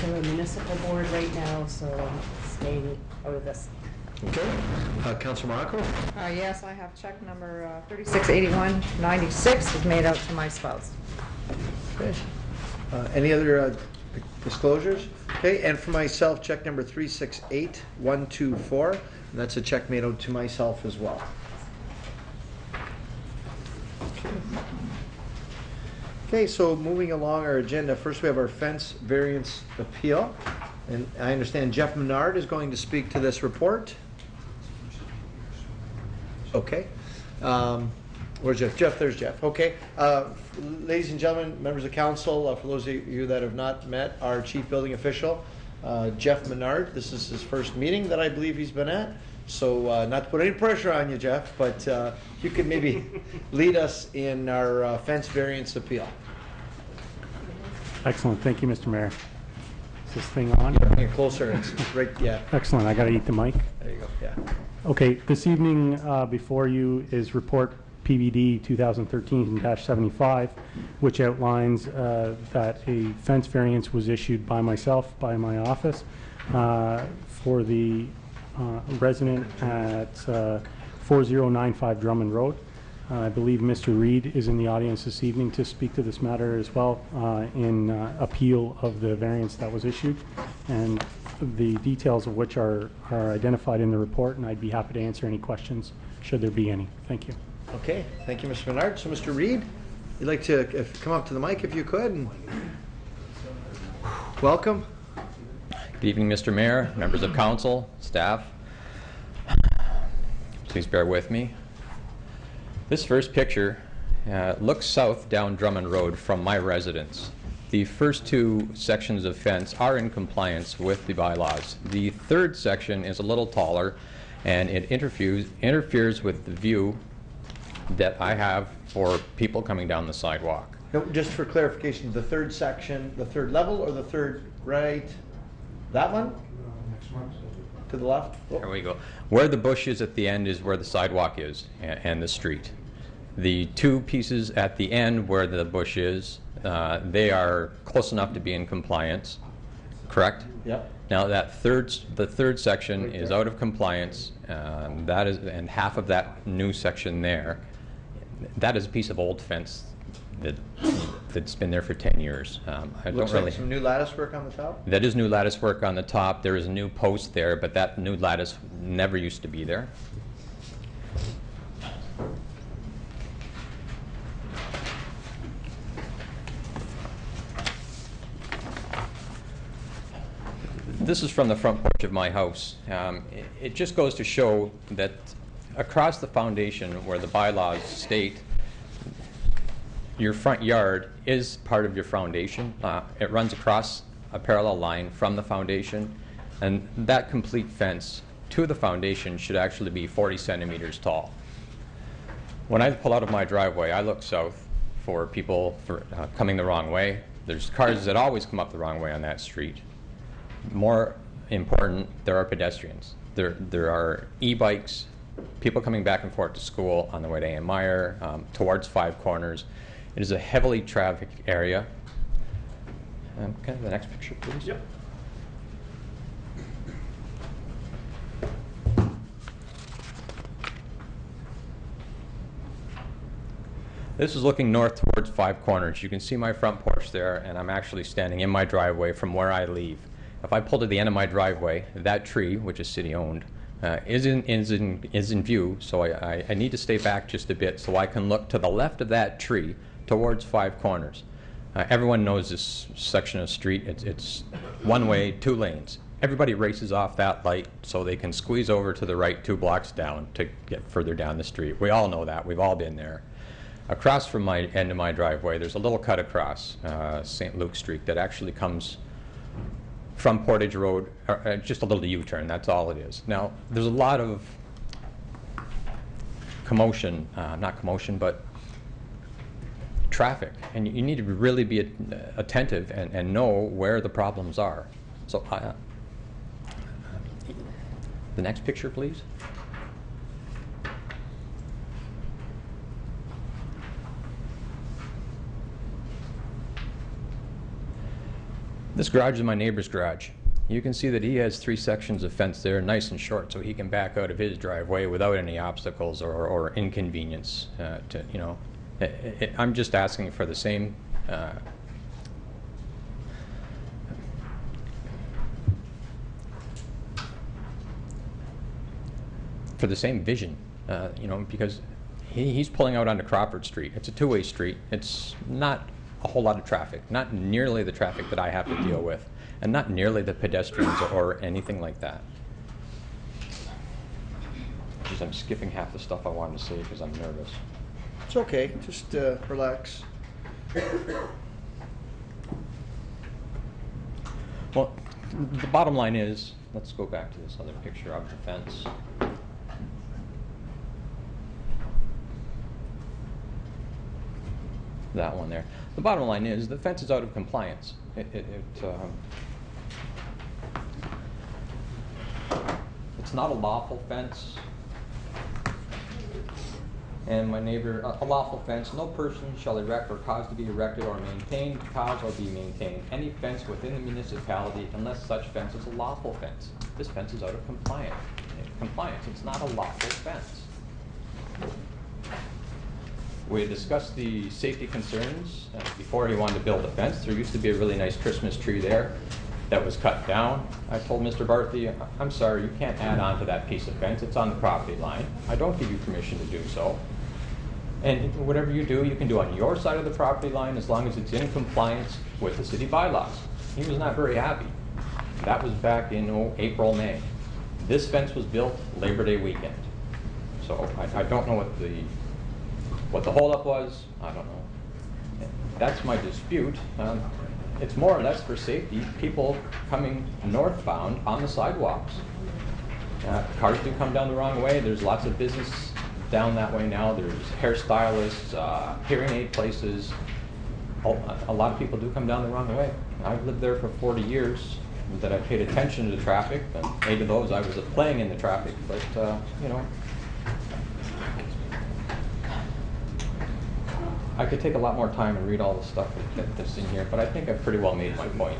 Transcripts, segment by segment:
to the municipal board right now, so I'm staying out of this. Okay. Councilor Morocco? Yes, I have check number 368196 is made out to my spouse. Okay. Any other disclosures? Okay, and for myself, check number 368124, and that's a check made out to myself as well. Okay, so moving along our agenda, first we have our fence variance appeal, and I understand Jeff Menard is going to speak to this report. Okay. Where's Jeff? Jeff, there's Jeff. Okay. Ladies and gentlemen, members of council, for those of you that have not met our chief building official, Jeff Menard. This is his first meeting that I believe he's been at. So not to put any pressure on you, Jeff, but you could maybe lead us in our fence variance appeal. Excellent. Thank you, Mr. Mayor. Is this thing on? Bring it closer. It's right, yeah. Excellent. I got to eat the mic. There you go. Yeah. Okay. This evening before you is report PVD 2013-75, which outlines that a fence variance was issued by myself, by my office, for the resident at 4095 Drummond Road. I believe Mr. Reed is in the audience this evening to speak to this matter as well in appeal of the variance that was issued, and the details of which are identified in the report, and I'd be happy to answer any questions should there be any. Thank you. Okay, thank you, Mr. Menard. So, Mr. Reed, you'd like to come up to the mic if you could, and welcome. Good evening, Mr. Mayor, members of council, staff. Please bear with me. This first picture looks south down Drummond Road from my residence. The first two sections of fence are in compliance with the bylaws. The third section is a little taller, and it interferes with the view that I have for people coming down the sidewalk. No, just for clarification, the third section, the third level, or the third right? That one? Next one. To the left? Oh. There we go. Where the bush is at the end is where the sidewalk is and the street. The two pieces at the end where the bush is, they are close enough to be in compliance, correct? Yep. Now the third section is out of compliance. That is, and half of that new section there, that is a piece of old fence that's been there for 10 years. Looks like some new lattice work on the top? That is new lattice work on the top. There is a new post there, but that new lattice never used to be there. This is from the front porch of my house. It just goes to show that across the foundation where the bylaws state your front yard is part of your foundation. It runs across a parallel line from the foundation, and that complete fence to the foundation should actually be 40 centimeters tall. When I pull out of my driveway, I look south for people coming the wrong way. There's cars that always come up the wrong way on that street. More important, there are pedestrians. There are e-bikes, people coming back and forth to school on the way to A.M. Meyer, towards Five Corners. It is a heavily trafficked area. Can I have the next picture, please? Yep. This is looking north towards Five Corners. You can see my front porch there, and I'm actually standing in my driveway from where I leave. If I pull to the end of my driveway, that tree, which is city-owned, is in view, so I need to stay back just a bit so I can look to the left of that tree towards Five Corners. Everyone knows this section of street. It's one way, two lanes. Everybody races off that light so they can squeeze over to the right 2 blocks down to get further down the street. We all know that. We've all been there. Across from my end of my driveway, there's a little cut across St. Luke Street that actually comes from Portage Road, just a little U-turn, that's all it is. Now, there's a lot of commotion, not commotion, but traffic, and you need to really be attentive and know where the problems are. So, the next picture, please. This garage is my neighbor's garage. You can see that he has 3 sections of fence there, nice and short, so he can back out of his driveway without any obstacles or inconvenience. I'm just asking for the same vision, because he's pulling out onto Crawford Street. It's a two-way street. It's not a whole lot of traffic, not nearly the traffic that I have to deal with, and not nearly the pedestrians or anything like that. Geez, I'm skipping half the stuff I wanted to say because I'm nervous. It's okay, just relax. Well, the bottom line is, let's go back to this other picture of the fence. That one there. The bottom line is the fence is out of compliance. It's not a lawful fence. And my neighbor, a lawful fence, no person shall erect or cause to be erected or maintained, cause or be maintained any fence within the municipality unless such fence is a lawful fence. This fence is out of compliance. It's not a lawful fence. We discussed the safety concerns before he wanted to build a fence. There used to be a really nice Christmas tree there that was cut down. I told Mr. Barthy, I'm sorry, you can't add on to that piece of fence. It's on the property line. I don't give you permission to do so. And whatever you do, you can do on your side of the property line as long as it's in compliance with the city bylaws. He was not very happy. That was back in April, May. This fence was built Labor Day weekend. So I don't know what the holdup was. I don't know. That's my dispute. It's more or less for safety. People coming northbound on the sidewalks. Cars do come down the wrong way. There's lots of business down that way now. There's hairstylists, hearing aid places. A lot of people do come down the wrong way. I've lived there for 40 years that I paid attention to the traffic, and 8 of those I was playing in the traffic, but I could take a lot more time and read all the stuff that's in here, but I think I've pretty well made my point.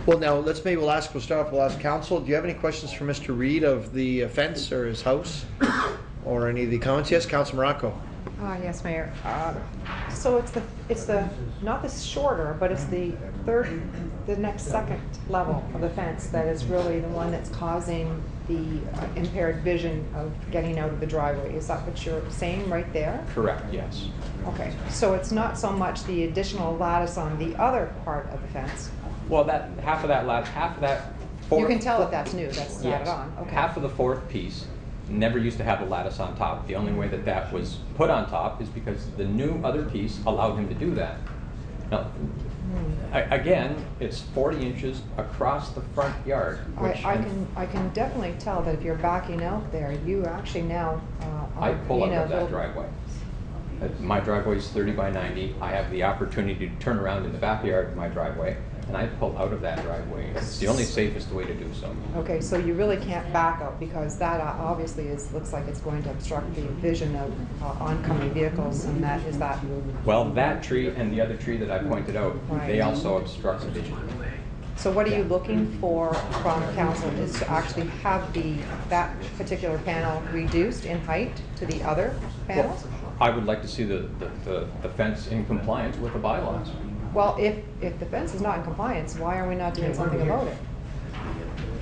Well, now we'll start off, we'll ask council. Do you have any questions for Mr. Reed of the fence or his house? Or any of the comments? Yes, Council Morocco. Yes, Mayor. So it's the not the shorter, but it's the second level of the fence that is really the one that's causing the impaired vision of getting out of the driveway. Is that what you're saying right there? Correct, yes. Okay, so it's not so much the additional lattice on the other part of the fence. Well, half of that fourth, You can tell that that's new, that's yes, added on. Okay. half of the fourth piece never used to have a lattice on top. The only way that was put on top is because the new other piece allowed him to do that. Now, again, it's 40 inches across the front yard. I can definitely tell that if you're backing out there, you actually now I pull out of that driveway. My driveway is 30 by 90. I have the opportunity to turn around in the backyard of my driveway, and I pull out of that driveway. It's the only safest way to do so. Okay, so you really can't back out because that obviously looks like it's going to obstruct the vision of oncoming vehicles, and that is that. Well, that tree and the other tree that I pointed out, they also obstruct the vision. So what are you looking for from council is to actually have that particular panel reduced in height to the other panels? Well, I would like to see the fence in compliance with the bylaws. Well, if the fence is not in compliance, why are we not doing something about it?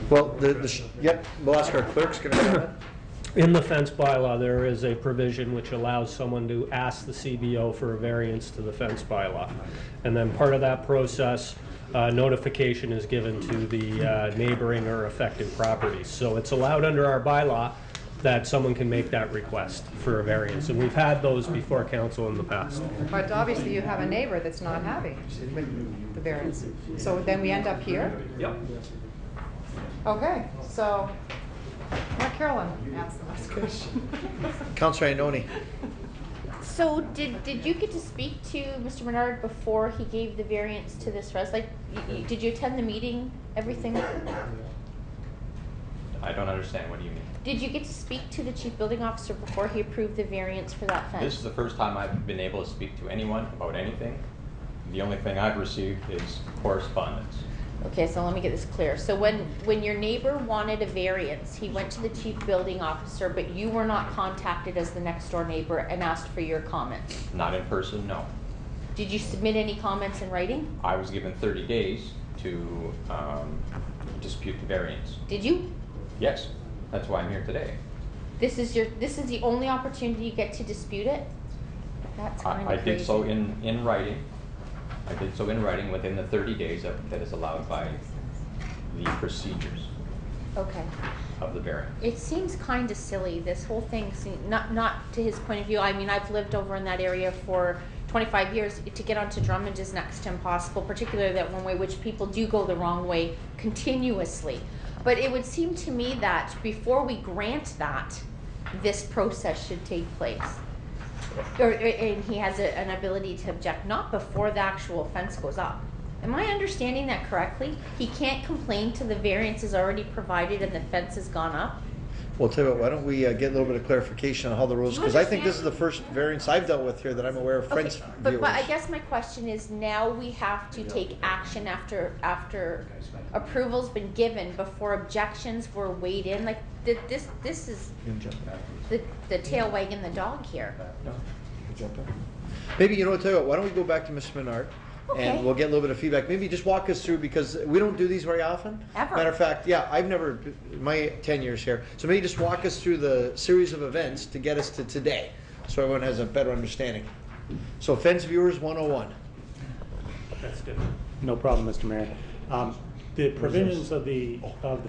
Well, we'll ask our clerks. In the fence bylaw, there is a provision which allows someone to ask the CBO for a variance to the fence bylaw. And then part of that process, notification is given to the neighboring or affected properties. So it's allowed under our bylaw that someone can make that request for a variance. And we've had those before council in the past. But obviously you have a neighbor that's not happy with the variance. So then we end up here? Yep. Okay, so let Carolyn ask the next question. Councilor Iannoni. So did you get to speak to Mr. Menard before he gave the variance to this res? Like, did you attend the meeting, everything? I don't understand. What do you mean? Did you get to speak to the chief building officer before he approved the variance for that fence? This is the first time I've been able to speak to anyone about anything. The only thing I've received is correspondence. Okay, so let me get this clear. So when your neighbor wanted a variance, he went to the chief building officer, but you were not contacted as the next door neighbor and asked for your comments? Not in person, no. Did you submit any comments in writing? I was given 30 days to dispute the variance. Did you? Yes, that's why I'm here today. This is the only opportunity you get to dispute it? That's kind of I crazy. did so in writing. I did so in writing within the 30 days that is allowed by the procedures Okay. of the variance. It seems kind of silly, this whole thing, not to his point of view. I mean, I've lived over in that area for 25 years. To get onto Drummond is next to impossible, particularly that one way, which people do go the wrong way continuously. But it would seem to me that before we grant that, this process should take place. And he has an ability to object, not before the actual fence goes up. Am I understanding that correctly? He can't complain till the variance is already provided and the fence has gone up? Well, tell you what, why don't we get a little bit of clarification on how the rules, Do you because I think this is understand? the first variance I've dealt with here that I'm aware of Okay, fence but viewers. I guess my question is, now we have to take action after approval's been given before objections were weighed in. Like, this is You can jump in. the tail wagging the dog here. No? You can jump in. Maybe, you know what, tell you what, why don't we go back to Ms. Menard? Okay. And we'll get a little bit of feedback. Maybe just walk us through, because we don't do these very often. Ever. Matter of fact, yeah, I've never, my 10 years here. So maybe just walk us through the series of events to get us to today, so everyone has a better understanding. So Fence Viewers 101. That's good. No problem, Mr. Mayor. The provisions of the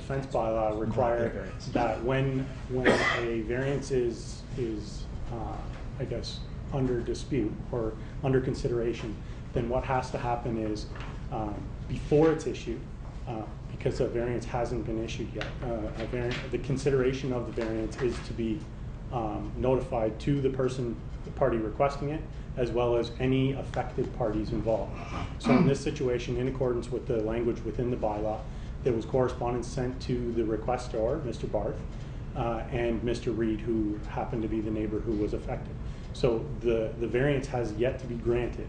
fence bylaw require that when a variance is I guess, under dispute or under consideration, then what has to happen is, before it's issued, because a variance hasn't been issued yet, the consideration of the variance is to be notified to the party requesting it, as well as any affected parties involved. So in this situation, in accordance with the language within the bylaw, there was correspondence sent to the requestor, Mr. Barth, and Mr. Reed, who happened to be the neighbor who was affected. So the variance has yet to be granted.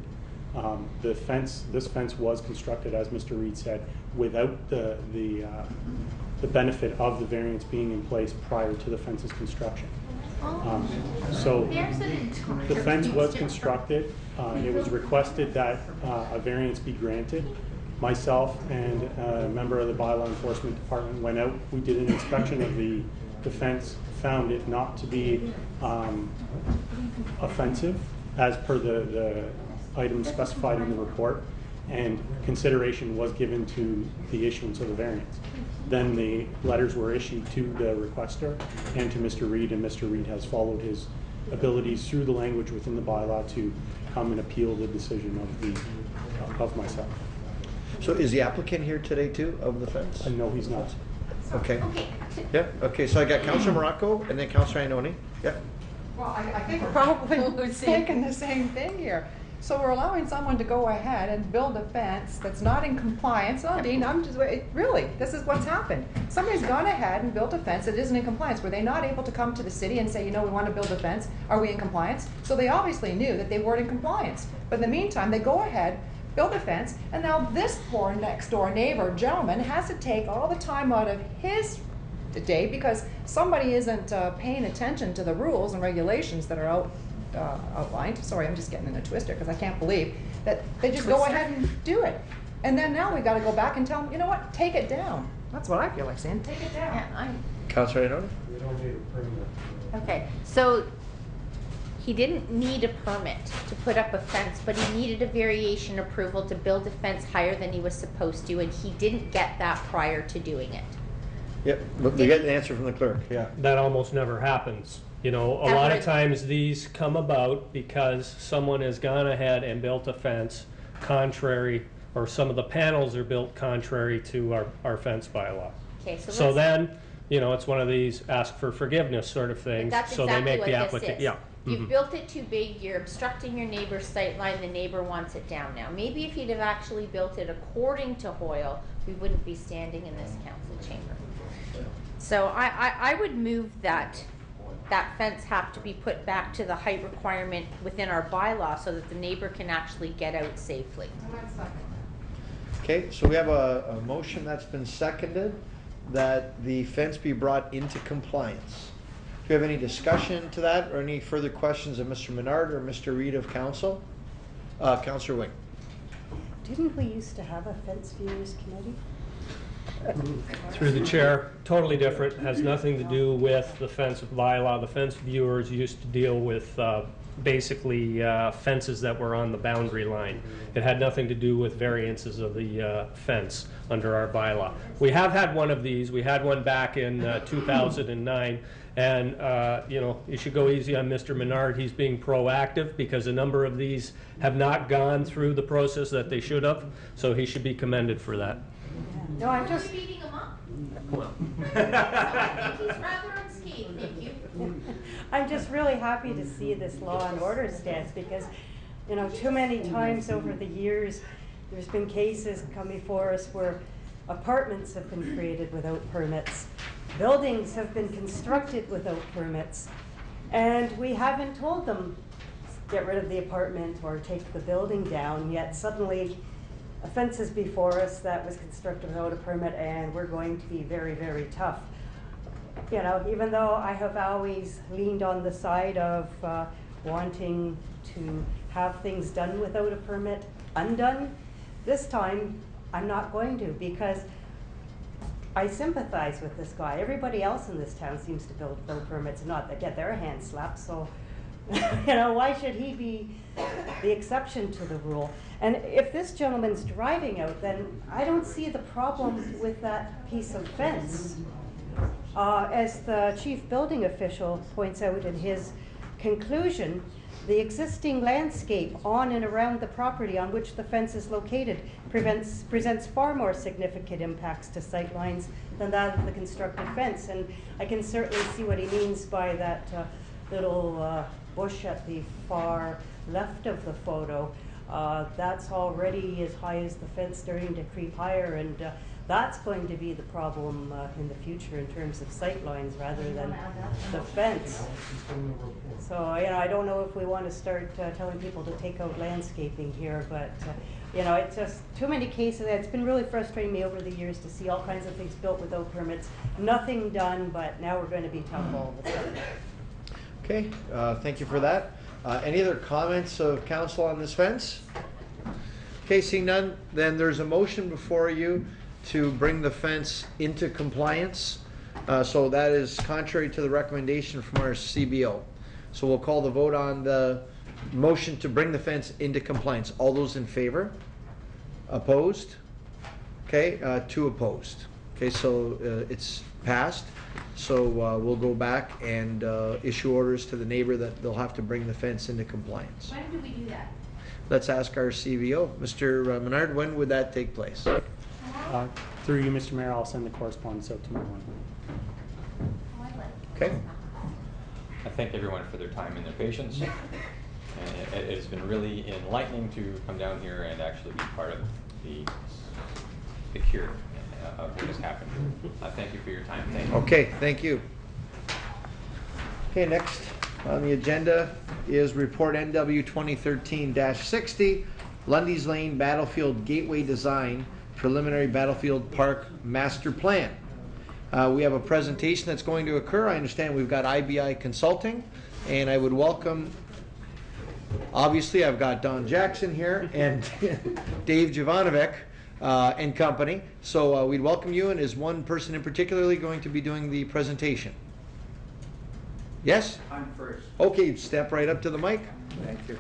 This fence was constructed, as Mr. Reed said, without the benefit of the variance being in place prior to the fence's construction. So the fence was constructed. It was requested that a variance be granted. Myself and a member of the bylaw enforcement department went out. We did an inspection of the fence, found it not to be offensive as per the items specified in the report, and consideration was given to the issuance of the variance. Then the letters were issued to the requester and to Mr. Reed, and Mr. Reed has followed his abilities through the language within the bylaw to come and appeal the decision of myself. So is the applicant here today too, of the fence? No, he's not. Okay. Yeah, okay, so I got Councilor Morocco and then Councilor Ioannoni. Yeah. Well, I think we're probably thinking the same thing here. So we're allowing someone to go ahead and build a fence that's not in compliance. Oh, Dean, really, this is what's happened. Somebody's gone ahead and built a fence that isn't in compliance. Were they not able to come to the city and say, you know, we want to build a fence, are we in compliance? So they obviously knew that they weren't in compliance. But in the meantime, they go ahead, build a fence, and now this poor next door neighbor gentleman has to take all the time out of his day because somebody isn't paying attention to the rules and regulations that are outlined. Sorry, I'm just getting in a twister because I can't believe that they just go ahead and do it. And then now we got to go back and tell them, you know what, take it down. That's what I feel like saying, take it down. Yeah, Councilor Ioannoni? We don't need a permit. okay, so he didn't need a permit to put up a fence, but he needed a variation approval to build a fence higher than he was supposed to, and he didn't get that prior to doing it. Yep, but we get an answer from the clerk, yeah. That almost never happens. You know, a lot of times these come about because someone has gone ahead and built a fence contrary, or some of the panels are built contrary to our fence bylaw. Okay, So then, you know, it's one of these ask for forgiveness sort of things. That's So they exactly make what the this applicant, is. yeah. You've built it too big, you're obstructing your neighbor's sight line, the neighbor wants it down now. Maybe if you'd have actually built it according to Hoyle, we wouldn't be standing in this council chamber. So I would move that that fence have to be put back to the height requirement within our bylaw so that the neighbor can actually get out safely. Okay, so we have a motion that's been seconded that the fence be brought into compliance. Do you have any discussion to that or any further questions of Mr. Menard or Mr. Reed of council? Councillor Wing. Didn't we used to have a fence viewers committee? Through the chair, totally different, has nothing to do with the fence bylaw. The fence viewers used to deal with basically fences that were on the boundary line. It had nothing to do with variances of the fence under our bylaw. We have had one of these. We had one back in 2009. And, you know, you should go easy on Mr. Menard. He's being proactive because a number of these have not gone through the process that they should have. So he should be commended for that. No, I'm just, Beating him up? Well. He's rather unscathed, thank you. I'm just really happy to see this law and order stance because, you know, too many times over the years, there's been cases come before us where apartments have been created without permits. Buildings have been constructed without permits. And we haven't told them, get rid of the apartment or take the building down, yet suddenly a fence is before us that was constructed without a permit and we're going to be very, very tough. You know, even though I have always leaned on the side of wanting to have things done without a permit undone, this time I'm not going to because I sympathize with this guy. Everybody else in this town seems to build without permits, not that get their hands slapped, so you know, why should he be the exception to the rule? And if this gentleman's driving out, then I don't see the problem with that piece of fence. As the chief building official points out in his conclusion, the existing landscape on and around the property on which the fence is located presents far more significant impacts to sightlines than that of the constructed fence. And I can certainly see what he means by that little bush at the far left of the photo. That's already as high as the fence, starting to creep higher, and that's going to be the problem in the future in terms of sight lines rather than the fence. So, you know, I don't know if we want to start telling people to take out landscaping here, but you know, it's just too many cases. It's been really frustrating me over the years to see all kinds of things built without permits, nothing done, but now we're going to be tough all of a sudden. Okay, thank you for that. Any other comments of council on this fence? Okay, seeing none, then there's a motion before you to bring the fence into compliance. So that is contrary to the recommendation from our CBO. So we'll call the vote on the motion to bring the fence into compliance. All those in favor? Opposed? Okay, 2 opposed. Okay, so it's passed. So we'll go back and issue orders to the neighbor that they'll have to bring the fence into compliance. When do we do that? Let's ask our CVO. Mr. Menard, when would that take place? Through you, Mr. Mayor, I'll send the correspondence out tomorrow morning. Okay. I thank everyone for their time and their patience. And it has been really enlightening to come down here and actually be part of the cure of what has happened. Thank you for your time. Thank you. Okay, thank you. Okay, next on the agenda is report NW 2013-60, Lundy's Lane Battlefield Gateway Design Preliminary Battlefield Park Master Plan. We have a presentation that's going to occur. I understand we've got IBI Consulting, and I would welcome, obviously I've got Don Jackson here and Dave Jovanovic and company. So we'd welcome you, and is one person in particularly going to be doing the presentation? Yes? I'm first. Okay, step right up to the mic. Thank you.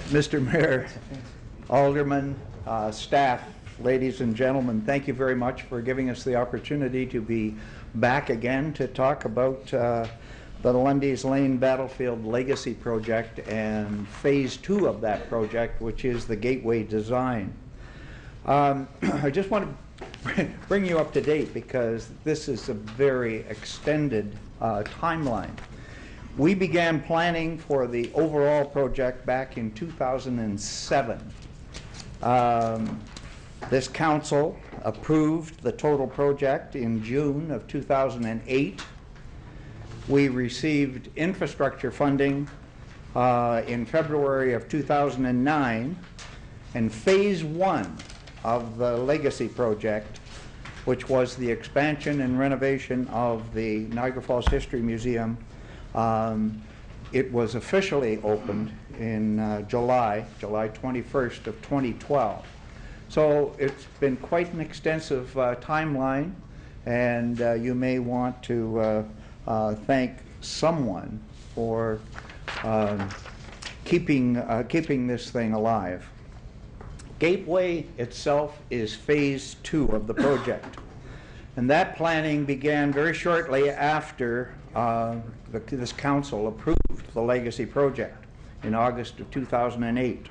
Mr. Mayor, Alderman, staff, ladies and gentlemen, thank you very much for giving us the opportunity to be back again to talk about the Lundy's Lane Battlefield Legacy Project and Phase 2 of that project, which is the gateway design. I just want to bring you up to date because this is a very extended timeline. We began planning for the overall project back in 2007. This council approved the total project in June of 2008. We received infrastructure funding in February of 2009, and phase 1 of the Legacy project, which was the expansion and renovation of the Niagara Falls History Museum, it was officially opened in July 21st of 2012. So it's been quite an extensive timeline, and you may want to thank someone for keeping this thing alive. Gateway itself is phase 2 of the project, and that planning began very shortly after this council approved the Legacy project in August of 2008.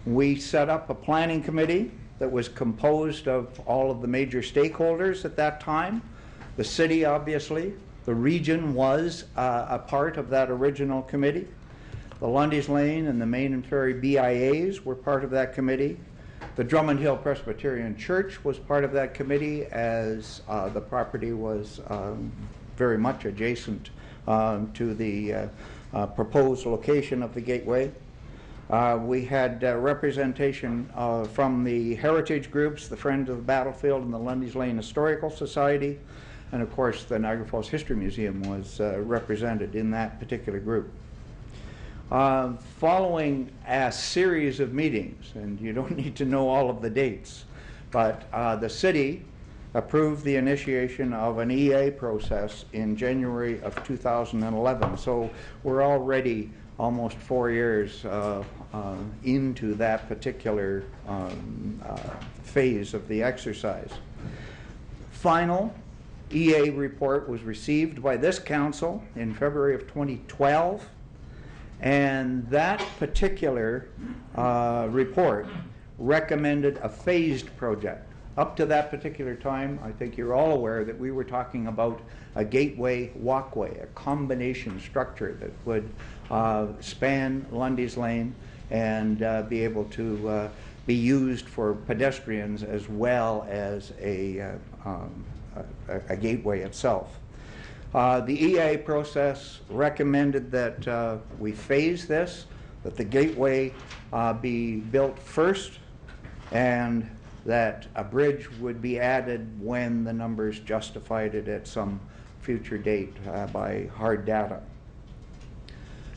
We set up a planning committee that was composed of all of the major stakeholders at that time. The city, obviously. The region was a part of that original committee. The Lundy's Lane and the Main and Ferry BIAs were part of that committee. The Drummond Hill Presbyterian Church was part of that committee, as the property was very much adjacent to the proposed location of the gateway. We had representation from the heritage groups, the Friends of the Battlefield and the Lundy's Lane Historical Society, and of course the Niagara Falls History Museum was represented in that particular group. Following a series of meetings, and you don't need to know all of the dates, but the city approved the initiation of an EA process in January of 2011. So we're already almost 4 years into that particular phase of the exercise. Final EA report was received by this council in February of 2012, and that particular report recommended a phased project. Up to that particular time, I think you're all aware that we were talking about a gateway walkway, a combination structure that would span Lundy's Lane and be able to be used for pedestrians as well as a gateway itself. The EA process recommended that we phase this, that the gateway be built first, and that a bridge would be added when the numbers justified it at some future date by hard data.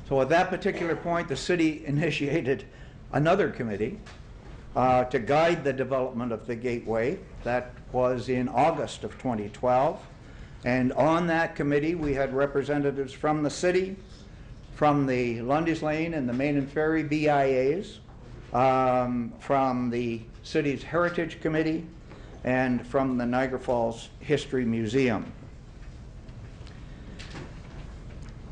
So at that particular point, the city initiated another committee to guide the development of the gateway. That was in August of 2012. And on that committee, we had representatives from the city, from the Lundy's Lane and the Main and Ferry BIAs, from the city's Heritage Committee, and from the Niagara Falls History Museum.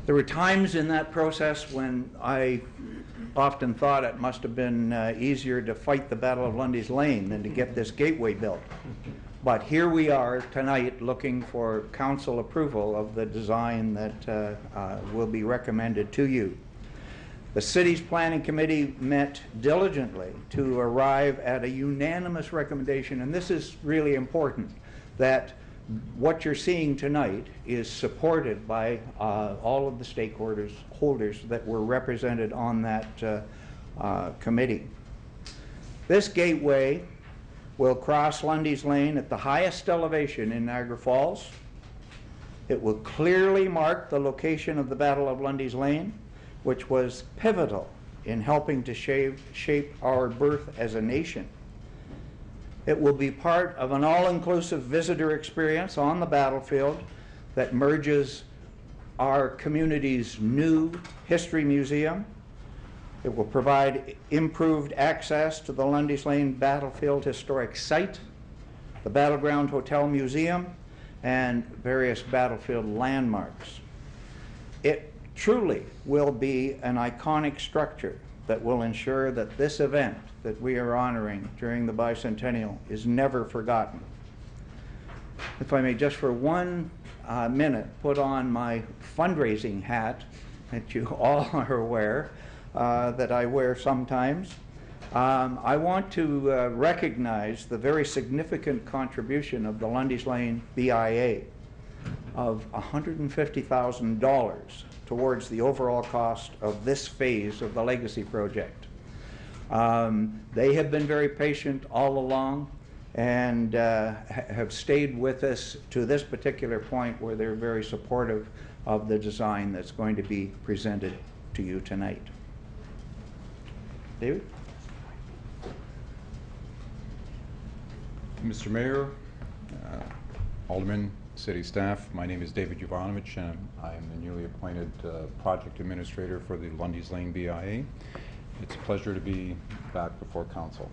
There were times in that process when I often thought it must have been easier to fight the Battle of Lundy's Lane than to get this gateway built. But here we are tonight looking for council approval of the design that will be recommended to you. The city's planning committee met diligently to arrive at a unanimous recommendation, and this is really important, that what you're seeing tonight is supported by all of the stakeholders that were represented on that committee. This gateway will cross Lundy's Lane at the highest elevation in Niagara Falls. It will clearly mark the location of the Battle of Lundy's Lane, which was pivotal in helping to shape our birth as a nation. It will be part of an all-inclusive visitor experience on the battlefield that merges our community's new history museum. It will provide improved access to the Lundy's Lane Battlefield Historic Site, the Battleground Hotel Museum, and various battlefield landmarks. It truly will be an iconic structure that will ensure that this event that we are honoring during the bicentennial is never forgotten. If I may just for 1 minute put on my fundraising hat that you all are aware that I wear sometimes. I want to recognize the very significant contribution of the Lundy's Lane BIA of $150,000 towards the overall cost of this phase of the Legacy project. They have been very patient all along and have stayed with us to this particular point where they're very supportive of the design that's going to be presented to you tonight. David? Mr. Mayor, Alderman, City staff, my name is David Jovanovich, and I am the newly appointed Project Administrator for the Lundy's Lane BIA. It's a pleasure to be back before Council.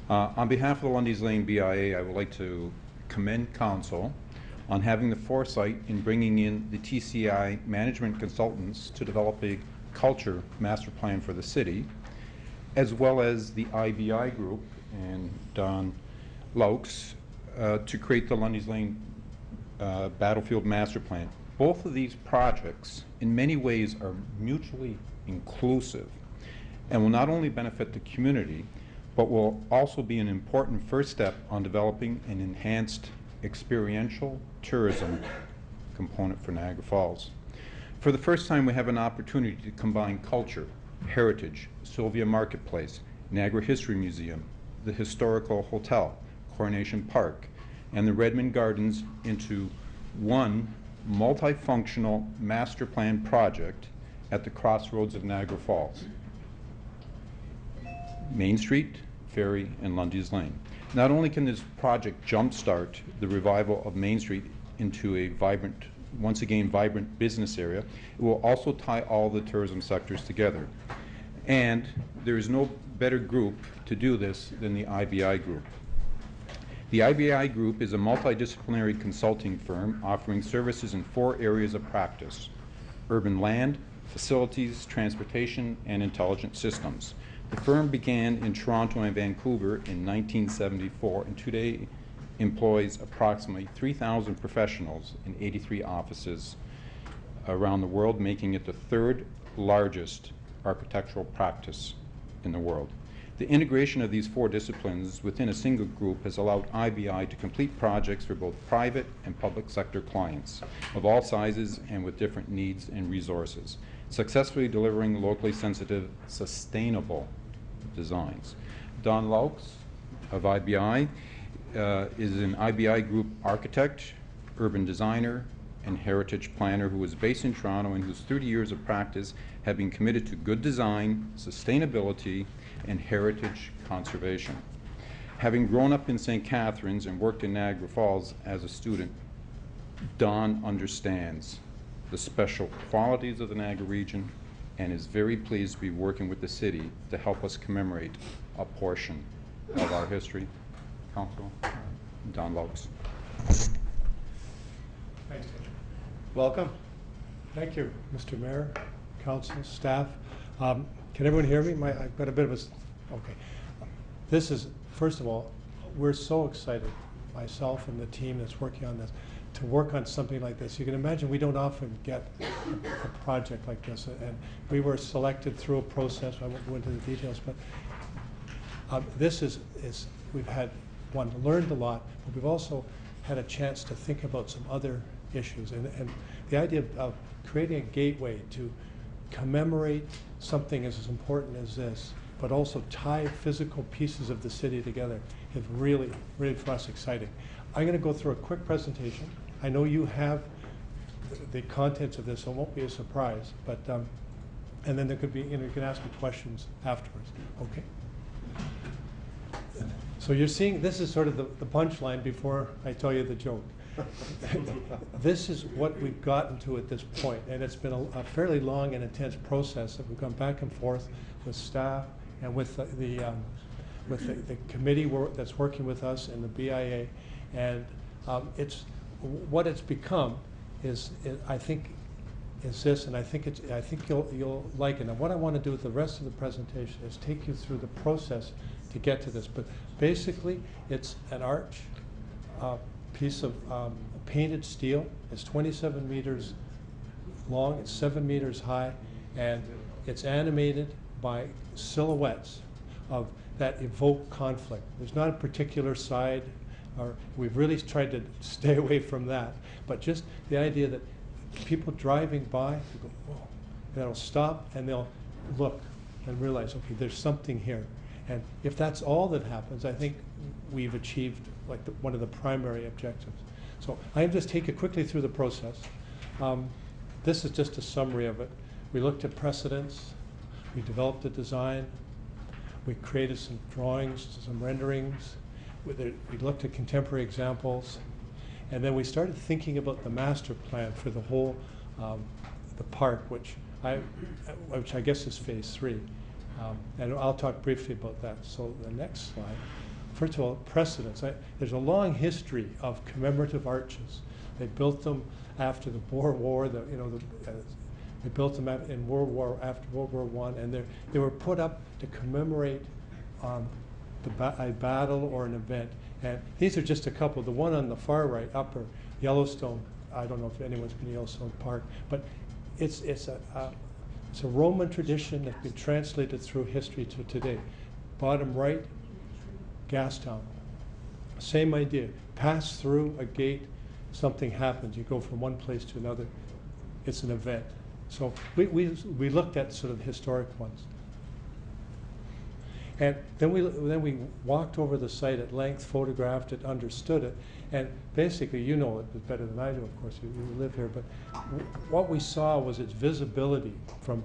On behalf of the Lundy's Lane BIA, I would like to commend Council on having the foresight in bringing in the TCI management consultants to develop a culture master plan for the city, as well as the IBI group and Don Laux to create the Lundy's Lane Battlefield Master Plan. Both of these projects in many ways are mutually inclusive and will not only benefit the community, but will also be an important first step on developing an enhanced experiential tourism component for Niagara Falls. For the first time, we have an opportunity to combine culture, heritage, Sylvia Marketplace, Niagara History Museum, the Historical Hotel, Coronation Park, and the Redmond Gardens into one multifunctional master plan project at the crossroads of Niagara Falls. Main Street, Ferry, and Lundy's Lane. Not only can this project jumpstart the revival of Main Street into a vibrant, once again vibrant business area, it will also tie all the tourism sectors together. And there is no better group to do this than the IBI group. The IBI group is a multidisciplinary consulting firm offering services in 4 areas of practice: urban land, facilities, transportation, and intelligent systems. The firm began in Toronto and Vancouver in 1974 and today employs approximately 3,000 professionals in 83 offices around the world, making it the 3rd largest architectural practice in the world. The integration of these 4 disciplines within a single group has allowed IBI to complete projects for both private and public sector clients of all sizes and with different needs and resources, successfully delivering locally sensitive, sustainable designs. Don Laux of IBI is an IBI group architect, urban designer, and heritage planner who is based in Toronto and whose 30 years of practice have been committed to good design, sustainability, and heritage conservation. Having grown up in St. Catharines and worked in Niagara Falls as a student, Don understands the special qualities of the Niagara region and is very pleased to be working with the city to help us commemorate a portion of our history. Council, Don Laux. Thanks, David. Welcome. Thank you, Mr. Mayor, council, staff. Can everyone hear me? I've got a bit of a, okay. This is, first of all, we're so excited, myself and the team that's working on this, to work on something like this. You can imagine we don't often get a project like this, and we were selected through a process. I won't go into the details, but this is we've had, learned a lot, but we've also had a chance to think about some other issues. And the idea of creating a gateway to commemorate something as important as this, but also tie physical pieces of the city together is really, really for us exciting. I'm going to go through a quick presentation. I know you have the contents of this, so it won't be a surprise, but and then there could be, you can ask me questions afterwards. Okay. So you're seeing, this is sort of the punchline before I tell you the joke. This is what we've gotten to at this point, and it's been a fairly long and intense process that we've gone back and forth with staff and with the committee that's working with us and the BIA, and it's what it's become is I think is this, and I think you'll like it. And what I want to do with the rest of the presentation is take you through the process to get to this. But basically, it's an arch piece of painted steel. It's 27 meters long. It's 7 meters high, and it's animated by silhouettes of that evoke conflict. There's not a particular side, or we've really tried to stay away from that, but just the idea that people driving by, they go, whoa, and they'll stop and they'll look and realize, okay, there's something here. And if that's all that happens, I think we've achieved like one of the primary objectives. So I just take you quickly through the process. This is just a summary of it. We looked at precedents, we developed a design, we created some drawings, some renderings, we looked at contemporary examples, and then we started thinking about the master plan for the whole, the park, which I guess is phase 3. And I'll talk briefly about that. So the next slide. First of all, precedents. There's a long history of commemorative arches. They built them after the Boer War. They built them after World War I, and they were put up to commemorate a battle or an event. And these are just a couple. The one on the far right, upper Yellowstone. I don't know if anyone's been to Yellowstone Park, but it's a Roman tradition that's been translated through history to today. Bottom right, Gastown. Same idea. Pass through a gate, something happens. You go from one place to another. It's an event. So we looked at sort of the historic ones. And then we walked over the site at length, photographed it, understood it, and basically, you know it better than I do, of course, you live here, but what we saw was its visibility from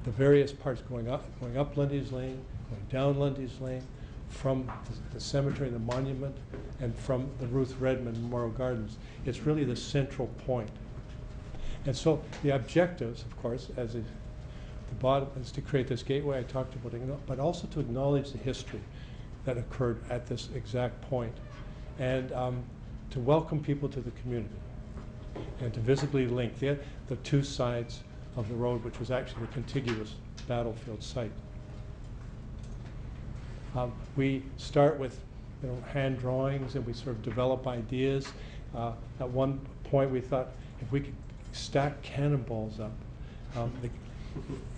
the various parts going up Lundy's Lane, going down Lundy's Lane, from the cemetery and the monument, and from the Ruth Redmond Memorial Gardens. It's really the central point. And so the objectives, of course, as the bottom is to create this gateway I talked about, but also to acknowledge the history that occurred at this exact point, and to welcome people to the community, and to visibly link the two sides of the road, which was actually a contiguous battlefield site. We start with hand drawings, and we sort of develop ideas. At one point we thought if we could stack cannonballs up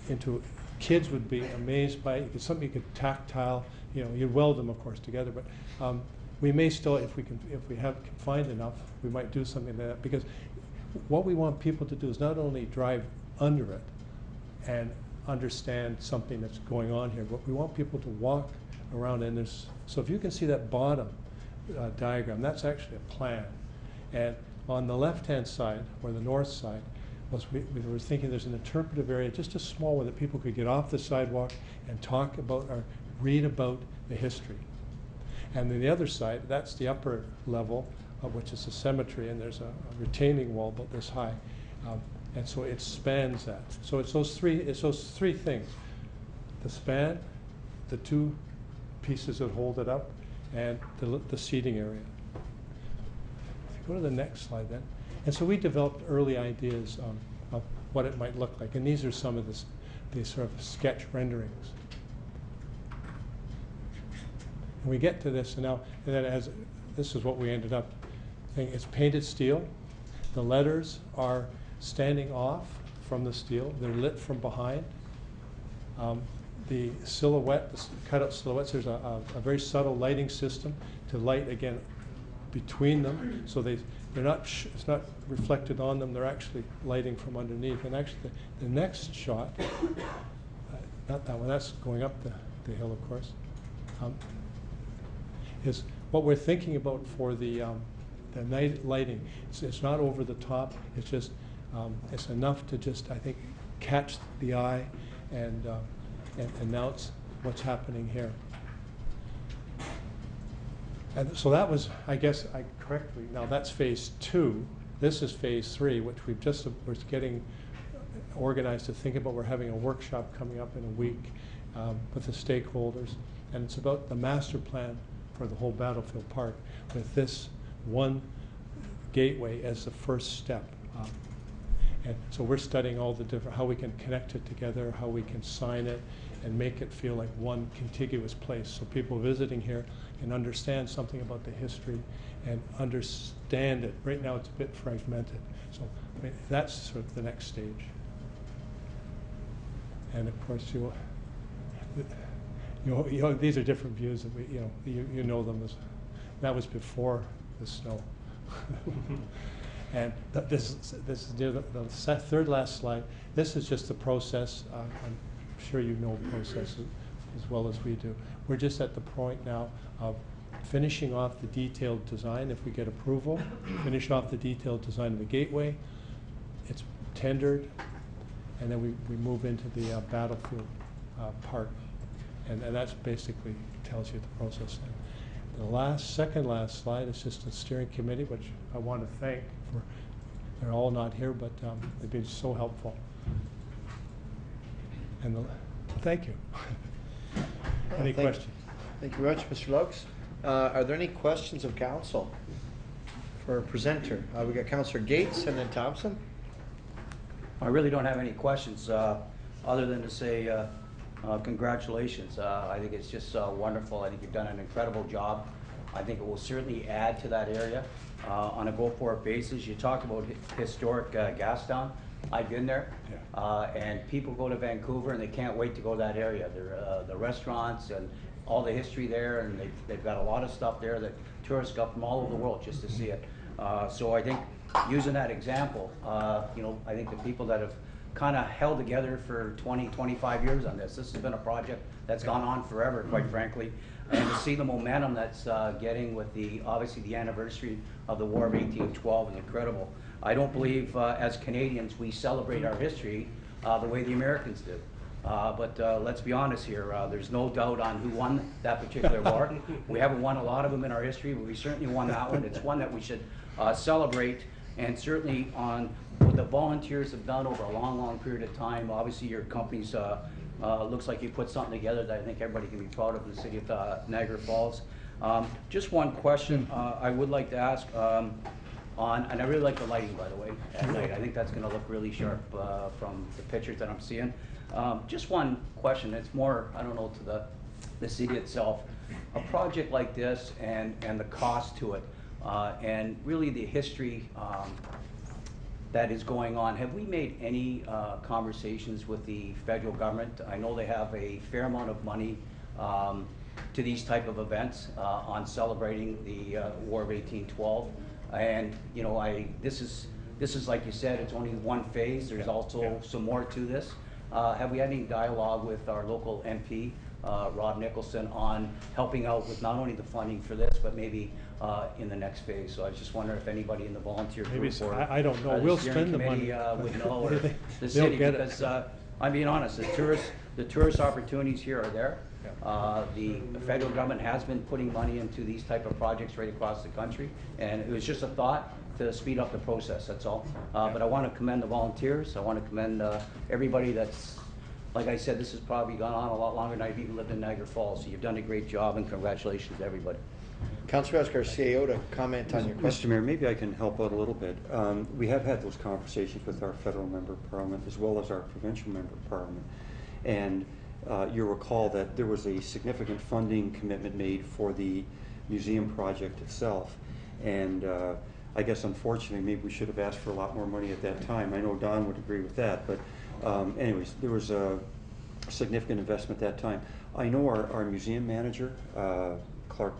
into, kids would be amazed by it. It's something you could tactile, you'd weld them of course together, but we may still, if we can find enough, we might do something like that, because what we want people to do is not only drive under it and understand something that's going on here, but we want people to walk around, and so if you can see that bottom diagram, that's actually a plan. And on the left-hand side, or the north side, we were thinking there's an interpretive area, just a small one, that people could get off the sidewalk and talk about or read about the history. And then the other side, that's the upper level, which is a cemetery, and there's a retaining wall about this high. And so it spans that. So it's those three things: the span, the two pieces that hold it up, and the seating area. If you go to the next slide then. And so we developed early ideas of what it might look like. And these are some of these sort of sketch renderings. And we get to this, and then this is what we ended up thinking. It's painted steel. The letters are standing off from the steel. They're lit from behind. The silhouette, the cut-out silhouettes, there's a very subtle lighting system to light, again, between them, so they're not it's not reflected on them. They're actually lighting from underneath. And actually, the next shot, not that one. That's going up the hill, of course. Is what we're thinking about for the night lighting. It's not over the top. It's just it's enough to just, I think, catch the eye and announce what's happening here. And so that was, I guess, correctly. Now that's phase 2. This is phase 3, which we're getting organized to think about. We're having a workshop coming up in a week with the stakeholders, and it's about the master plan for the whole Battlefield Park, with this one gateway as the first step. And so we're studying all the different, how we can connect it together, how we can sign it, and make it feel like one contiguous place, so people visiting here can understand something about the history and understand it. Right now it's a bit fragmented. So I mean, that's sort of the next stage. And of course, these are different views that you know them as, that was before the snow. And this is the third last slide. This is just the process. I'm sure you know the process as well as we do. We're just at the point now of finishing off the detailed design. If we get approval, finish off the detailed design of the gateway. It's tendered, and then we move into the battlefield part. And that's basically tells you the process. And the second last slide is just the steering committee, which I want to thank for. They're all not here, but they've been so helpful. And thank you. Any questions? Thank you very much, Mr. Lux. Are there any questions of council for a presenter? We got Councillor Gates and then Thompson. I really don't have any questions other than to say congratulations. I think it's just wonderful. I think you've done an incredible job. I think it will certainly add to that area on a go-forward basis. You talked about historic Gastown. I've been there, and people go to Vancouver and they can't wait to go to that area. The restaurants and all the history there, and they've got a lot of stuff there that tourists come from all over the world just to see it. So I think using that example, I think the people that have kind of held together for 20, 25 years on this has been a project that's gone on forever, quite frankly. And to see the momentum that's getting with obviously the anniversary of the War of 1812 is incredible. I don't believe as Canadians we celebrate our history the way the Americans do. But let's be honest here, there's no doubt on who won that particular war. We haven't won a lot of them in our history, but we certainly won that one. It's one that we should celebrate, and certainly on what the volunteers have done over a long, long period of time. Obviously your company's looks like you put something together that I think everybody can be proud of in the city of Niagara Falls. Just one question I would like to ask and I really like the lighting, by the way, at night. I think that's going to look really sharp from the pictures that I'm seeing. Just one question. It's more, I don't know, to the city itself. A project like this and the cost to it, and really the history that is going on. Have we made any conversations with the federal government? I know they have a fair amount of money to these type of events on celebrating the War of 1812. And this is like you said, it's only one phase. There's also some more to this. Have we had any dialogue with our local MP, Rob Nicholson, on helping out with not only the funding for this, but maybe in the next phase? So I was just wondering if anybody in the volunteer group or I don't know. We'll spend the money. Would know, or the city, because I'm being honest, the tourist opportunities here are there. The federal government has been putting money into these type of projects right across the country, and it was just a thought to speed up the process, that's all. But I want to commend the volunteers. I want to commend everybody that's, like I said, this has probably gone on a lot longer than I've even lived in Niagara Falls, so you've done a great job, and congratulations to everybody. Councillor, ask our CAO to comment on your question. Mr. Mayor, maybe I can help out a little bit. We have had those conversations with our federal member of parliament as well as our provincial member of parliament, and you'll recall that there was a significant funding commitment made for the museum project itself, and I guess unfortunately maybe we should have asked for a lot more money at that time. I know Don would agree with that, but anyways, there was a significant investment at that time. I know our museum manager, Clark,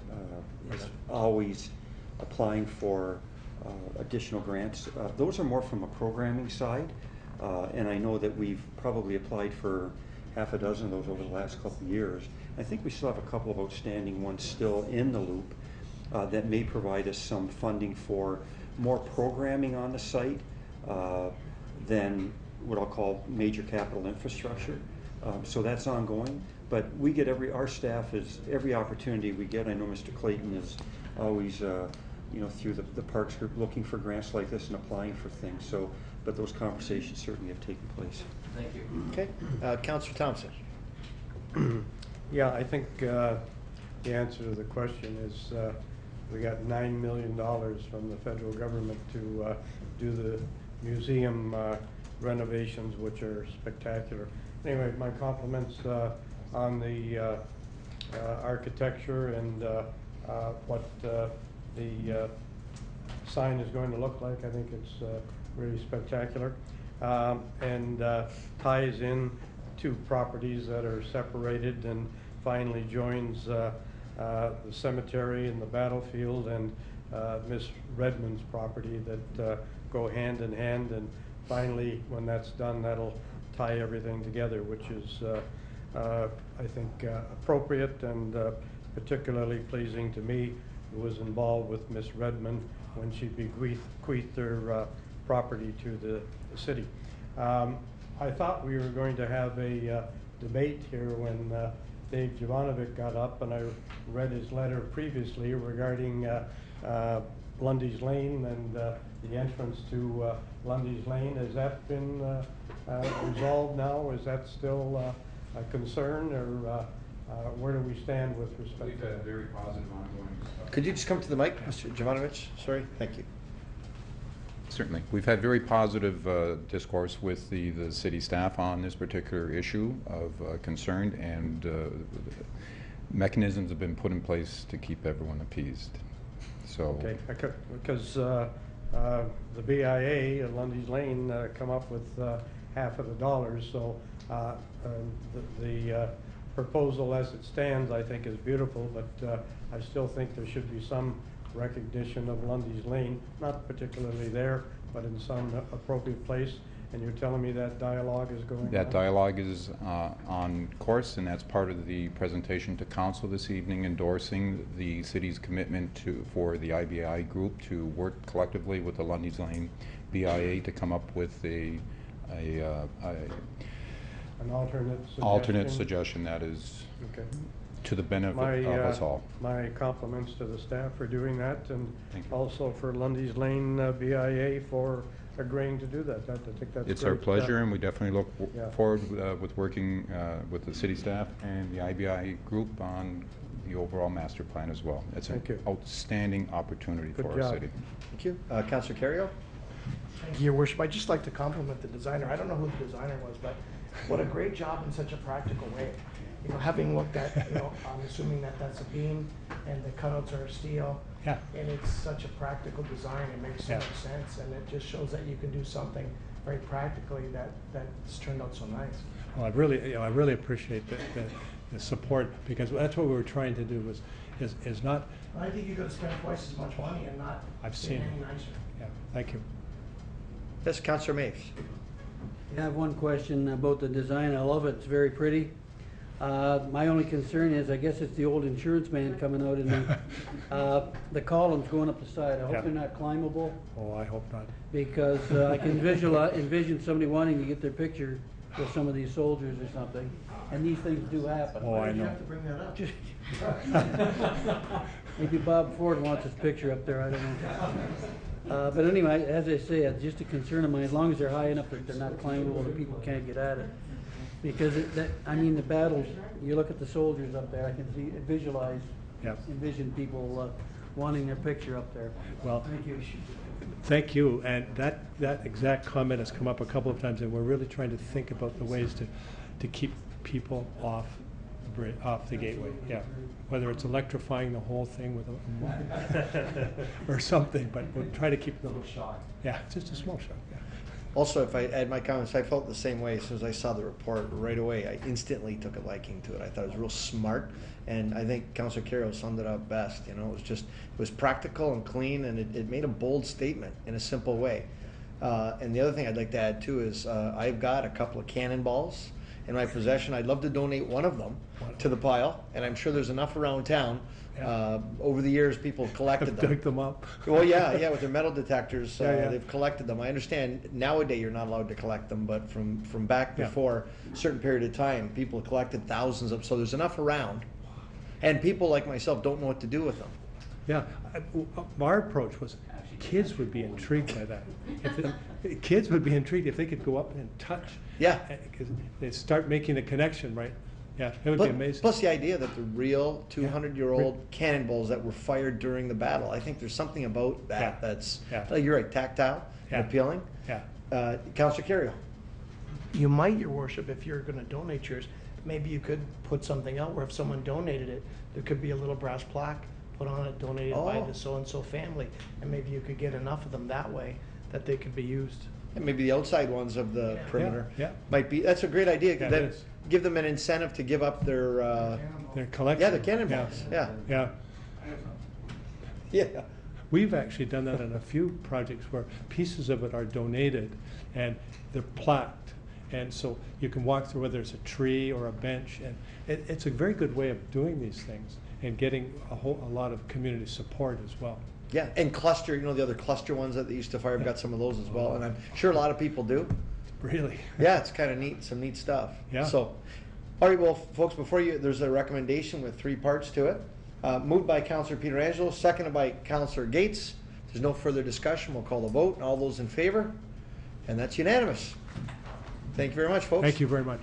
is always applying for additional grants. Those are more from a programming side, and I know that we've probably applied for half a dozen of those over the last couple of years. I think we still have a couple of outstanding ones still in the loop that may provide us some funding for more programming on the site than what I'll call major capital infrastructure. So that's ongoing, but we get our staff is every opportunity we get. I know Mr. Clayton is always through the Parks Group looking for grants like this and applying for things. So, but those conversations certainly have taken place. Thank you. Okay, Councillor Thompson. Yeah, I think the answer to the question is we got $9 million from the federal government to do the museum renovations, which are spectacular. Anyway, my compliments on the architecture and what the sign is going to look like. I think it's really spectacular, and ties in two properties that are separated, and finally joins the cemetery and the battlefield and Miss Redmond's property that go hand in hand. And finally, when that's done, that'll tie everything together, which is, I think, appropriate and particularly pleasing to me, who was involved with Miss Redmond when she bequeathed her property to the city. I thought we were going to have a debate here when Dave Jovanovic got up, and I read his letter previously regarding Lundy's Lane and the entrance to Lundy's Lane. Has that been resolved now? Is that still a concern, or where do we stand with respect We've to had that? very positive ongoing discussion. Could you just come to the mic, Mr. Jovanovic? Sorry, thank you. Certainly. We've had very positive discourse with the city staff on this particular issue of concern, and mechanisms have been put in place to keep everyone appeased. So. Okay, because the BIA at Lundy's Lane come up with half of the dollars, so the proposal as it stands, I think, is beautiful, but I still think there should be some recognition of Lundy's Lane, not particularly there, but in some appropriate place. And you're telling me that dialogue is going on? That dialogue is on course, and that's part of the presentation to council this evening, endorsing the city's commitment for the IBI group to work collectively with the Lundy's Lane BIA to come up with an alternate suggestion that is Okay. to the benefit of us all. My compliments to the staff for doing that, and Thank you. also for Lundy's Lane BIA for agreeing to do that. I think that's It's great. our pleasure, and we definitely look Yeah. forward with working with the city staff and the IBI group on the overall master plan as well. It's an Thank you. outstanding opportunity Good for our job. city. Thank you. Councillor Carrier? Thank you, Your Worship. I'd just like to compliment the designer. I don't know who the designer was, but what a great job in such a practical way. You know, having looked at, I'm assuming that that's a beam and the cutouts are steel. Yeah. And it's such a practical design. It makes so Yeah. much sense, and it just shows that you can do something very practically that's turned out so nice. Well, I really appreciate the support, because that's what we were trying to do is not. I think you could have spent twice as much money and not I've been seen any it. nicer. Yeah, thank you. Yes, Councillor Maves. I have one question about the design. I love it. It's very pretty. My only concern is, I guess it's the old insurance man coming out in the columns going up the side. I hope Yeah. they're not climbable, Oh, I hope not. because I can envision somebody wanting to get their picture with some of these soldiers or something. And these things do happen. Oh, Why I did you know. have to bring that up? Maybe Bob Ford wants his picture up there, I don't know. But anyway, as I say, it's just a concern of mine, as long as they're high enough that they're not climbable, that people can't get at it. Because the battles, you look at the soldiers up there, I can envision people wanting their picture up there. Well, Thank you. thank you, and that exact comment has come up a couple of times, and we're really trying to think about the ways to keep people off the gateway. Yeah, whether it's electrifying the whole thing with a or something, but we'll try to keep them. Yeah, just a small shock. Yeah. Also, if I add my comments, I felt the same way as soon as I saw the report right away. I instantly took a liking to it. I thought it was real smart, and I think Councillor Carroll summed it up best. It was practical and clean, and it made a bold statement in a simple way. And the other thing I'd like to add too is I've got a couple of cannonballs in my possession. I'd love to donate one of them to the pile, and I'm sure there's enough around town. Over the years, people have collected them. Dug them up. Well, yeah, with their metal detectors, Yeah. they've collected them. I understand nowadays you're not allowed to collect them, but from back Yeah. before a certain period of time, people collected thousands of. So there's enough around, and people like myself don't know what to do with them. Yeah, our approach was kids would be intrigued by that. Kids would be intrigued if they could go up and touch. Yeah. Because they start making the connection, right? Yeah, it would be amazing. Plus the idea that the real 200-year-old cannonballs that were fired during the battle. I think there's something about that that's, you're right, tactile and appealing. Yeah. Councillor Carrier. You might, Your Worship, if you're going to donate yours, maybe you could put something out where if someone donated it, there could be a little brass plaque put on it, donated by the so-and-so family, and maybe you could get enough of them that way that they could be used. And maybe the outside ones of the perimeter Yeah. might be. That's a great idea. Yeah, it That is. give them an incentive to give up their Their collection. Yeah, the cannonballs, yeah. Yeah. Yeah. We've actually done that on a few projects where pieces of it are donated and they're plaqued. And so you can walk through whether it's a tree or a bench, and it's a very good way of doing these things and getting a lot of community support as well. Yeah, and cluster, you know, the other cluster ones that they used to fire, I've got some of those as well, and I'm sure a lot of people do. Really? Yeah, it's kind of neat, some neat stuff. Yeah. So, all right, well, folks, before you, there's a recommendation with 3 parts to it. Moved by Councillor Pietrangelo, seconded by Councillor Gates. If there's no further discussion, we'll call the vote, and all those in favor, and that's unanimous. Thank you very much, folks. Thank you very much.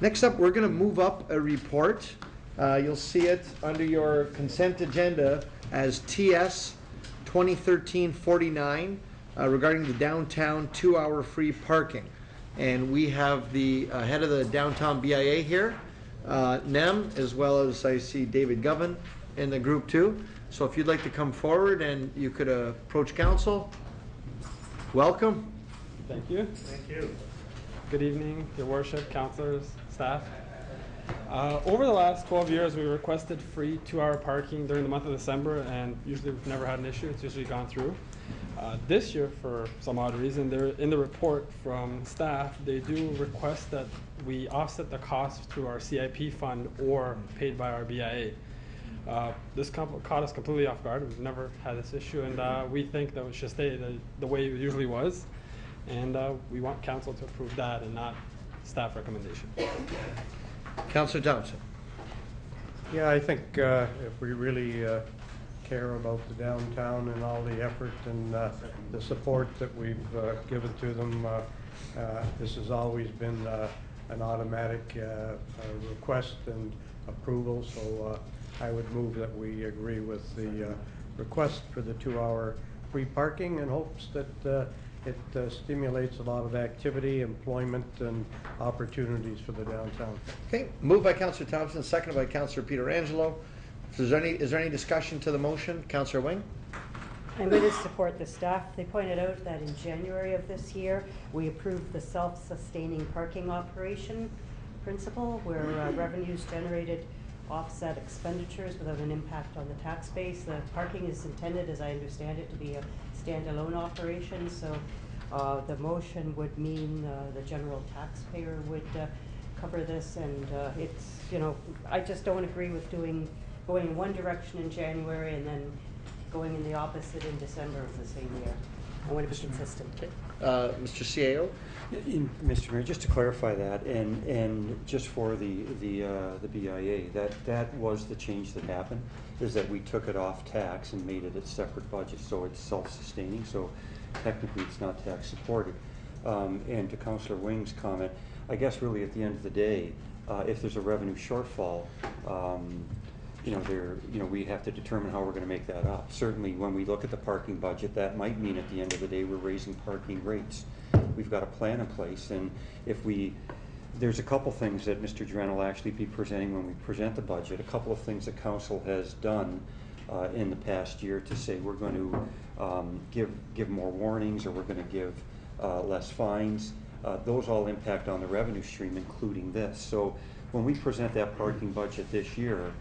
Next up, we're going to move up a report. You'll see it under your consent agenda as TS 2013-49 regarding the downtown 2-hour free parking. And we have the head of the downtown BIA here, Nem, as well as I see David Govan in the group too. So if you'd like to come forward and you could approach council, welcome. Thank you. Thank you. Good evening, Your Worship, councilors, staff. Over the last 12 years, we requested free 2-hour parking during the month of December, and usually we've never had an issue. It's usually gone through. This year, for some odd reason, in the report from staff, they do request that we offset the cost through our CIP fund or paid by our BIA. This caught us completely off guard. We've never had this issue, and we think that we should stay the way it usually was. And we want council to approve that and not staff recommendation. Councillor Thompson. Yeah, I think if we really care about the downtown and all the effort and the support that we've given to them, this has always been an automatic request and approval. So I would move that we agree with the request for the 2-hour free parking in hopes that it stimulates a lot of activity, employment, and opportunities for the downtown. Okay, moved by Councillor Thompson, seconded by Councillor Pietrangelo. Is there any discussion to the motion? Councillor Wing? I'm going to support the staff. They pointed out that in January of this year, we approved the self-sustaining parking operation principle, where revenues generated offset expenditures without an impact on the tax base. The parking is intended, as I understand it, to be a standalone operation, so the motion would mean the general taxpayer would cover this, and it's, you know, I just don't agree with going in one direction in January and then going in the opposite in December of the same year. I want to be consistent. Mr. CAO? Mr. Mayor, just to clarify that, and just for the BIA, that was the change that happened, is that we took it off tax and made it a separate budget, so it's self-sustaining, so technically it's not tax supported. And to Councillor Wing's comment, I guess really at the end of the day, if there's a revenue shortfall, we have to determine how we're going to make that up. Certainly, when we look at the parking budget, that might mean at the end of the day we're raising parking rates. We've got a plan in place, and there's a couple things that Mr. Duran will actually be presenting when we present the budget. A couple of things that council has done in the past year to say we're going to give more warnings, or we're going to give less fines. Those all impact on the revenue stream, including this. So when we present that parking budget this year,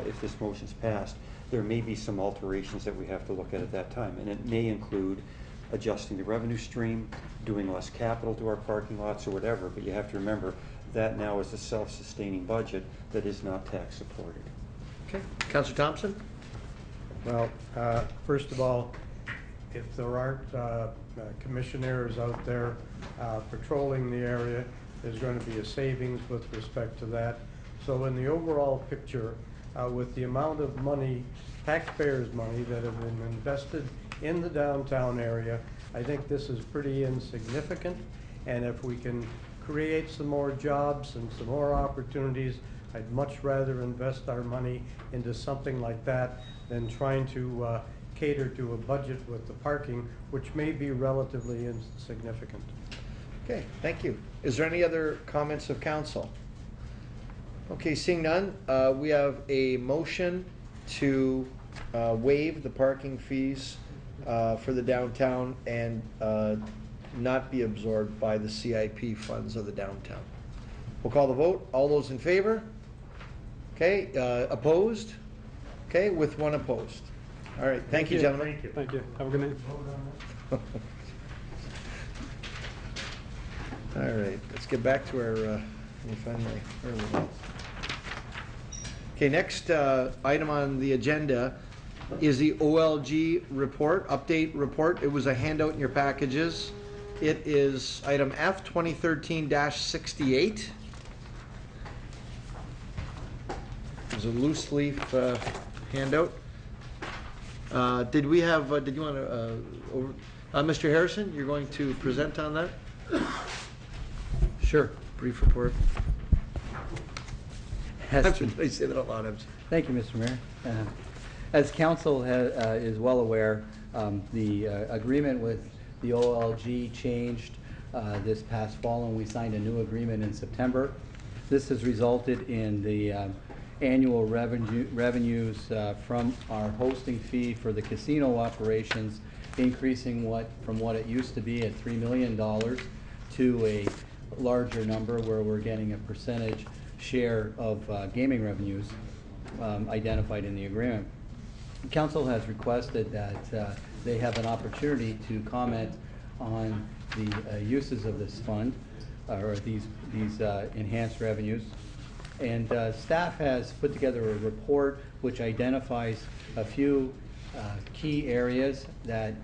if this motion's passed, there may be some alterations that we have to look at that time, and it may include adjusting the revenue stream, doing less capital to our parking lots or whatever, but you have to remember that now is a self-sustaining budget that is not tax supported. Okay, Councillor Thompson? Well, first of all, if there aren't commissioners out there patrolling the area, there's going to be a savings with respect to that. So in the overall picture, with the amount of money, taxpayers' money, that have been invested in the downtown area, I think this is pretty insignificant. And if we can create some more jobs and some more opportunities, I'd much rather invest our money into something like that than trying to cater to a budget with the parking, which may be relatively insignificant. Okay, thank you. Is there any other comments of council? Okay, seeing none, we have a motion to waive the parking fees for the downtown and not be absorbed by the CIP funds of the downtown. We'll call the vote. All those in favor? Okay, opposed? Okay, with one opposed. All right, thank you, gentlemen. Thank you. Have a good night. All right, let's get back to our, let me find my, where we go. Okay, next item on the agenda is the OLG report, update report. It was a handout in your packages. It is item F, 2013-68. It's a loose leaf handout. Did we have, did you want to, Mr. Harrison, you're going to present on that? Sure. Brief report. I say that out loud. Thank you, Mr. Mayor. As council is well aware, the agreement with the OLG changed this past fall, and we signed a new agreement in September. This has resulted in the annual revenues from our hosting fee for the casino operations increasing from what it used to be at $3 million to a larger number where we're getting a percentage share of gaming revenues identified in the agreement. Council has requested that they have an opportunity to comment on the uses of this fund or these enhanced revenues. And staff has put together a report which identifies a few key areas that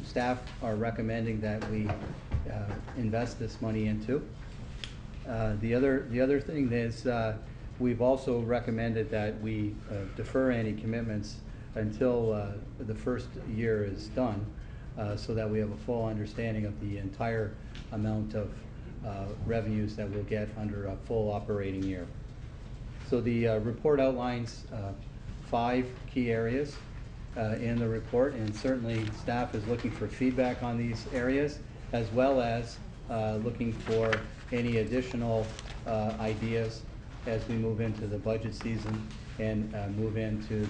staff are recommending that we invest this money into. The other thing is we've also recommended that we defer any commitments until the first year is done, so that we have a full understanding of the entire amount of revenues that we'll get under a full operating year. So the report outlines 5 key areas in the report, and certainly staff is looking for feedback on these areas, as well as looking for any additional ideas as we move into the budget season and move into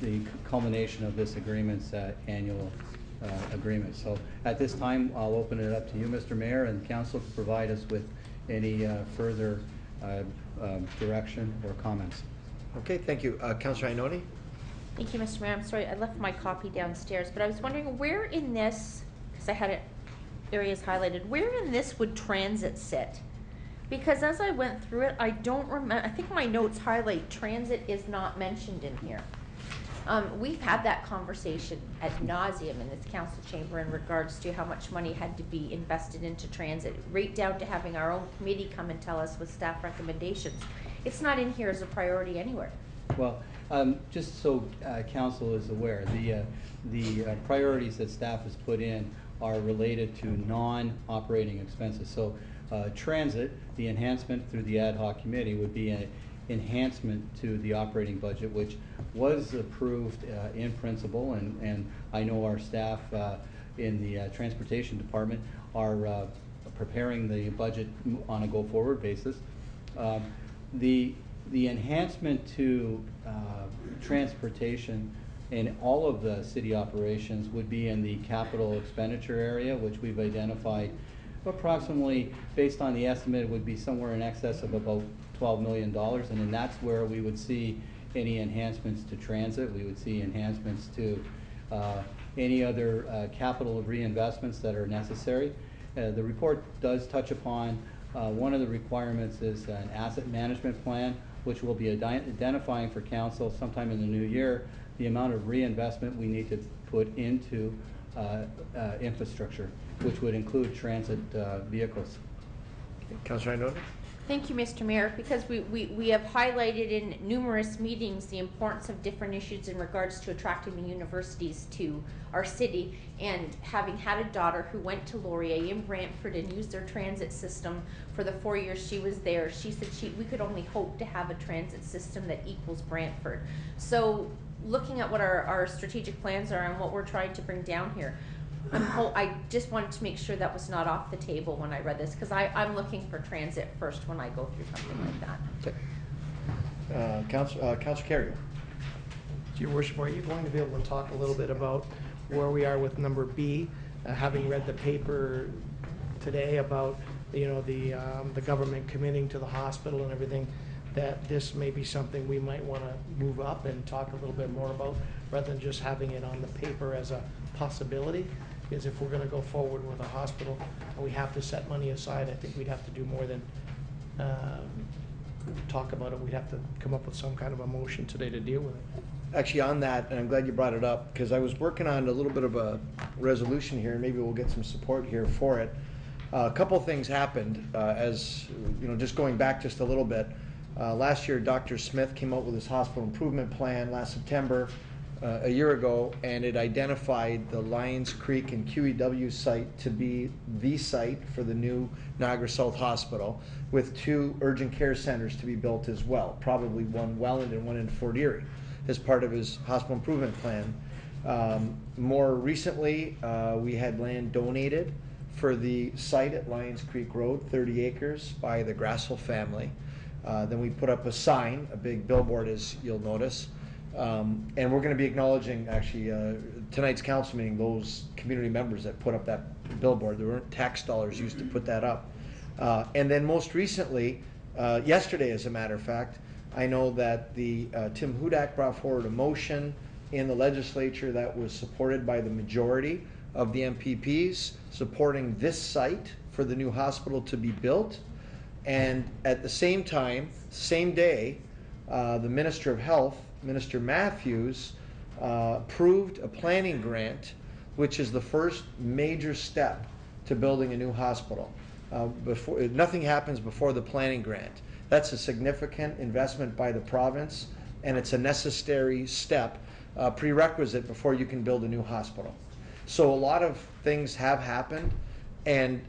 the culmination of this agreement's annual agreement. So at this time, I'll open it up to you, Mr. Mayor, and council to provide us with any further direction or comments. Okay, thank you. Councilor Ioannoni? Thank you, Mr. Mayor. I'm sorry, I left my copy downstairs, but I was wondering where in this, because I had it areas highlighted, where in this would transit sit? Because as I went through it, I don't remember, I think my notes highlight transit is not mentioned in here. We've had that conversation ad nauseum in this council chamber in regards to how much money had to be invested into transit, right down to having our own committee come and tell us with staff recommendations. It's not in here as a priority anywhere. Well, just so council is aware, the priorities that staff has put in are related to non-operating expenses. So transit, the enhancement through the ad hoc committee would be an enhancement to the operating budget, which was approved in principle, and I know our staff in the transportation department are preparing the budget on a go-forward basis. The enhancement to transportation in all of the city operations would be in the capital expenditure area, which we've identified approximately, based on the estimate, would be somewhere in excess of about $12 million, and then that's where we would see any enhancements to transit. We would see enhancements to any other capital reinvestments that are necessary. The report does touch upon one of the requirements is an asset management plan, which will be identifying for council sometime in the new year the amount of reinvestment we need to put into infrastructure, which would include transit vehicles. Okay. Councilor Ioannoni? Thank you, Mr. Mayor, because we have highlighted in numerous meetings the importance of different issues in regards to attracting the universities to our city, and having had a daughter who went to Laurier in Brantford and used their transit system for the 4 years she was there, she said we could only hope to have a transit system that equals Brantford. So looking at what our strategic plans are and what we're trying to bring down here, I just wanted to make sure that was not off the table when I read this, because I'm looking for transit first when I go through something like that. Okay. Councilor Carrier. Your Worship, are you going to be able to talk a little bit about where we are with number B, having read the paper today about the government committing to the hospital and everything, that this may be something we might want to move up and talk a little bit more about, rather than just having it on the paper as a possibility. Because if we're going to go forward with a hospital and we have to set money aside, I think we'd have to do more than talk about it. We'd have to come up with some kind of a motion today to deal with it. Actually, on that, and I'm glad you brought it up, because I was working on a little bit of a resolution here, and maybe we'll get some support here for it. A couple things happened, as you know, just going back just a little bit. Last year, Dr. Smith came out with his hospital improvement plan last September, a year ago, and it identified the Lions Creek and QEW site to be the site for the new Niagara South Hospital, with 2 urgent care centers to be built as well, probably one Welland and one in Fort Erie, as part of his hospital improvement plan. More recently, we had land donated for the site at Lions Creek Road, 30 acres, by the Grassel family. Then we put up a sign, a big billboard, as you'll notice. And we're going to be acknowledging, actually, tonight's council meeting, those community members that put up that billboard. There weren't tax dollars used to put that up. And then most recently, yesterday as a matter of fact, I know that the Tim Hudak brought forward a motion in the legislature that was supported by the majority of the MPPs, supporting this site for the new hospital to be built. And at the same time, same day, the Minister of Health, Minister Matthews, approved a planning grant, which is the first major step to building a new hospital. Nothing happens before the planning grant. That's a significant investment by the province, and it's a necessary step, prerequisite before you can build a new hospital. So a lot of things have happened, and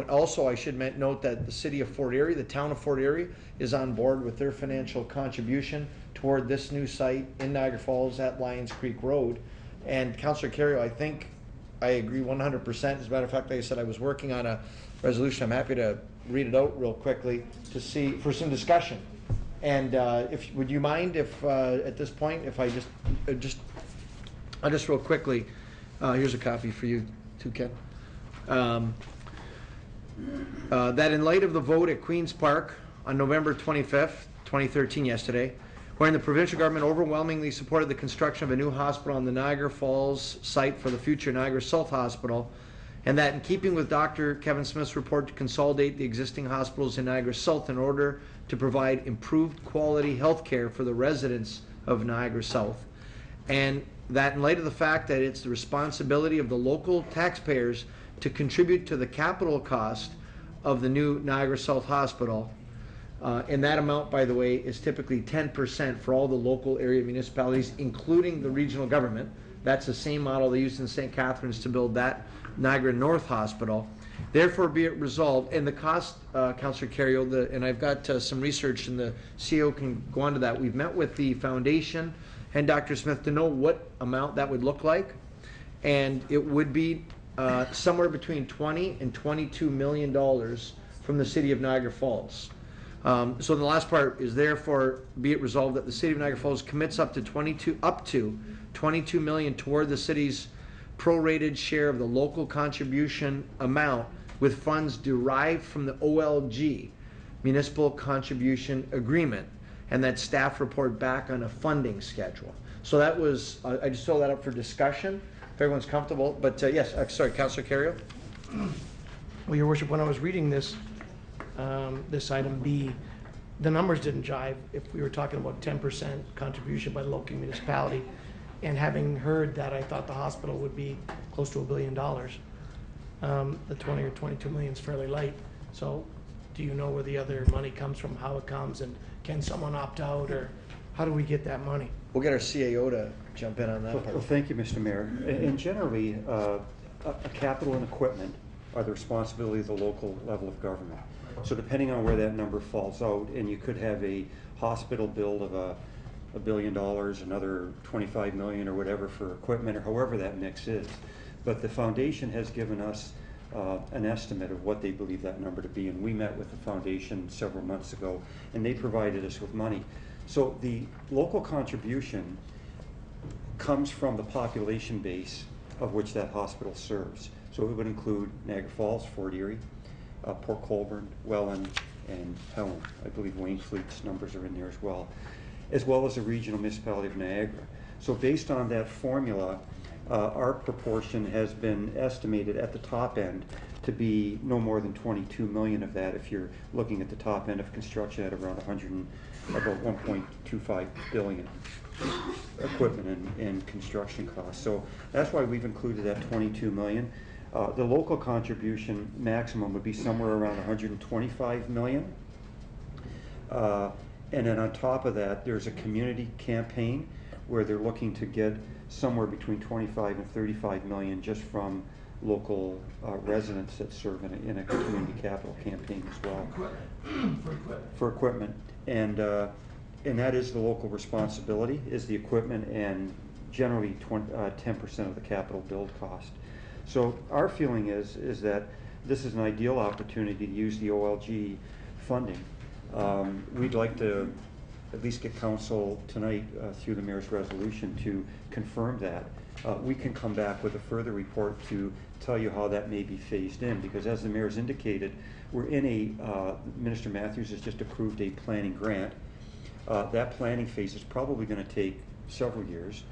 also I should note that the city of Fort Erie, the town of Fort Erie, is on board with their financial contribution toward this new site in Niagara Falls at Lions Creek Road. And Councillor Carrier, I think I agree 100%. As a matter of fact, like I said, I was working on a resolution. I'm happy to read it out real quickly to see for some discussion. And would you mind if at this point, if I I'll just real quickly, here's a copy for you too, Ken. That in light of the vote at Queen's Park on November 25th, 2013, yesterday, wherein the provincial government overwhelmingly supported the construction of a new hospital on the Niagara Falls site for the future Niagara South Hospital, and that in keeping with Dr. Kevin Smith's report to consolidate the existing hospitals in Niagara South in order to provide improved quality health care for the residents of Niagara South, and that in light of the fact that it's the responsibility of the local taxpayers to contribute to the capital cost of the new Niagara South Hospital, and that amount, by the way, is typically 10% for all the local area municipalities, including the regional government. That's the same model they used in St. Catharines to build that Niagara North Hospital. Therefore, be it resolved, and the cost, Councillor Carrier, and I've got some research, and the CEO can go on to that. We've met with the foundation and Dr. Smith to know what amount that would look like, and it would be somewhere between $20 and $22 million from the city of Niagara Falls. So the last part is, therefore, be it resolved that the city of Niagara Falls commits up to $22 million toward the city's prorated share of the local contribution amount, with funds derived from the OLG, Municipal Contribution Agreement, and that staff report back on a funding schedule. So that was, I just throw that up for discussion, if everyone's comfortable. But yes, sorry, Councillor Carrier. Well, Your Worship, when I was reading this, this item B, the numbers didn't jive. If we were talking about 10% contribution by the local municipality, and having heard that, I thought the hospital would be close to $1 billion. The 20 or 22 million is fairly light. So do you know where the other money comes from, how it comes, and can someone opt out, or how do we get that money? We'll get our CAO to jump in on that part. Well, thank you, Mr. Mayor. And generally, capital and equipment are the responsibility of the local level of government. So depending on where that number falls out, and you could have a hospital build of $1 billion, another 25 million or whatever for equipment, or however that mix is. But the foundation has given us an estimate of what they believe that number to be, and we met with the foundation several months ago, and they provided us with money. So the local contribution comes from the population base of which that hospital serves. So it would include Niagara Falls, Fort Erie, Port Colborne, Welland, and Helen. I believe Wainfleet's numbers are in there as well as the regional municipality of Niagara. So based on that formula, our proportion has been estimated at the top end to be no more than 22 million of that if you're looking at the top end of construction at around about 1.25 billion equipment and construction costs. So that's why we've included that 22 million. The local contribution maximum would be somewhere around 125 million. And then on top of that, there's a community campaign where they're looking to get somewhere between 25 and 35 million just from local residents that serve in a community capital campaign as well. For equipment. And that is the local responsibility, is the equipment, and generally 10% of the capital build cost. So our feeling is that this is an ideal opportunity to use the OLG funding. We'd like to at least get council tonight through the mayor's resolution to confirm that. We can come back with a further report to tell you how that may be phased in, because as the mayor's indicated, we're in Minister Matthews has just approved a planning grant. That planning phase is probably going to take several years.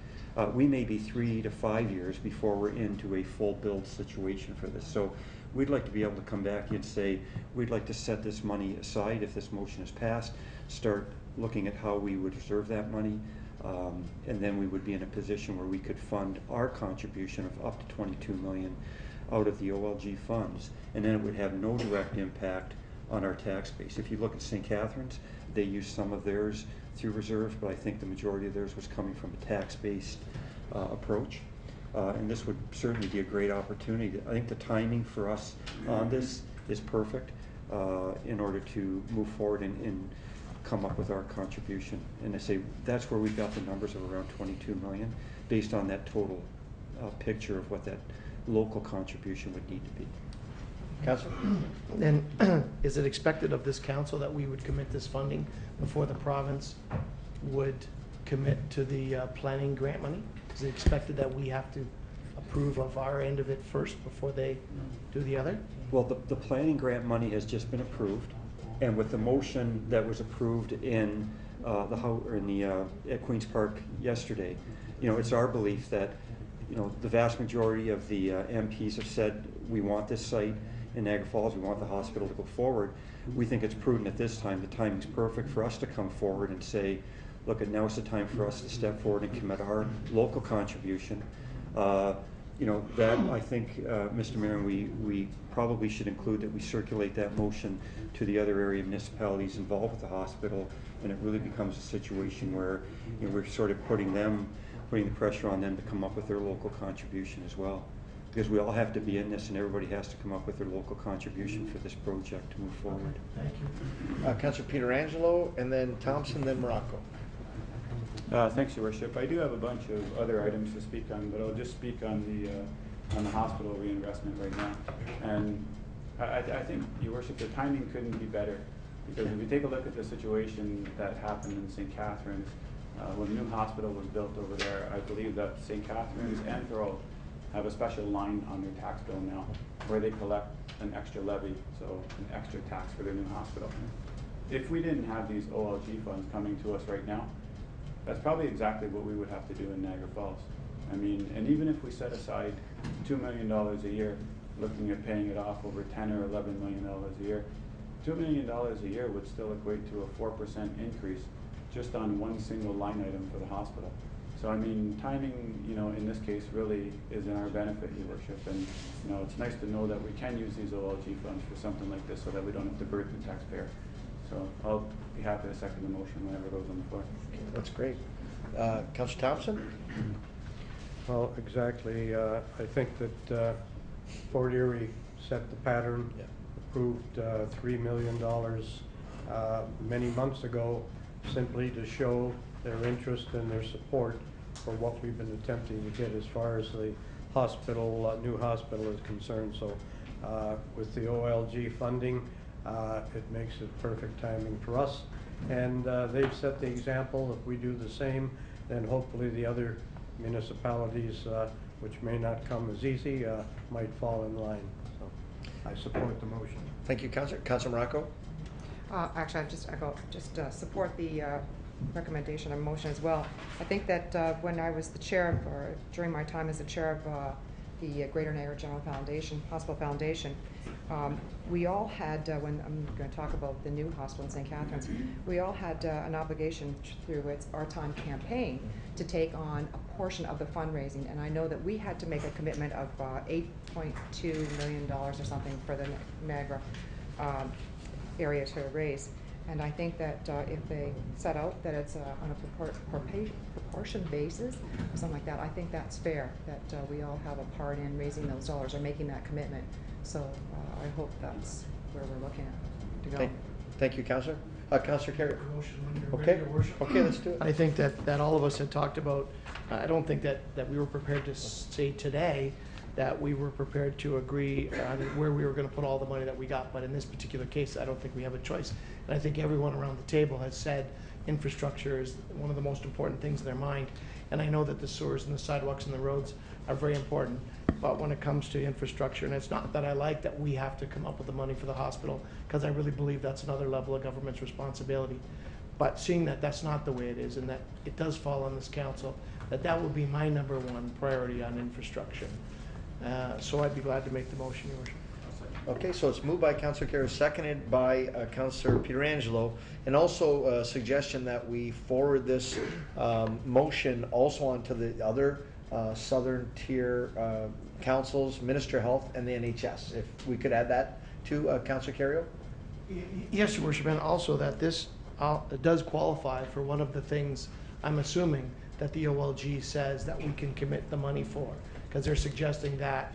We may be 3 to 5 years before we're into a full build situation for this. So we'd like to be able to come back and say, we'd like to set this money aside if this motion is passed, start looking at how we would reserve that money, and then we would be in a position where we could fund our contribution of up to 22 million out of the OLG funds, and then it would have no direct impact on our tax base. If you look at St. Catharines, they used some of theirs through reserves, but I think the majority of theirs was coming from a tax-based approach. And this would certainly be a great opportunity. I think the timing for us on this is perfect in order to move forward and come up with our contribution. And I say that's where we've got the numbers of around 22 million based on that total picture of what that local contribution would need to be. Councilor? And is it expected of this council that we would commit this funding before the province would commit to the planning grant money? Is it expected that we have to approve of our end of it first before they do the other? Well, the planning grant money has just been approved, and with the motion that was approved in at Queen's Park yesterday, it's our belief that the vast majority of the MPs have said we want this site in Niagara Falls, we want the hospital to go forward. We think it's prudent at this time, the timing's perfect for us to come forward and say, look, now is the time for us to step forward and commit our local contribution. That I think, Mr. Mayor, we probably should include that we circulate that motion to the other area municipalities involved with the hospital, and it really becomes a situation where we're sort of putting the pressure on them to come up with their local contribution as well. Because we all have to be in this, and everybody has to come up with their local contribution for this project to move forward. Thank you. Councilor Pietrangelo, and then Thompson, then Morocco. Thanks, Your Worship. I do have a bunch of other items to speak on, but I'll just speak on the hospital reinvestment right now. And I think, Your Worship, the timing couldn't be better, because if you take a look at the situation that happened in St. Catharines, when the new hospital was built over there, I believe that St. Catharines and Thorold have a special line on their tax bill now where they collect an extra levy, so an extra tax for their new hospital. If we didn't have these OLG funds coming to us right now, that's probably exactly what we would have to do in Niagara Falls. I mean, and even if we set aside $2 million a year, looking at paying it off over $10 or $11 million a year, $2 million a year would still equate to a 4% increase just on one single line item for the hospital. So I mean, timing, in this case really is in our benefit, Your Worship, and it's nice to know that we can use these OLG funds for something like this so that we don't have to burden the taxpayer. So I'll be happy to second the motion whenever it goes on the floor. Okay, that's great. Councilor Thompson? Well, exactly. I think that Fort Erie set the pattern, approved $3 million many months ago simply to show their interest and their support for what we've been attempting to get as far as the hospital, new hospital is concerned. So with the OLG funding, it makes it perfect timing for us. And they've set the example. If we do the same, then hopefully the other municipalities, which may not come as easy, might fall in line. So I support the motion. Thank you, Councillor. Councillor Morocco? Actually, I just support the recommendation and motion as well. I think that when I was the chair of, or during my time as the chair of the Greater Niagara General Foundation, Hospital Foundation, we all had, when I'm going to talk about the new hospital in St. Catharines, we all had an obligation through Our Time campaign to take on a portion of the fundraising. And I know that we had to make a commitment of $8.2 million or something for the Niagara area to raise. And I think that if they set out that it's on a proportion basis, or something like that, I think that's fair, that we all have a part in raising those dollars or making that commitment. So I hope that's where we're looking at to go. Thank you, Councillor. Councillor Carey. Okay. Okay. Okay, let's do it. I think that all of us had talked about, I don't think that we were prepared to say today that we were prepared to agree on where we were going to put all the money that we got. But in this particular case, I don't think we have a choice. And I think everyone around the table has said infrastructure is one of the most important things in their mind. And I know that the sewers and the sidewalks and the roads are very important. But when it comes to infrastructure, and it's not that I like that we have to come up with the money for the hospital, because I really believe that's another level of government's responsibility. But seeing that that's not the way it is, and that it does fall on this council, that will be my #1 priority on infrastructure. So I'd be glad to make the motion, Your Worship. Okay, so it's moved by Councillor Carey, seconded by Councillor Pietrangelo, and also a suggestion that we forward this motion also onto the other southern tier councils, Minister of Health, and the NHS. If we could add that to Councillor Carey? Yes, Your Worship, and also that this does qualify for one of the things, I'm assuming, that the OLG says that we can commit the money for, because they're suggesting that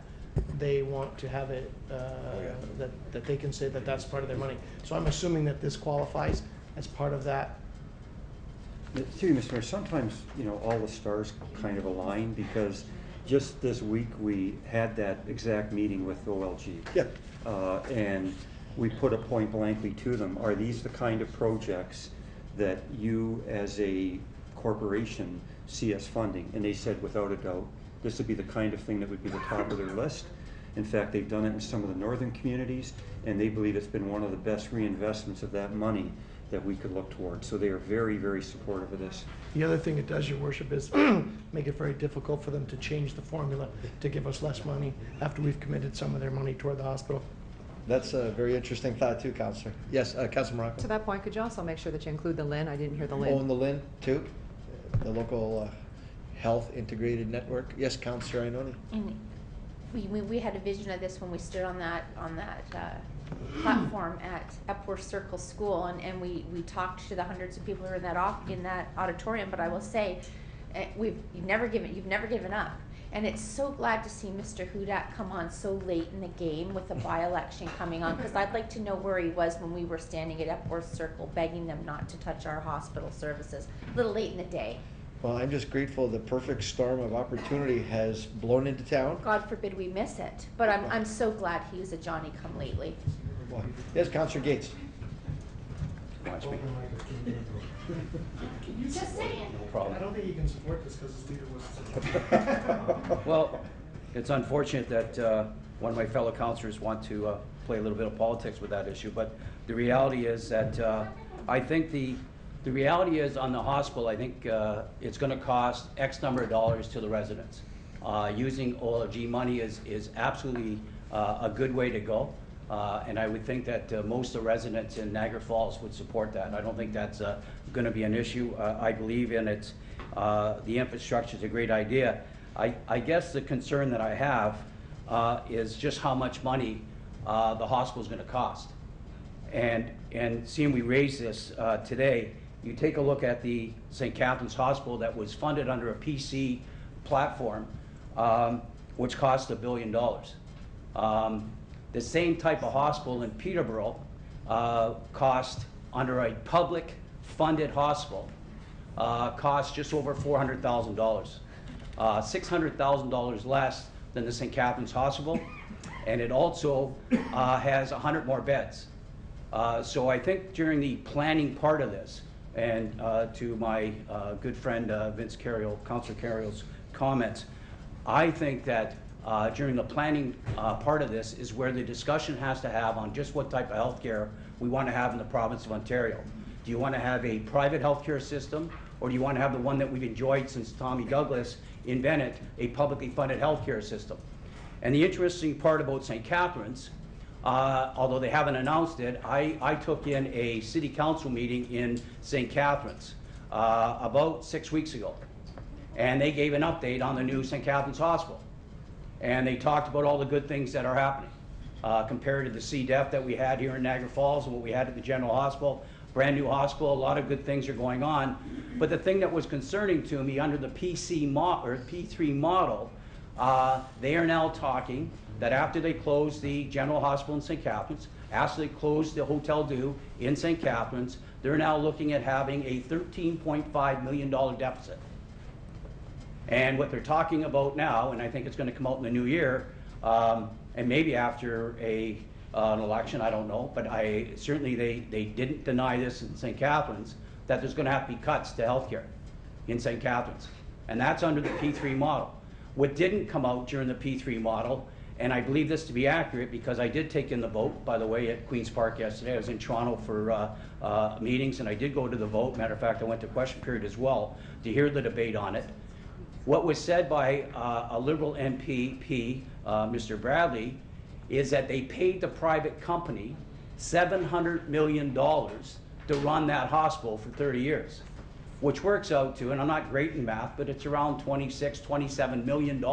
they want to have it, that they can say that that's part of their money. So I'm assuming that this qualifies as part of that. Through you, Mr. Mayor, sometimes, you know, all the stars kind of align, because just this week we had that exact meeting with OLG. Yeah. And we put it point blankly to them, are these the kind of projects that you as a corporation see us funding? And they said, without a doubt, this would be the kind of thing that would be the top of their list. In fact, they've done it in some of the northern communities, and they believe it's been one of the best reinvestments of that money that we could look towards. So they are very, very supportive of this. The other thing it does, Your Worship, is make it very difficult for them to change the formula to give us less money after we've committed some of their money toward the hospital. That's a very interesting thought too, Councillor. Yes, Councillor Morocco. To that point, could you also make sure that you include the LIN? I didn't hear the LIN. Oh, and the LIN too? The local health integrated network. Yes, Councillor Ainoni. And we had a vision of this when we stood on that platform at Epworth Circle School, and we talked to the hundreds of people who are in that auditorium. But I will say, you've never given up. And it's so glad to see Mr. Hudak come on so late in the game with the by-election coming on, because I'd like to know where he was when we were standing at Epworth Circle begging them not to touch our hospital services. A little late in the day. Well, I'm just grateful the perfect storm of opportunity has blown into town. God forbid we miss it. But I'm so glad he was a Johnny-come-lately. Yes, Councillor Gates. Watch me. Just saying. No problem. I don't think you can support this because his leader was. Well, it's unfortunate that one of my fellow councillors want to play a little bit of politics with that issue, but the reality is that I think the reality is on the hospital, I think it's going to cost X number of dollars to the residents. Using OLG money is absolutely a good way to go. And I would think that most of the residents in Niagara Falls would support that. I don't think that's going to be an issue. I believe in it. The infrastructure is a great idea. I guess the concern that I have is just how much money the hospital is going to cost. And seeing we raise this today, you take a look at the St. Catharines Hospital that was funded under a PC platform, which cost $1 billion. The same type of hospital in Peterborough cost, under a public funded hospital, cost just over $400,000. $600,000 less than the St. Catharines Hospital, and it also has 100 more beds. So I think during the planning part of this, and to my good friend Vince Carriol, Councillor Carriol's comments, I think that during the planning part of this is where the discussion has to have on just what type of health care we want to have in the province of Ontario. Do you want to have a private healthcare system, or do you want to have the one that we've enjoyed since Tommy Douglas invented, a publicly funded healthcare system? And the interesting part about St. Catharines, although they haven't announced it, I took in a city council meeting in St. Catharines about 6 weeks ago. And they gave an update on the new St. Catharines Hospital. And they talked about all the good things that are happening compared to the C-Def that we had here in Niagara Falls and what we had at the General Hospital. Brand new hospital, a lot of good things are going on. But the thing that was concerning to me under the P3 model, they are now talking that after they close the General Hospital in St. Catharines, after they close the Hotel Dieu in St. Catharines, they're now looking at having a $13.5 million deficit. And what they're talking about now, and I think it's going to come out in the new year, and maybe after an election, I don't know, but certainly they didn't deny this in St. Catharines, that there's going to have to be cuts to healthcare in St. Catharines. And that's under the P3 model. What didn't come out during the P3 model, and I believe this to be accurate because I did take in the vote, by the way, at Queen's Park yesterday. I was in Toronto for meetings, and I did go to the vote. Matter of fact, I went to question period as well to hear the debate on it. What was said by a Liberal MPP, Mr. Bradley, is that they paid the private company $700 million to run that hospital for 30 years, which works out to, and I'm not great in math, but it's around $26, $27 million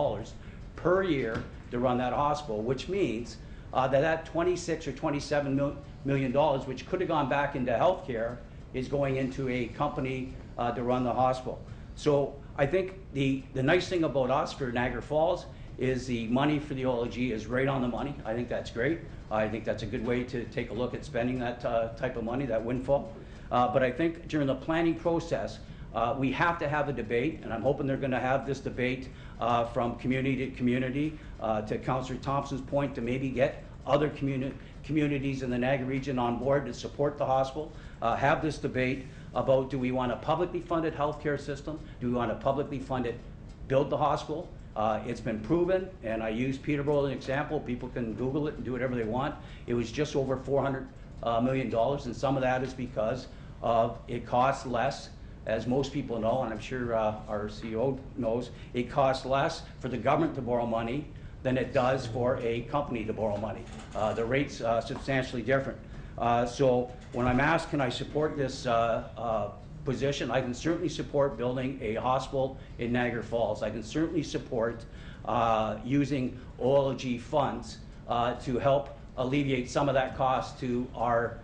per year to run that hospital, which means that 26 or $27 million, which could have gone back into healthcare, is going into a company to run the hospital. So I think the nice thing about us for Niagara Falls is the money for the OLG is right on the money. I think that's great. I think that's a good way to take a look at spending that type of money, that windfall. But I think during the planning process, we have to have a debate, and I'm hoping they're going to have this debate from community to community, to Councillor Thompson's point, to maybe get other communities in the Niagara region on board to support the hospital, have this debate about, do we want a publicly funded healthcare system? Do we want to publicly funded build the hospital? It's been proven, and I use Peterborough as an example. People can Google it and do whatever they want. It was just over $400 million, and some of that is because of it costs less, as most people know, and I'm sure our CEO knows, it costs less for the government to borrow money than it does for a company to borrow money. The rate's substantially different. So when I'm asked, can I support this position, I can certainly support building a hospital in Niagara Falls. I can certainly support using OLG funds to help alleviate some of that cost to our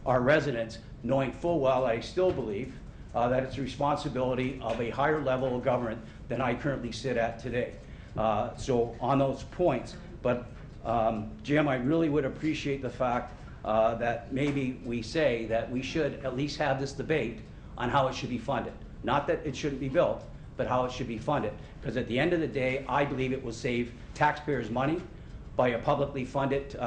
residents, knowing full well I still believe that it's the responsibility of a higher level of government than I currently sit at today. So on those points, but Jim, I really would appreciate the fact that maybe we say that we should at least have this debate on how it should be funded. Not that it shouldn't be built, but how it should be funded. Because at the end of the day, I believe it will save taxpayers money by a publicly funded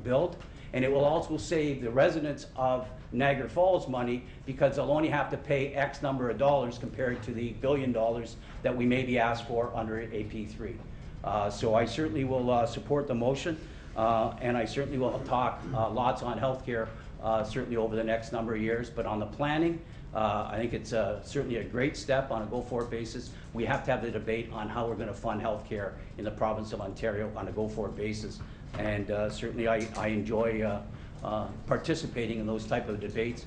build, and it will also save the residents of Niagara Falls money because they'll only have to pay X number of dollars compared to the $1 billion that we may be asked for under AP3. So I certainly will support the motion, and I certainly will talk lots on healthcare certainly over the next number of years. But on the planning, I think it's certainly a great step on a go-forward basis. We have to have the debate on how we're going to fund healthcare in the province of Ontario on a go-forward basis. And certainly I enjoy participating in those type of debates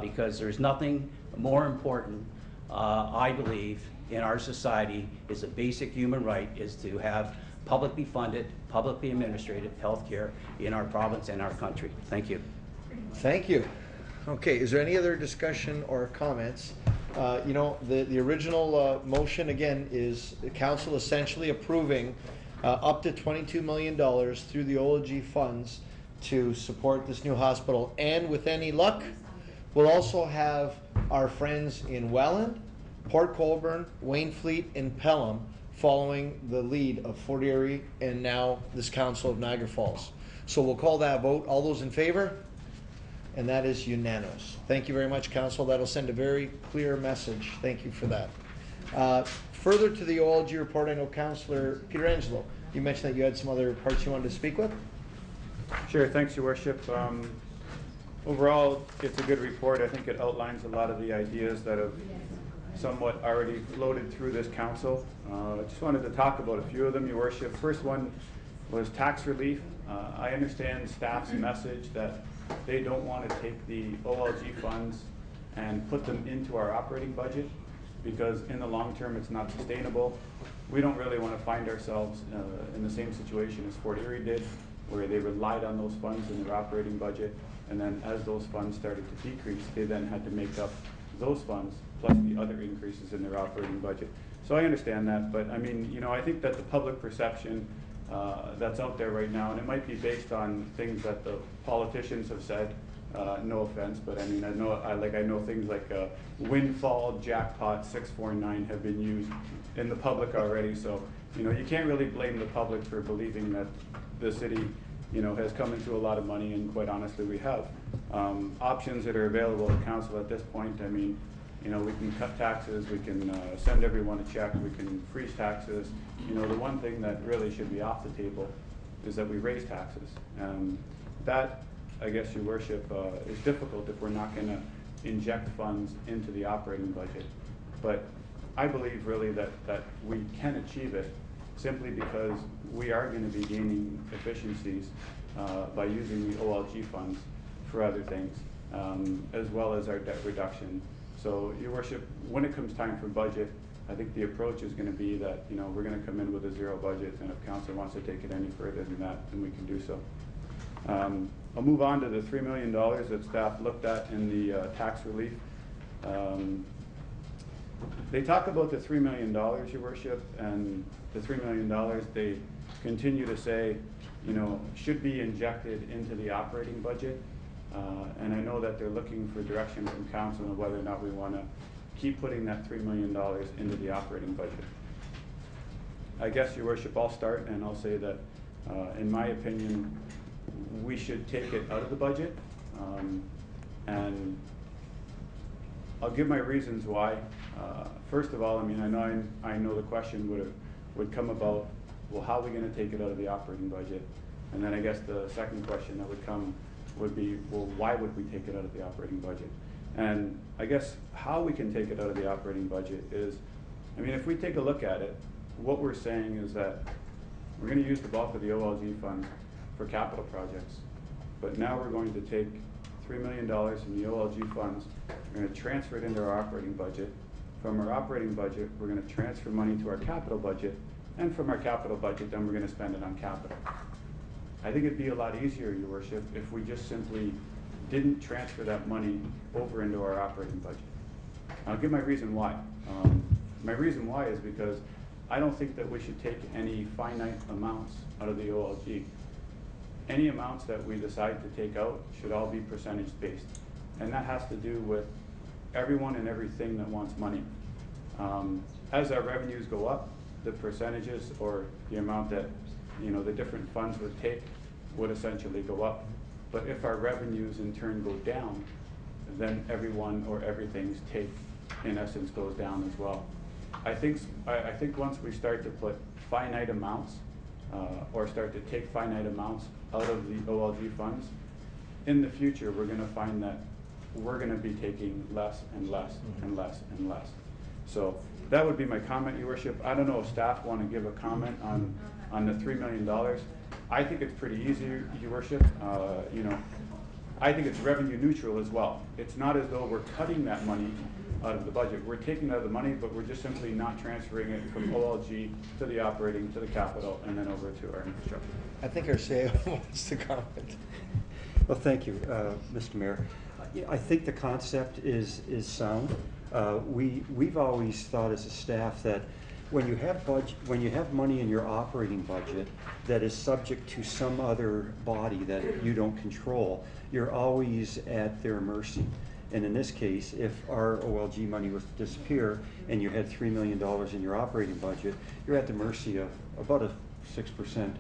because there's nothing more important, I believe, in our society is a basic human right is to have publicly funded, publicly administrated healthcare in our province and our country. Thank you. Thank you. Okay, is there any other discussion or comments? You know, the original motion, again, is the council essentially approving up to $22 million through the OLG funds to support this new hospital. And with any luck, we'll also have our friends in Welland, Port Colborne, Waynfleet, and Pelham following the lead of Fort Erie and now this Council of Niagara Falls. So we'll call that vote. All those in favor? And that is unanimous. Thank you very much, Council. That'll send a very clear message. Thank you for that. Further to the OLG report, I know Councillor Pietrangelo You mentioned that you had some other parts you wanted to speak with? Sure, thanks, Your Worship. Overall, it's a good report. I think it outlines a lot of the ideas that have somewhat already floated through this council. I just wanted to talk about a few of them, Your Worship. First one was tax relief. I understand staff's message that they don't want to take the OLG funds and put them into our operating budget because in the long term it's not sustainable. We don't really want to find ourselves in the same situation as Fort Erie did, where they relied on those funds in their operating budget, and then as those funds started to decrease, they then had to make up those funds plus the other increases in their operating budget. So I understand that, but I mean, you know, I think that the public perception that's out there right now, and it might be based on things that the politicians have said, no offense, but I mean, I know things like windfall, jackpot, 649 have been used in the public already, so, you know, you can't really blame the public for believing that the city, you know, has come into a lot of money, and quite honestly, we have. Options that are available to council at this point, I mean, you know, we can cut taxes, we can send everyone a check, we can freeze taxes. You know, the one thing that really should be off the table is that we raise taxes. That, I guess, Your Worship, is difficult if we're not going to inject funds into the operating budget. But I believe really that we can achieve it simply because we are going to be gaining efficiencies by using the OLG funds for other things, as well as our debt reduction. So, Your Worship, when it comes time for budget, I think the approach is going to be that, you know, we're going to come in with a zero budget, and if council wants to take it any further than that, then we can do so. I'll move on to the $3 million that staff looked at in the tax relief. They talk about the $3 million, Your Worship, and the $3 million they continue to say, you know, should be injected into the operating budget. And I know that they're looking for direction from council on whether or not we want to keep putting that $3 million into the operating budget. I guess, Your Worship, I'll start and I'll say that, in my opinion, we should take it out of the budget. And I'll give my reasons why. First of all, I mean, I know the question would come about, well, how are we going to take it out of the operating budget? And then I guess the second question that would come would be, well, why would we take it out of the operating budget? And I guess how we can take it out of the operating budget is, I mean, if we take a look at it, what we're saying is that we're going to use the bulk of the OLG funds for capital projects. But now we're going to take $3 million from the OLG funds, we're going to transfer it into our operating budget. From our operating budget, we're going to transfer money to our capital budget, and from our capital budget, then we're going to spend it on capital. I think it'd be a lot easier, Your Worship, if we just simply didn't transfer that money over into our operating budget. I'll give my reason why. My reason why is because I don't think that we should take any finite amounts out of the OLG. Any amounts that we decide to take out should all be percentage based. And that has to do with everyone and everything that wants money. As our revenues go up, the percentages or the amount that, you know, the different funds would take would essentially go up. But if our revenues in turn go down, then everyone or everything's take in essence goes down as well. I think once we start to put finite amounts or start to take finite amounts out of the OLG funds, in the future we're going to find that we're going to be taking less and less and less and less. So that would be my comment, Your Worship. I don't know if staff want to give a comment on the $3 million. I think it's pretty easy, Your Worship. You know, I think it's revenue neutral as well. It's not as though we're cutting that money out of the budget. We're taking out of the money, but we're just simply not transferring it from OLG to the operating, to the capital, and then over to our infrastructure. I think our CEO wants to comment. Well, thank you, Mr. Mayor. I think the concept is sound. We've always thought as a staff that when you have money in your operating budget that is subject to some other body that you don't control, you're always at their mercy. And in this case, if our OLG money was to disappear and you had $3 million in your operating budget, you're at the mercy of about a 6%,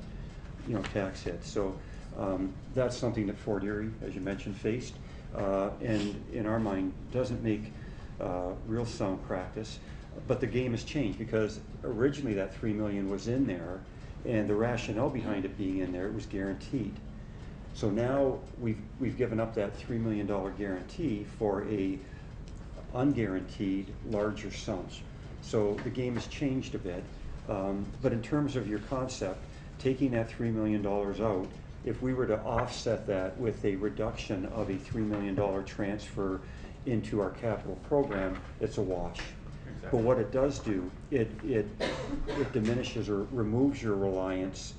you know, tax hit. So that's something that Fort Erie, as you mentioned, faced, and in our mind doesn't make real sound practice. But the game has changed because originally that $3 million was in there, And the rationale behind it being in there, it was guaranteed. So now we've given up that $3 million guarantee for a unguaranteed larger sums. So the game has changed a bit. But in terms of your concept, taking that $3 million out, if we were to offset that with a reduction of a $3 million transfer into our capital program, it's a wash. Exactly. But what it does do, it diminishes or removes your reliance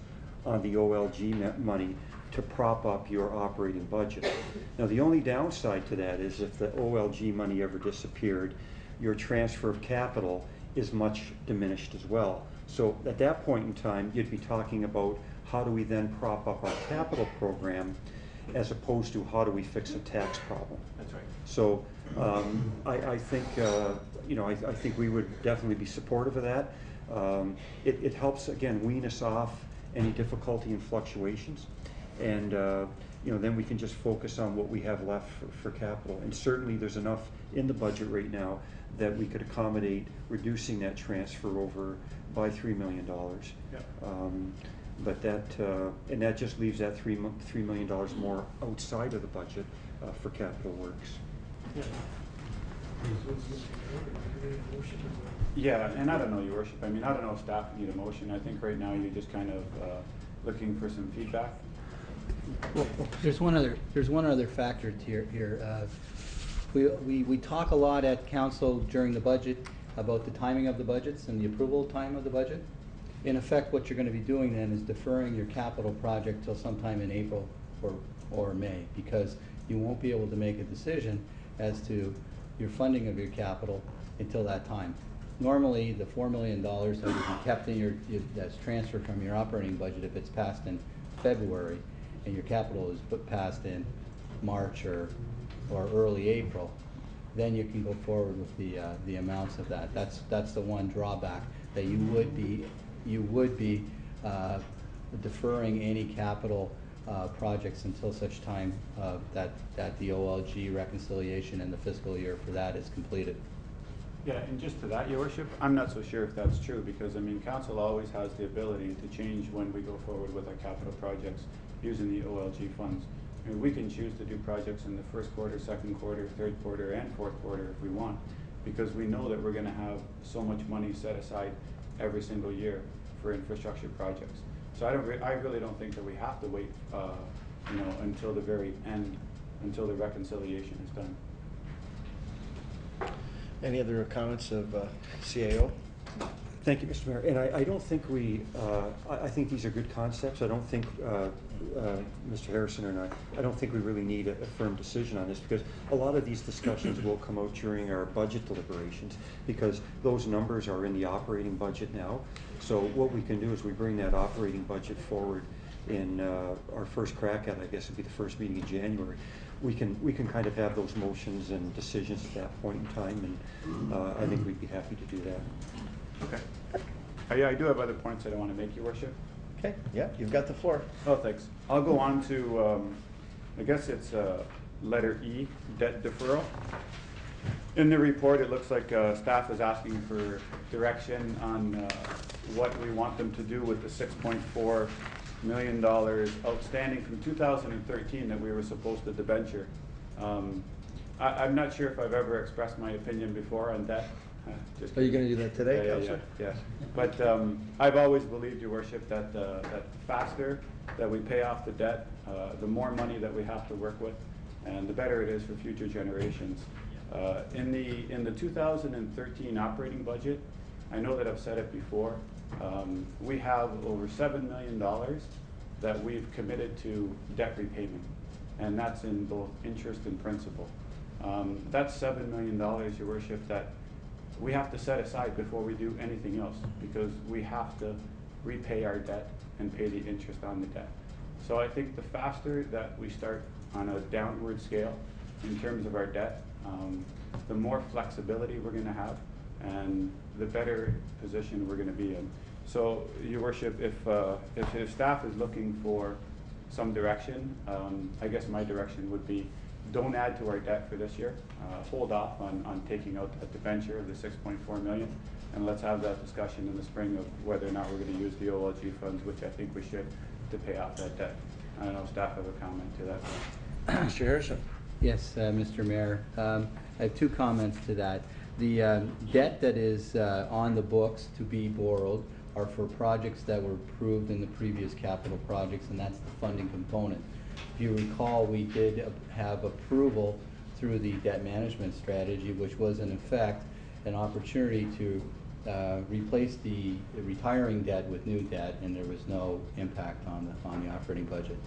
on the OLG money to prop up your operating budget. Now, the only downside to that is if the OLG money ever disappeared, your transfer of capital is much diminished as well. So at that point in time, you'd be talking about how do we then prop up our capital program as opposed to how do we fix a tax problem. That's right. So I think, I think we would definitely be supportive of that. It helps, again, wean us off any difficulty in fluctuations. And then we can just focus on what we have left for capital. And certainly there's enough in the budget right now that we could accommodate reducing that transfer over by $3 million. Yep. But and that just leaves that $3 million more outside of the budget for capital works. Yeah, and I don't know, Your Worship. I mean, I don't know if staff need a motion. I think right now you're just kind of looking for some feedback. Well, there's one other factor here. We talk a lot at council during the budget about the timing of the budgets and the approval time of the budget. In effect, what you're going to be doing then is deferring your capital project till sometime in April or May, because you won't be able to make a decision as to your funding of your capital until that time. Normally, the $4 million that would be kept in that's transferred from your operating budget, if it's passed in February and your capital is passed in March or early April, then you can go forward with the amounts of that. That's the one drawback, that you would be deferring any capital projects until such time that the OLG reconciliation and the fiscal year for that is completed. Yeah, and just to that, Your Worship, I'm not so sure if that's true, because, I mean, council always has the ability to change when we go forward with our capital projects using the OLG funds. I mean, we can choose to do projects in the first quarter, second quarter, third quarter, and fourth quarter if we want, because we know that we're going to have so much money set aside every single year for infrastructure projects. So I really don't think that we have to wait, until the very end, until the reconciliation is done. Any other comments of CAO? Thank you, Mr. Mayor. And I don't think I think these are good concepts. I don't think, Mr. Harrison and I don't think we really need a firm decision on this, because a lot of these discussions will come out during our budget deliberations, because those numbers are in the operating budget now. So what we can do is we bring that operating budget forward in our first crack at, I guess it'd be the first meeting in January. We can kind of have those motions and decisions at that point in time, and I think we'd be happy to do that. Okay. Yeah, I do have other points that I want to make, Your Worship. Okay, yeah, you've got the floor. Oh, thanks. I'll go on to, I guess it's letter E, debt deferral. In the report, it looks like staff is asking for direction on what we want them to do with the $6.4 million outstanding from 2013 that we were supposed to debenture. I'm not sure if I've ever expressed my opinion before on debt. Are you going to do that today, Councillor? Yeah. But I've always believed, Your Worship, that the faster that we pay off the debt, the more money that we have to work with, and the better it is for future generations. In the 2013 operating budget, I know that I've said it before, we have over $7 million that we've committed to debt repayment, and that's in both interest and principal. That's $7 million, Your Worship, that we have to set aside before we do anything else, because we have to repay our debt and pay the interest on the debt. So I think the faster that we start on a downward scale in terms of our debt, the more flexibility we're going to have, and the better position we're going to be in. So, Your Worship, if staff is looking for some direction, I guess my direction would be don't add to our debt for this year. Hold off on taking out that debenture of the 6.4 million, and let's have that discussion in the spring of whether or not we're going to use the OLG funds, which I think we should, to pay off that debt. I don't know if staff have a comment to that. Mr. Harrison. Yes, Mr. Mayor. I have two comments to that. The debt that is on the books to be borrowed are for projects that were approved in the previous capital projects, and that's the funding component. If you recall, we did have approval through the debt management strategy, which was in effect an opportunity to replace the retiring debt with new debt, and there was no impact on the operating budget.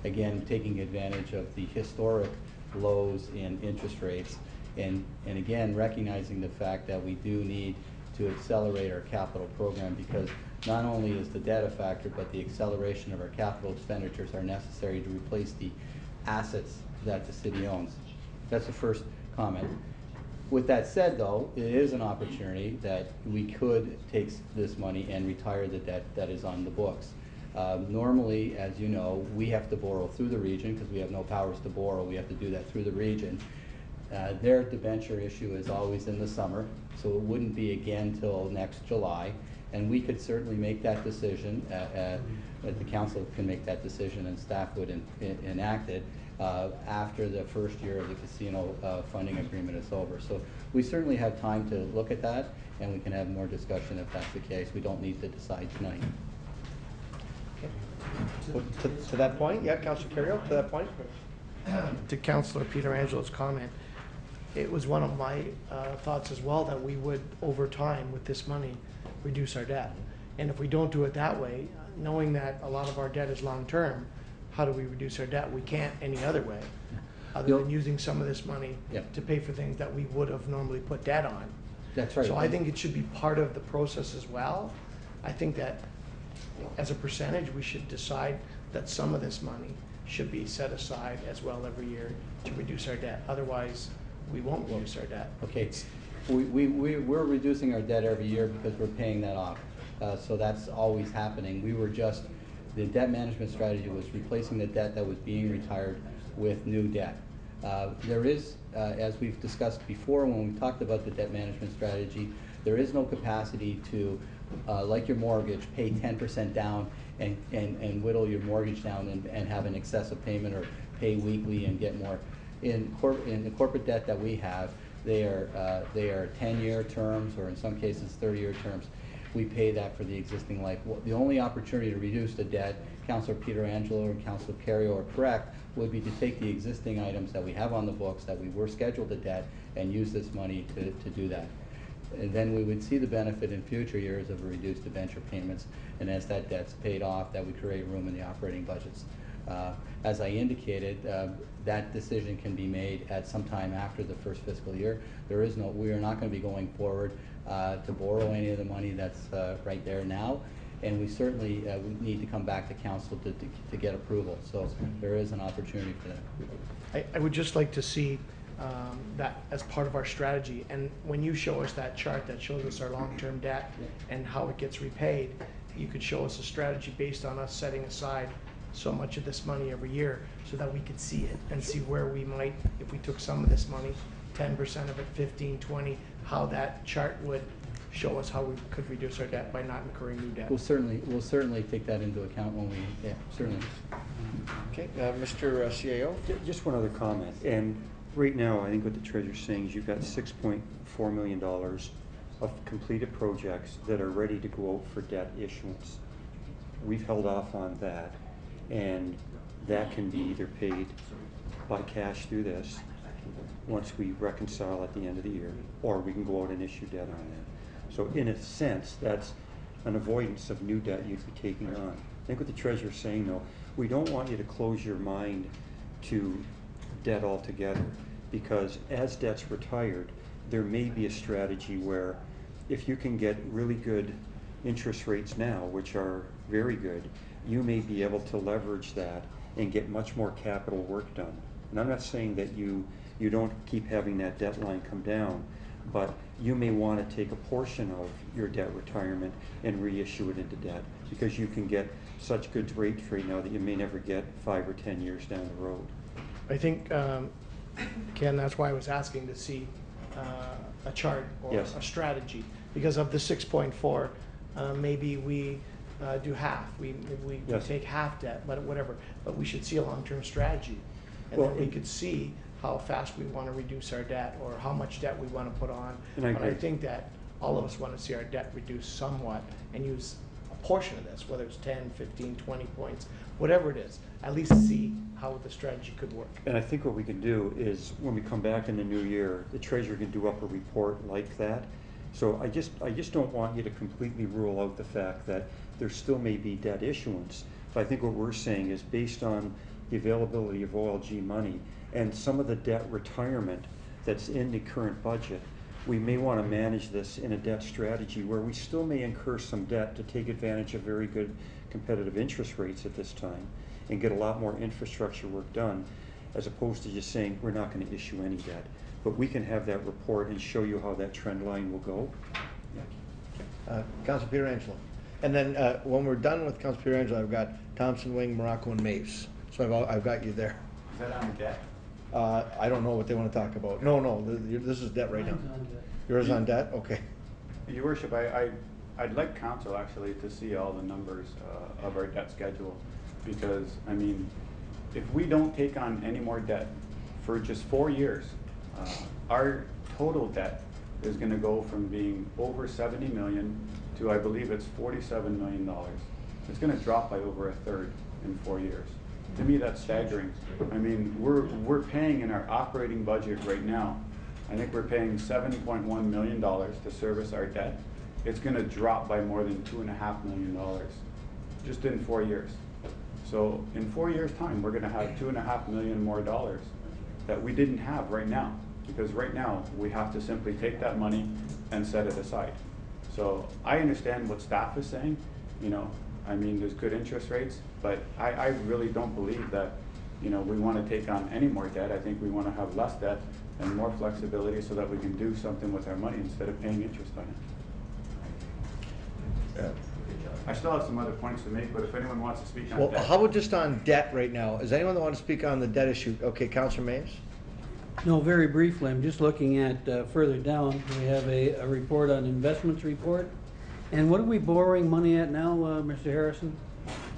Again, taking advantage of the historic lows in interest rates, and again, recognizing the fact that we do need to accelerate our capital program, because not only is the debt a factor, but the acceleration of our capital expenditures are necessary to replace the assets that the city owns. That's the first comment. With that said, though, it is an opportunity that we could take this money and retire the debt that is on the books. Normally, as you know, we have to borrow through the region because we have no powers to borrow. We have to do that through the region. Their debenture issue is always in the summer, so it wouldn't be again till next July. And we could certainly make that decision, the council can make that decision and staff would enact it after the first year of the casino funding agreement is over. So we certainly have time to look at that, and we can have more discussion if that's the case. We don't need to decide tonight. To that point, yeah, Councilor Carrier, to that point, to Councilor Pietrangeli's comment, it was one of my thoughts as well that we would, over time, with this money, reduce our debt. And if we don't do it that way, knowing that a lot of our debt is long-term, how do we reduce our debt? We can't any other way, other than using some of this money to pay for things that we would have normally put debt on. That's right. So I think it should be part of the process as well. I think that as a percentage, we should decide that some of this money should be set aside as well every year to reduce our debt. Otherwise, we won't reduce our debt. Okay, we're reducing our debt every year because we're paying that off. So that's always happening. The debt management strategy was replacing the debt that was being retired with new debt. There is, as we've discussed before when we talked about the debt management strategy, there is no capacity to, like your mortgage, pay 10% down and whittle your mortgage down and have an excessive payment, or pay weekly and get more. In the corporate debt that we have, they are 10-year terms, or in some cases 30-year terms. We pay that for the existing life. The only opportunity to reduce the debt, Councilor Pietrangelo and Councilor Carrier are correct, would be to take the existing items that we have on the books that we were scheduled to debt and use this money to do that. And then we would see the benefit in future years of reduced debenture payments, and as that debt's paid off, that would create room in the operating budgets. As I indicated, that decision can be made at some time after the first fiscal year. We are not going to be going forward to borrow any of the money that's right there now, and we certainly we need to come back to council to get approval. So there is an opportunity for that. I would just like to see that as part of our strategy. And when you show us that chart that shows us our long-term debt and how it gets repaid, you could show us a strategy based on us setting aside so much of this money every year, so that we could see it and see where we might, if we took some of this money, 10% of it, 15, 20, how that chart would show us how we could reduce our debt by not incurring new debt. We'll certainly take that into account when we, certainly. Okay, Mr. CAO? Just one other comment. And right now, I think what the treasurer's saying is you've got $6.4 million of completed projects that are ready to go out for debt issuance. We've held off on that, and that can be either paid by cash through this once we reconcile at the end of the year, or we can go out and issue debt on that. So in a sense, that's an avoidance of new debt you'd be taking on. I think what the treasurer's saying, though, we don't want you to close your mind to debt altogether, because as debt's retired, there may be a strategy where if you can get really good interest rates now, which are very good, you may be able to leverage that and get much more capital work done. And I'm not saying that you don't keep having that debt line come down, but you may want to take a portion of your debt retirement and reissue it into debt, because you can get such good rates right now that you may never get 5 or 10 years down the road. I think Ken, that's why I was asking to see a chart or Yes. a strategy. Because of the 6.4, maybe we do half. We Yes. take half debt, but whatever. But we should see a long-term strategy. And Well, then we could see how fast we want to reduce our debt or how much debt we want to put on. And I But I agree. think that all of us want to see our debt reduced somewhat and use a portion of this, whether it's 10, 15, 20 points, whatever it is, at least see how the strategy could work. And I think what we can do is, when we come back in the new year, the treasurer can do up a report like that. So I just don't want you to completely rule out the fact that there still may be debt issuance. But I think what we're saying is, based on the availability of OLG money and some of the debt retirement that's in the current budget, we may want to manage this in a debt strategy where we still may incur some debt to take advantage of very good competitive interest rates at this time and get a lot more infrastructure work done, as opposed to just saying we're not going to issue any debt. But we can have that report and show you how that trend line will go. Councilor Pietrangelo. And then when we're done with Councilor Pietrangelo, I've got Thompson, Wing, Morocco, and Maves. So I've got you there. Is that on debt? I don't know what they want to talk about. No, this is debt right now. Yours on debt? Okay. Your Worship, I'd like council actually to see all the numbers of our debt schedule, because, I mean, if we don't take on any more debt for just 4 years, our total debt is gonna go from being over 70 million to, I believe it's $47 million. It's gonna drop by over a third in 4 years. To me, that's staggering. I mean, we're paying in our operating budget right now, I think we're paying $7.1 million to service our debt. It's gonna drop by more than $2.5 million, just in 4 years. So in 4 years' time, we're gonna have $2.5 million more dollars that we didn't have right now. Because right now, we have to simply take that money and set it aside. So I understand what staff is saying, you know, I mean, there's good interest rates, but I really don't believe that, you know, we want to take on any more debt. I think we want to have less debt and more flexibility so that we can do something with our money instead of paying interest on it. I still have some other points to make, but if anyone wants to speak on Well, debt. how about just on debt right now? Is anyone that want to speak on the debt issue? Okay, Councilor Maves? No, very briefly, I'm just looking at further down, we have a report on investments report. And what are we borrowing money at now, Mr. Harrison?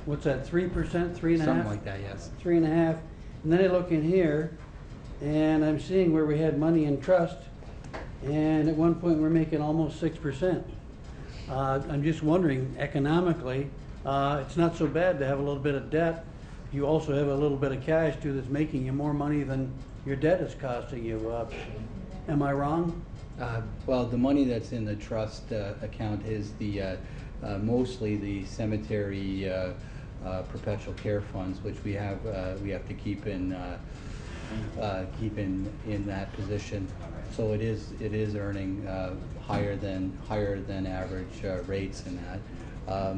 What's that, 3%, 3.5%? Something like that, yes. 3.5%. And then I look in here, and I'm seeing where we had money in trust, and at one point we're making almost 6%. I'm just wondering, economically, it's not so bad to have a little bit of debt. You also have a little bit of cash too that's making you more money than your debt is costing you. Am I wrong? Well, the money that's in the trust account is the mostly the cemetery perpetual care funds, which we have to keep in that position. So it is earning higher than average rates in that.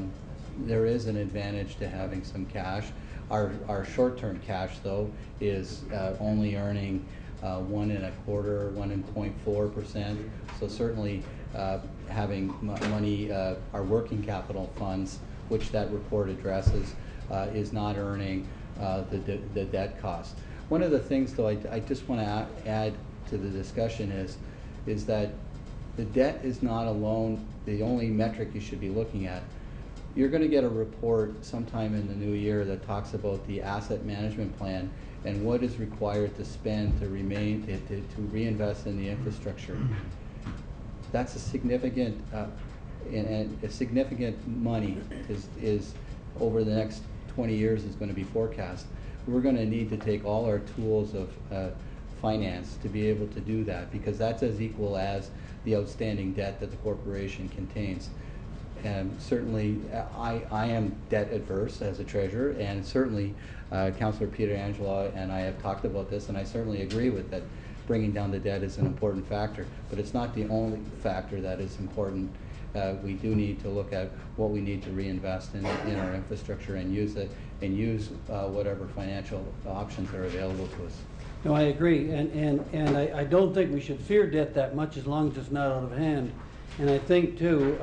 There is an advantage to having some cash. Our short-term cash, though, is only earning 1.4%. So certainly having money, our working capital funds, which that report addresses, is not earning the debt cost. One of the things, though, I just want to add to the discussion is that the debt is not alone the only metric you should be looking at. You're going to get a report sometime in the new year that talks about the asset management plan and what is required to spend to reinvest in the infrastructure. That's a significant money is over the next 20 years is going to be forecast. We're going to need to take all our tools of finance to be able to do that, because that's as equal as the outstanding debt that the corporation contains. And certainly, I am debt adverse as a treasurer, and certainly Councillor Pietrangelo and I have talked about this, and I certainly agree with that. Bringing down the debt is an important factor, but it's not the only factor that is important. We do need to look at what we need to reinvest in our infrastructure and use it, and use whatever financial options are available to us. No, I agree, and I don't think we should fear debt that much as long as it's not out of hand. And I think too,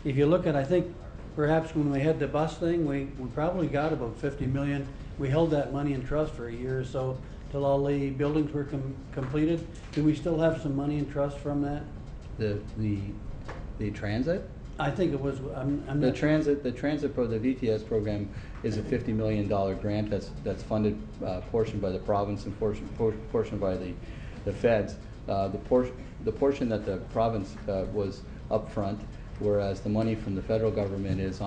if you look at, I think perhaps when we had the bus thing, we probably got about 50 million. We held that money in trust for a year or so till all the buildings were completed. Do we still have some money in trust from that? The transit? I think it was, I'm The not. transit, the VTS program is a $50 million grant that's funded portion by the province and portion by the feds. The portion that the province was upfront, whereas the money from the federal government is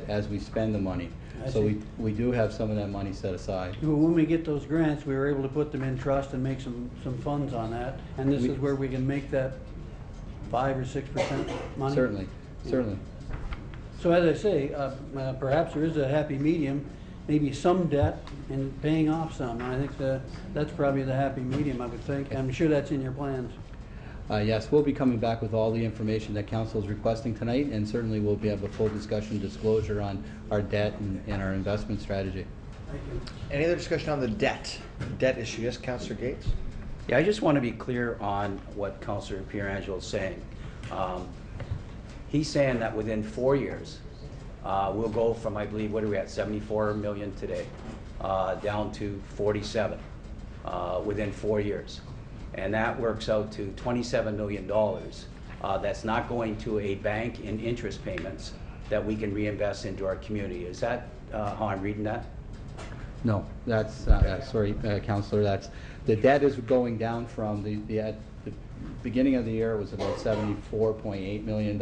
as we spend the money. So we do have some of that money set aside. Well, when we get those grants, we were able to put them in trust and make some funds on that. And this is where we can make that 5 or 6% money? Certainly. So as I say, perhaps there is a happy medium, maybe some debt and paying off some. And I think that's probably the happy medium, I would think. I'm sure that's in your plans. Yes, we'll be coming back with all the information that council is requesting tonight, and certainly we'll have a full discussion, disclosure on our debt and our investment strategy. Thank you. Any other discussion on the debt issue? Yes, Councillor Gates? Yeah, I just want to be clear on what Councillor Pierangelo is saying. He's saying that within 4 years, we'll go from, I believe, what are we at, 74 million today, down to 47 within 4 years. And that works out to $27 million that's not going to a bank in interest payments that we can reinvest into our community. Is that how I'm reading that? No, that's, sorry, Councillor, that's, the debt is going down from at the beginning of the year it was about $74.8 million.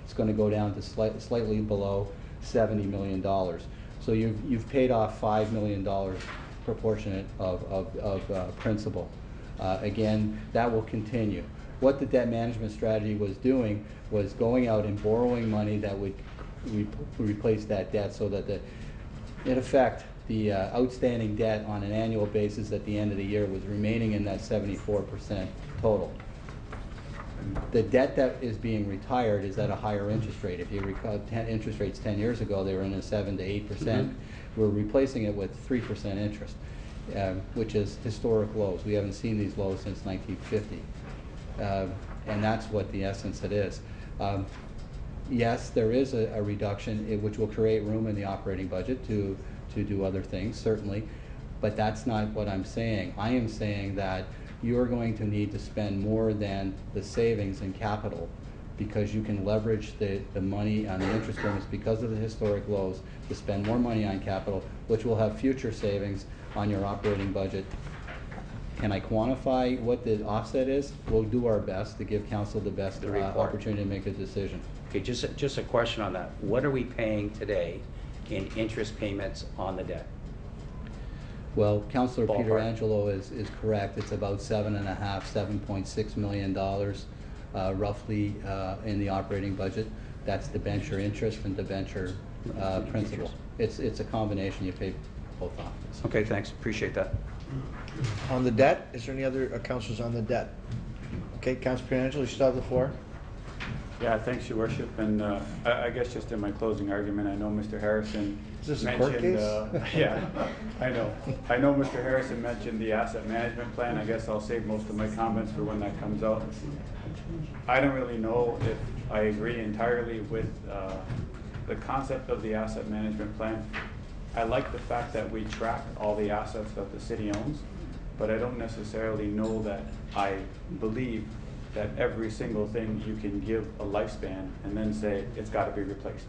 It's going to go down to slightly below $70 million. So you've paid off $5 million proportionate of principal. Again, that will continue. What the debt management strategy was doing was going out and borrowing money that would replace that debt, so that in effect, the outstanding debt on an annual basis at the end of the year was remaining in that 74% total. The debt that is being retired is at a higher interest rate. If you recall, interest rates 10 years ago, they were in a 7 to 8%. We're replacing it with 3% interest, which is historic lows. We haven't seen these lows since 1950. And that's what the essence it is. Yes, there is a reduction, which will create room in the operating budget to do other things, certainly, but that's not what I'm saying. I am saying that you're going to need to spend more than the savings in capital, because you can leverage the money on the interest payments because of the historic lows to spend more money on capital, which will have future savings on your operating budget. Can I quantify what the offset is? We'll do our best to give council the best opportunity to make a decision. Okay, just a question on that. What are we paying today in interest payments on the debt? Well, Councillor Ballpark. Pierangelo is correct. It's about $7.6 million roughly in the operating budget. That's debenture interest and debenture principal. It's a combination. You pay both options. Okay, thanks. Appreciate that. On the debt, is there any other councillors on the debt? Okay, Councillor Pierangelo, you still have the floor. Yeah, thanks, Your Worship. And I guess just in my closing argument, I know Mr. Harrison Is this a court mentioned, case? yeah, I know. I know Mr. Harrison mentioned the asset management plan. I guess I'll save most of my comments for when that comes out. I don't really know if I agree entirely with the concept of the asset management plan. I like the fact that we track all the assets that the city owns, but I don't necessarily know that I believe that every single thing you can give a lifespan and then say it's got to be replaced.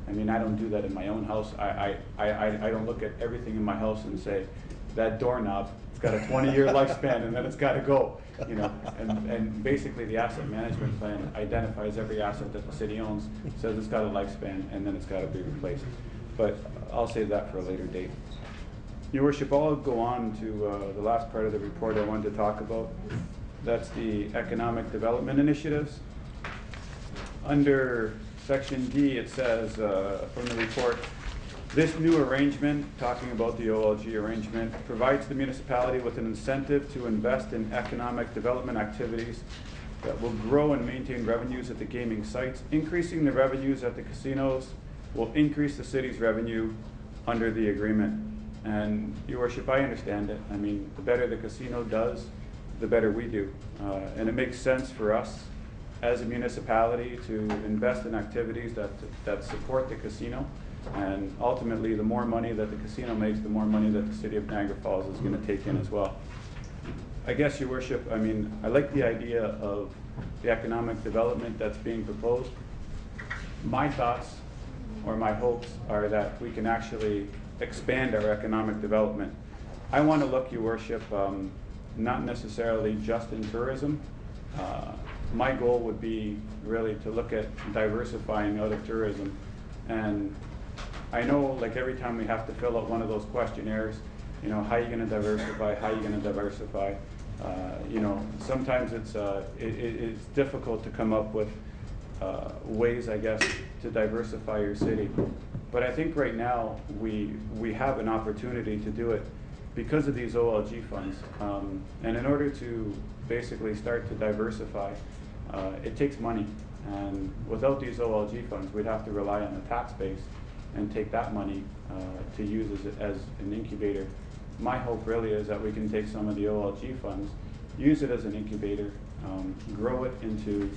I mean, I don't do that in my own house. I don't look at everything in my house and say that doorknob, it's got a 20-year lifespan and then it's got to go. You know, and basically the asset management plan identifies every asset that the city owns, says it's got a lifespan, and then it's got to be replaced. But I'll save that for a later date. Your Worship, I'll go on to the last part of the report I wanted to talk about. That's the economic development initiatives. Under section D, it says from the report, this new arrangement, talking about the OLG arrangement, provides the municipality with an incentive to invest in economic development activities that will grow and maintain revenues at the gaming sites. Increasing the revenues at the casinos will increase the city's revenue under the agreement. And Your Worship, I understand it. I mean, the better the casino does, the better we do. And it makes sense for us as a municipality to invest in activities that support the casino. And ultimately, the more money that the casino makes, the more money that the city of Niagara Falls is going to take in as well. I guess, Your Worship, I mean, I like the idea of the economic development that's being proposed. My thoughts or my hopes are that we can actually expand our economic development. I want to look, Your Worship, not necessarily just in tourism. My goal would be really to look at diversifying out of tourism. And I know, like, every time we have to fill out one of those questionnaires, you know, how are you going to diversify, how are you going to diversify? You know, sometimes it's difficult to come up with ways, I guess, to diversify your city. But I think right now we have an opportunity to do it because of these OLG funds. And in order to basically start to diversify, it takes money. And without these OLG funds, we'd have to rely on the tax base and take that money to use as an incubator. My hope really is that we can take some of the OLG funds, use it as an incubator, grow it into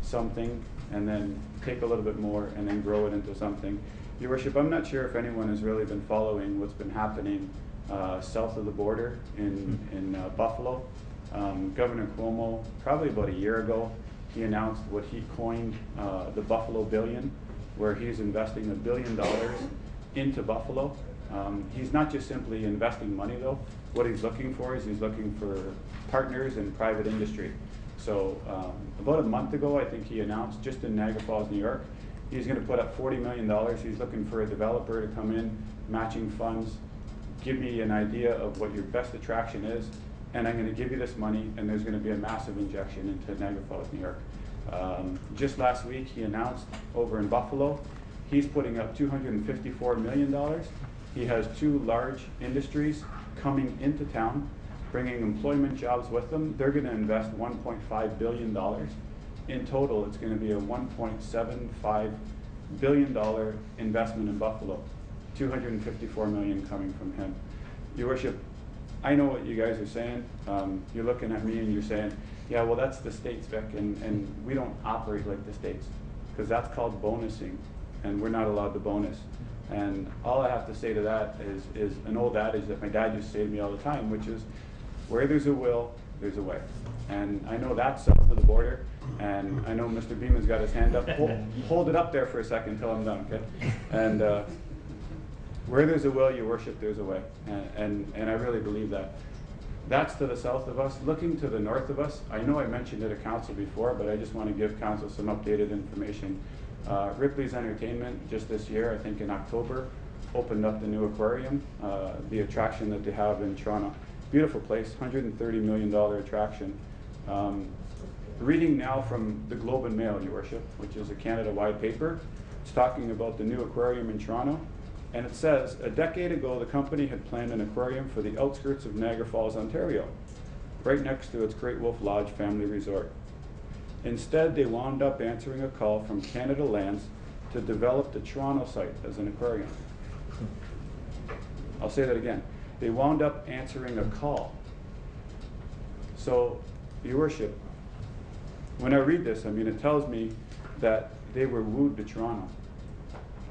something, and then take a little bit more and then grow it into something. Your Worship, I'm not sure if anyone has really been following what's been happening south of the border in Buffalo. Governor Cuomo, probably about a year ago, he announced what he coined the Buffalo Billion, where he's investing $1 billion into Buffalo. He's not just simply investing money, though. What he's looking for is he's looking for partners in private industry. So about a month ago, I think he announced, just in Niagara Falls, New York, he's going to put up $40 million. He's looking for a developer to come in, matching funds, give me an idea of what your best attraction is, and I'm going to give you this money, and there's going to be a massive injection into Niagara Falls, New York. Just last week, he announced over in Buffalo, he's putting up $254 million. He has 2 large industries coming into town, bringing employment jobs with them. They're going to invest $1.5 billion. In total, it's going to be a $1.75 billion investment in Buffalo. $254 million coming from him. Your Worship, I know what you guys are saying. You're looking at me and you're saying, yeah, well, that's the states, Vic, and we don't operate like the states, because that's called bonusing, and we're not allowed to bonus. And all I have to say to that is an old adage that my dad used to say to me all the time, which is, where there's a will, there's a way. And I know that's south of the border, and I know Mr. Beeman's got his hand up. Hold it up there for a second until I'm done, okay? And where there's a will, Your Worship, there's a way. And I really believe that. That's to the south of us. Looking to the north of us, I know I mentioned it at council before, but I just want to give council some updated information. Ripley's Entertainment, just this year, I think in October, opened up the new aquarium, the attraction that they have in Toronto. Beautiful place, $130 million attraction. Reading now from the Globe and Mail, Your Worship, which is a Canada-wide paper. It's talking about the new aquarium in Toronto. And it says, a decade ago, the company had planned an aquarium for the outskirts of Niagara Falls, Ontario, right next to its Great Wolf Lodge family resort. Instead, they wound up answering a call from Canada Lands to develop the Toronto site as an aquarium. I'll say that again. They wound up answering a call. So, Your Worship, when I read this, I mean, it tells me that they were wooed to Toronto.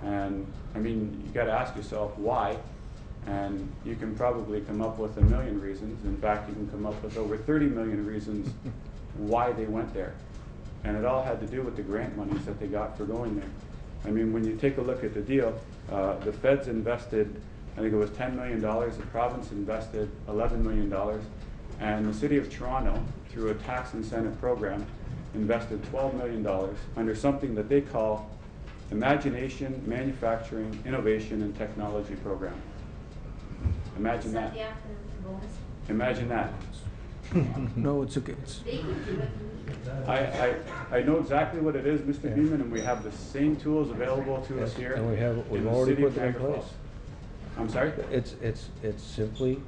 And I mean, you got to ask yourself why, and you can probably come up with 1 million reasons. In fact, you can come up with over 30 million reasons why they went there. And it all had to do with the grant monies that they got for going there. I mean, when you take a look at the deal, the feds invested, I think it was $10 million, the province invested $11 million, and the city of Toronto, through a tax incentive program, invested $12 million under something that they call Imagination, Manufacturing, Innovation, and Technology Program. Imagine that. Imagine that. No, it's okay. I know exactly what it is, Mr. Beeman, and we have the same tools available to us here. And we've in the already city of put them in Niagara place. Falls. I'm sorry? It's exactly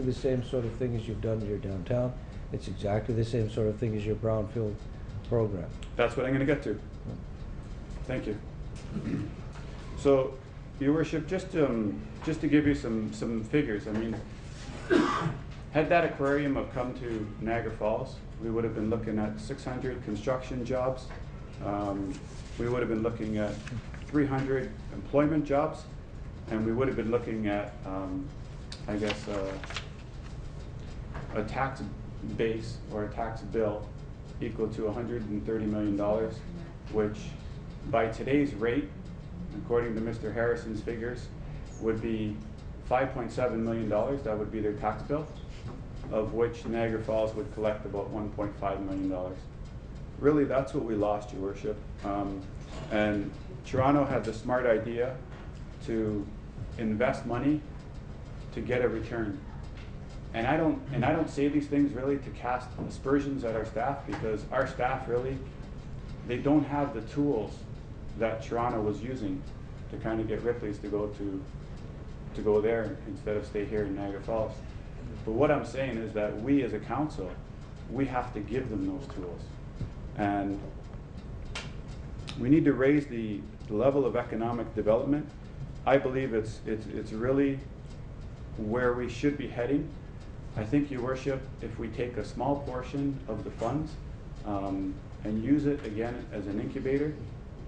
the same sort of thing as you've done in your downtown. It's exactly the same sort of thing as your brownfield program. That's what I'm going to get to. Thank you. So, Your Worship, just to give you some figures, I mean, had that aquarium have come to Niagara Falls, we would have been looking at 600 construction jobs. We would have been looking at 300 employment jobs, and we would have been looking at, I guess, a tax base or a tax bill equal to $130 million, which by today's rate, according to Mr. Harrison's figures, would be $5.7 million. That would be their tax bill, of which Niagara Falls would collect about $1.5 million. Really, that's what we lost, Your Worship. And Toronto had the smart idea to invest money to get a return. And I don't say these things really to cast aspersions at our staff, because our staff really, they don't have the tools that Toronto was using to kind of get Ripley's to go there instead of stay here in Niagara Falls. But what I'm saying is that we as a council, we have to give them those tools. And we need to raise the level of economic development. I believe it's really where we should be heading. I think, Your Worship, if we take a small portion of the funds and use it again as an incubator,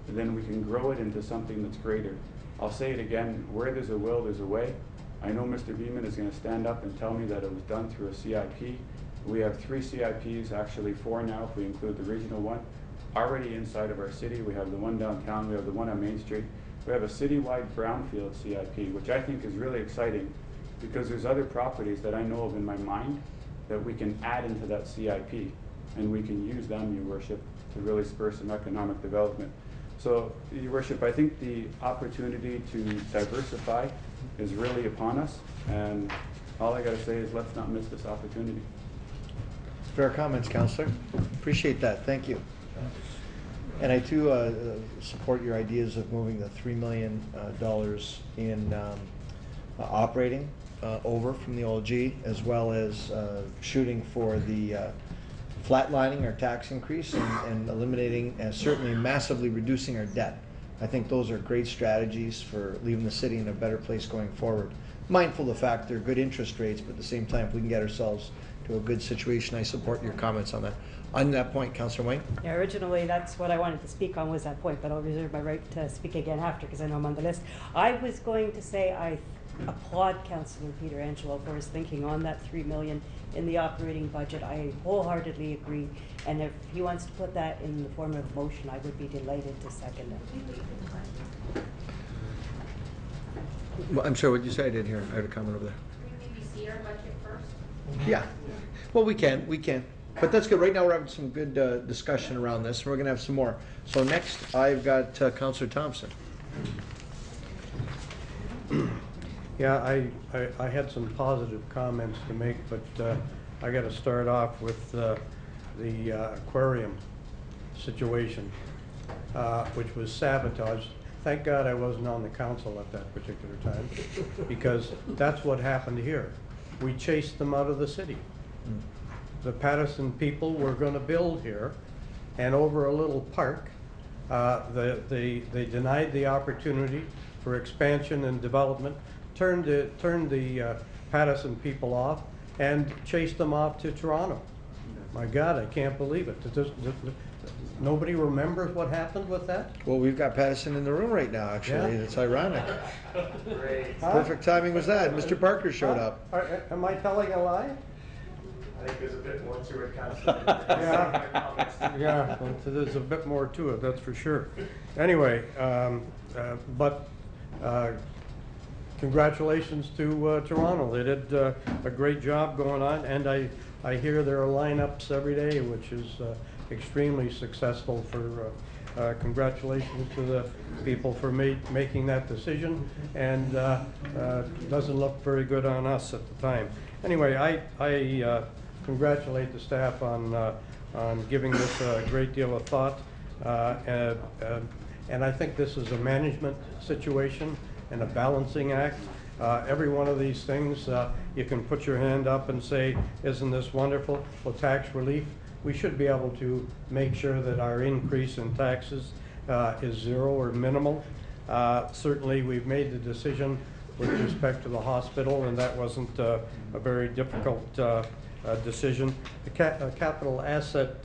then we can grow it into something that's greater. I'll say it again, where there's a will, there's a way. I know Mr. Beeman is going to stand up and tell me that it was done through a CIP. We have 3 CIPs, actually 4 now if we include the regional one, already inside of our city. We have the one downtown, we have the one on Main Street. We have a citywide brownfield CIP, which I think is really exciting, because there's other properties that I know of in my mind that we can add into that CIP, and we can use them, Your Worship, to really spur some economic development. So, Your Worship, I think the opportunity to diversify is really upon us, and all I gotta say is let's not miss this opportunity. Fair comments, Councillor. Appreciate that. Thank you. And I too support your ideas of moving the $3 million in operating over from the OLG, as well as shooting for the flatlining our tax increase and eliminating and certainly massively reducing our debt. I think those are great strategies for leaving the city in a better place going forward. Mindful of the fact they're good interest rates, but at the same time, if we can get ourselves to a good situation, I support your comments on that. On that point, Councillor Wayne? Yeah, originally that's what I wanted to speak on, was that point, but I'll reserve my right to speak again after, because I know I'm on the list. I was going to say I applaud Councillor Peter Angelo for his thinking on that $3 million in the operating budget. I wholeheartedly agree, and if he wants to put that in the form of a motion, I would be delighted to second it. Well, I'm sorry, what did you say? I didn't hear. I had a comment over there. Can we maybe see our budget first? Yeah. Well, we can. But that's good. Right now we're having some good discussion around this, and we're going to have some more. So next, I've got Councillor Thompson. Yeah, I had some positive comments to make, but I got to start off with the aquarium situation, which was sabotaged. Thank God I wasn't on the council at that particular time, because that's what happened here. We chased them out of the city. The Patterson people were going to build here, and over a little park, they denied the opportunity for expansion and development, turned the Patterson people off, and chased them off to Toronto. My God, I can't believe it. Nobody remembers what happened with that? Well, we've got Patterson in the room right now, actually. Yeah. It's ironic. Great. Perfect timing was that. Mr. Parker showed up. Am I telling a lie? I think there's a bit more to it, Councillor. Yeah, well, there's a bit more to it, that's for sure. Anyway, congratulations to Toronto. They did a great job going on, and I hear there are lineups every day, which is extremely successful. For congratulations to the people for making that decision, and doesn't look very good on us at the time. Anyway, I congratulate the staff on giving this a great deal of thought, and I think this is a management situation and a balancing act. Every one of these things, you can put your hand up and say, isn't this wonderful? Well, tax relief, we should be able to make sure that our increase in taxes is zero or minimal. Certainly, we've made the decision with respect to the hospital, and that wasn't a very difficult decision. The capital asset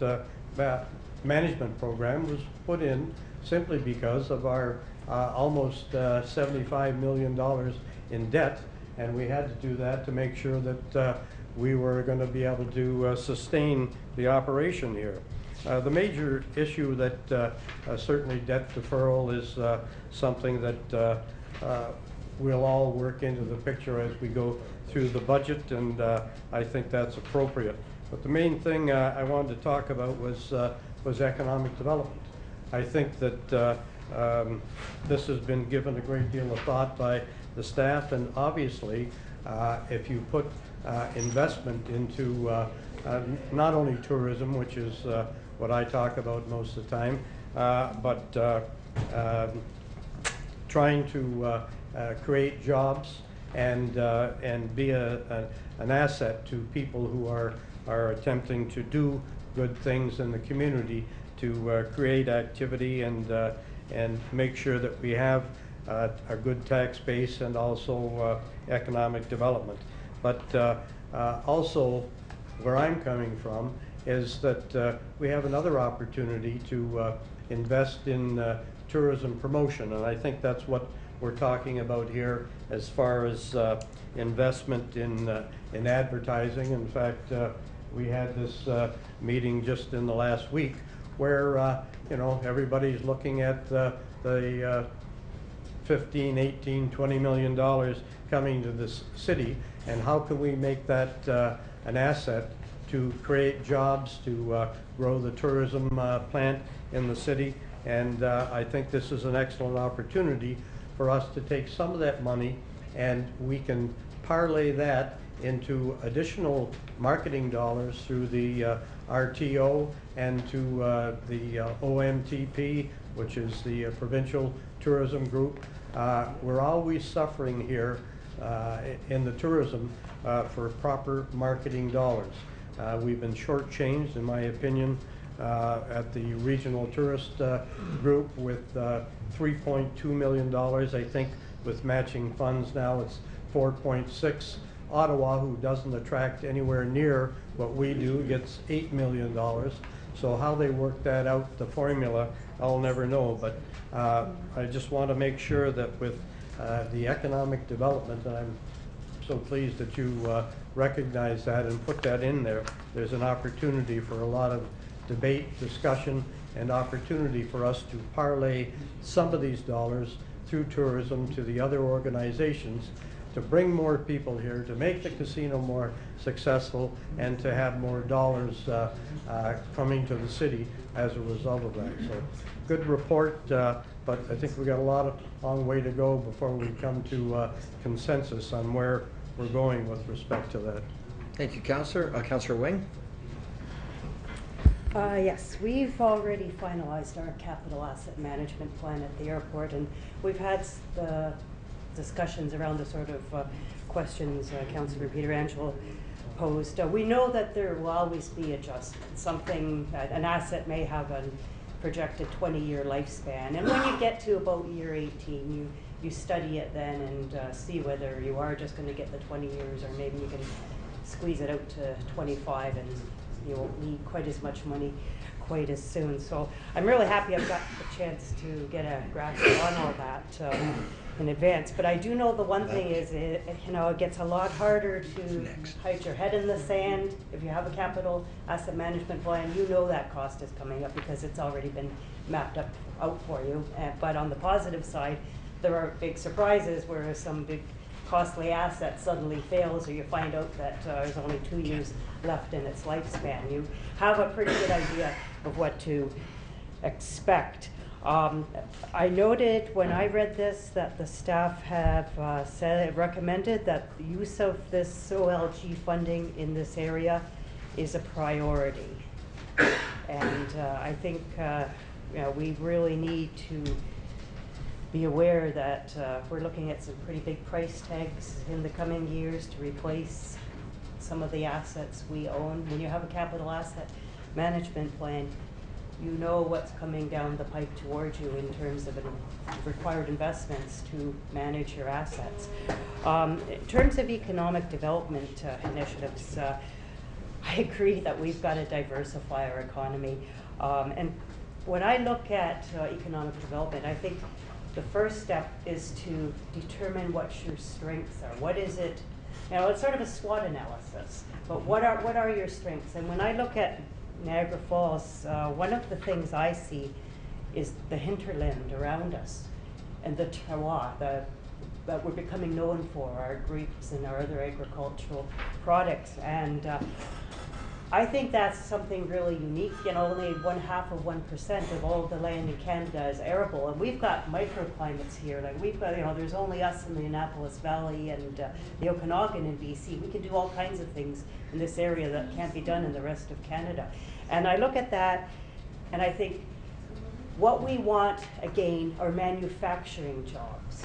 management program was put in simply because of our almost $75 million in debt, and we had to do that to make sure that we were going to be able to sustain the operation here. The major issue that certainly debt deferral is something that we'll all work into the picture as we go through the budget, and I think that's appropriate. But the main thing I wanted to talk about was economic development. I think that this has been given a great deal of thought by the staff, and obviously if you put investment into not only tourism, which is what I talk about most of the time, but trying to create jobs and be an asset to people who are attempting to do good things in the community, to create activity and make sure that we have a good tax base and also economic development. But also, where I'm coming from is that we have another opportunity to invest in tourism promotion, and I think that's what we're talking about here as far as investment in advertising. In fact, we had this meeting just in the last week where you know, everybody's looking at the 15, 18, $20 million coming to this city, and how can we make that an asset to create jobs, to grow the tourism plant in the city. And I think this is an excellent opportunity for us to take some of that money, and we can parlay that into additional marketing dollars through the RTO and to the OMTP, which is the Provincial Tourism Group. We're always suffering here in the tourism for proper marketing dollars. We've been shortchanged, in my opinion, at the Regional Tourist Group with $3.2 million. I think with matching funds now it's 4.6. Ottawa, who doesn't attract anywhere near what we do, gets $8 million. So how they work that out, the formula, I'll never know. But I just want to make sure that with the economic development, and I'm so pleased that you recognize that and put that in there, there's an opportunity for a lot of debate, discussion, and opportunity for us to parlay some of these dollars through tourism to the other organizations to bring more people here, to make the casino more successful, and to have more dollars coming to the city as a result of that. So, good report, but I think we've got a long way to go before we come to consensus on where we're going with respect to that. Thank you, Councillor. Councillor Wing? Yes, we've already finalized our capital asset management plan at the airport, and we've had the discussions around the sort of questions Councillor Pietrangelo posed. We know that there will always be adjustments. An asset may have a projected 20-year lifespan, and when you get to about year 18, you study it then and see whether you are just going to get the 20 years, or maybe you can squeeze it out to 25 and you won't need quite as much money quite as soon. So I'm really happy I've got the chance to get a grasp on all that in advance. But I do know the one thing is, it gets a lot harder to hide your head in the sand. If you have a capital asset management plan, you know that cost is coming up because it's already been mapped out for you. But on the positive side, there are big surprises where some big costly asset suddenly fails, or you find out that there's only 2 years left in its lifespan. You have a pretty good idea of what to expect. I noted when I read this that the staff have recommended that the use of this OLG funding in this area is a priority. And I think we really need to be aware that we're looking at some pretty big price tags in the coming years to replace some of the assets we own. When you have a capital asset management plan, you know what's coming down the pipe towards you in terms of required investments to manage your assets. In terms of economic development initiatives, I agree that we've got to diversify our economy. And when I look at economic development, I think the first step is to determine what your strengths are. What is it? You know, it's sort of a SWOT analysis. But what are your strengths? And when I look at Niagara Falls, one of the things I see is the hinterland around us, and the terroir that we're becoming known for, our grapes and our other agricultural products. And I think that's something really unique. You know, only 0.5% of all the land in Canada is arable, and we've got microclimates here. Like we've got, you know, there's only us in the Annapolis Valley and the Okanagan in BC. We can do all kinds of things in this area that can't be done in the rest of Canada. And I look at that, and I think what we want again are manufacturing jobs,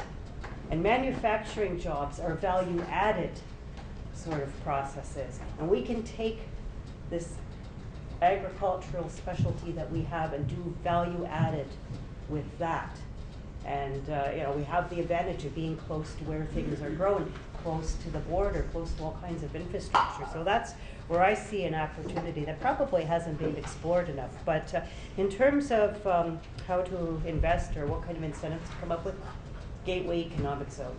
and manufacturing jobs are value-added sort of processes, and we can take this agricultural specialty that we have and do value added with that. And you know, we have the advantage of being close to where things are growing, close to the border, close to all kinds of infrastructure. So that's where I see an opportunity that probably hasn't been explored enough. But in terms of how to invest or what kind of incentives to come up with, Gateway Economic Zone.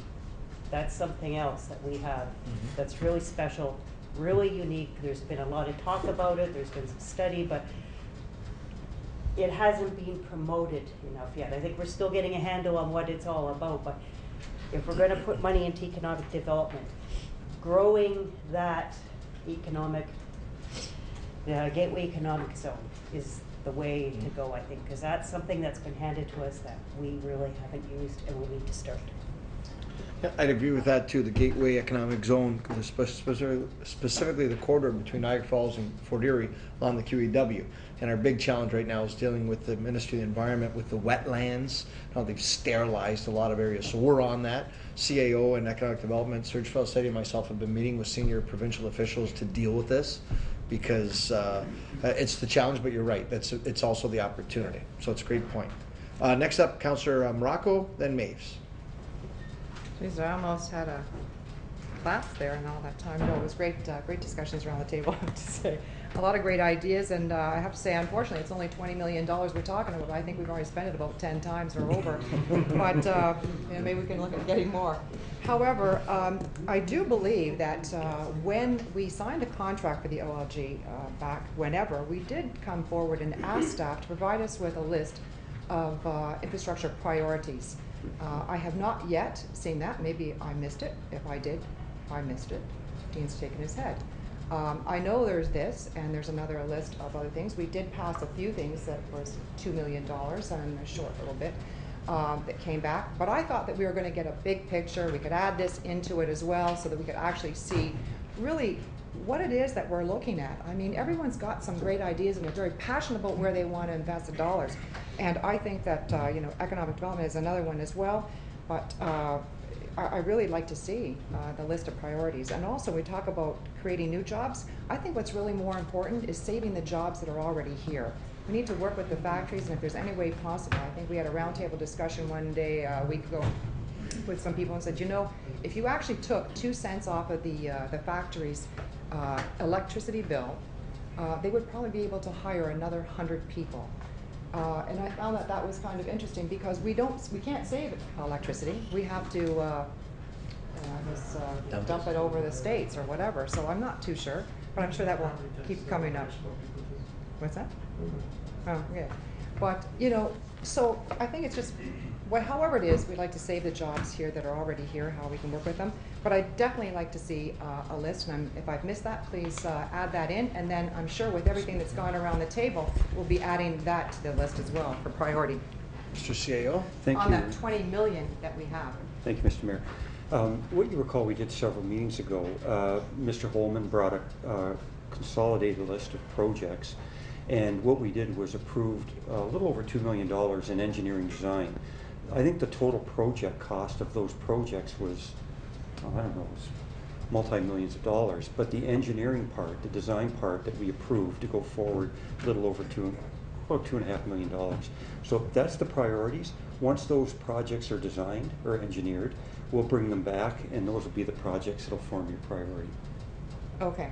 That's something else that we have that's really special, really unique. There's been a lot of talk about it, there's been some study, but it hasn't been promoted enough yet. I think we're still getting a handle on what it's all about, but if we're going to put money into economic development, growing that economic, the Gateway Economic Zone is the way to go, I think, because that's something that's been handed to us that we really haven't used, and we need to start. Yeah, I'd agree with that too. The Gateway Economic Zone, specifically the corridor between Niagara Falls and Fort Erie along the QEW. And our big challenge right now is dealing with the Ministry of the Environment with the wetlands. How they've sterilized a lot of areas. So we're on that. CAO and Economic Development, Serge Felicetti and myself have been meeting with senior provincial officials to deal with this, because it's the challenge, but you're right. It's also the opportunity. So it's a great point. Next up, Councillor Morocco, then Maves. Geez, I almost had a class there and all that time. No, it was great, great discussions around the table, I have to say. A lot of great ideas, and I have to say, unfortunately, it's only $20 million we're talking about. I think we've already spent it about 10 times or over. But you know, maybe we can look at getting more. However, I do believe that when we signed the contract for the OLG back whenever, we did come forward and ask staff to provide us with a list of infrastructure priorities. I have not yet seen that. Maybe I missed it. If I did, I missed it. Dean's shaking his head. I know there's this, and there's another list of other things. We did pass a few things that was $2 million and a short little bit that came back. But I thought that we were going to get a big picture. We could add this into it as well so that we could actually see really what it is that we're looking at. I mean, everyone's got some great ideas and they're very passionate about where they want to invest the dollars. And I think that you know, economic development is another one as well. But I really like to see the list of priorities. And also, we talk about creating new jobs. I think what's really more important is saving the jobs that are already here. We need to work with the factories, and if there's any way possible, I think we had a roundtable discussion one day a week ago with some people and said, you know, if you actually took 2 cents off of the factory's electricity bill, they would probably be able to hire another 100 people. And I found that that was kind of interesting because we can't save electricity. We have to dump it over the states or whatever. So I'm not too sure, but I'm sure that will keep coming up. What's that? Oh, yeah. But you know, so I think it's just however it is, we'd like to save the jobs here that are already here, how we can work with them. But I'd definitely like to see a list, and if I've missed that, please add that in. And then I'm sure with everything that's gone around the table, we'll be adding that to the list as well for priority. Mr. CAO? Thank on you. that 20 million that we have. Thank you, Mr. Mayor. What you recall we did several meetings ago, Mr. Holman brought a consolidated list of projects, and what we did was approved a little over $2 million in engineering design. I think the total project cost of those projects was, I don't know, it was multi-millions of dollars, but the engineering part, the design part that we approved to go forward, a little over about $2.5 million. So that's the priorities. Once those projects are designed or engineered, we'll bring them back, and those will be the projects that'll form your priority. Okay.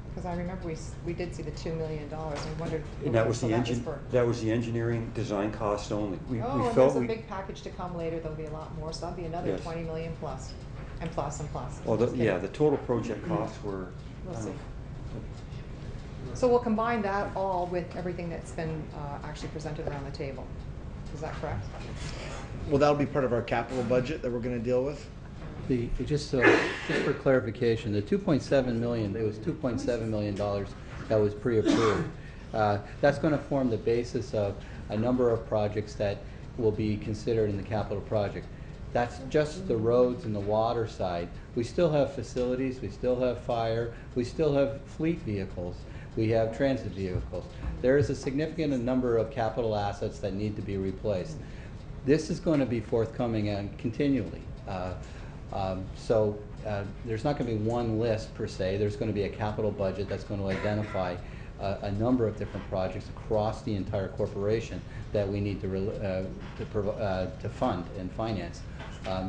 Because I remember we did see the $2 million, and wondered. And that was so the that was engine, for- that was the engineering design cost only. We Oh, and felt there's a big package to come later, there'll be a lot more, so that'll be another Yes. 20 million plus, and plus, and plus. Well, Just yeah, kidding. the total project costs were. We'll I don't see. know. So we'll combine that all with everything that's been actually presented around the table. Is that correct? Well, that'll be part of our capital budget that we're gonna deal with. Just for clarification, the 2.7 million, it was $2.7 million that was pre-approved. That's going to form the basis of a number of projects that will be considered in the capital project. That's just the roads and the water side. We still have facilities, we still have fire, we still have fleet vehicles, we have transit vehicles. There is a significant number of capital assets that need to be replaced. This is going to be forthcoming and continually. There's not going to be one list per se. There's going to be a capital budget that's going to identify a number of different projects across the entire corporation that we need to fund and finance.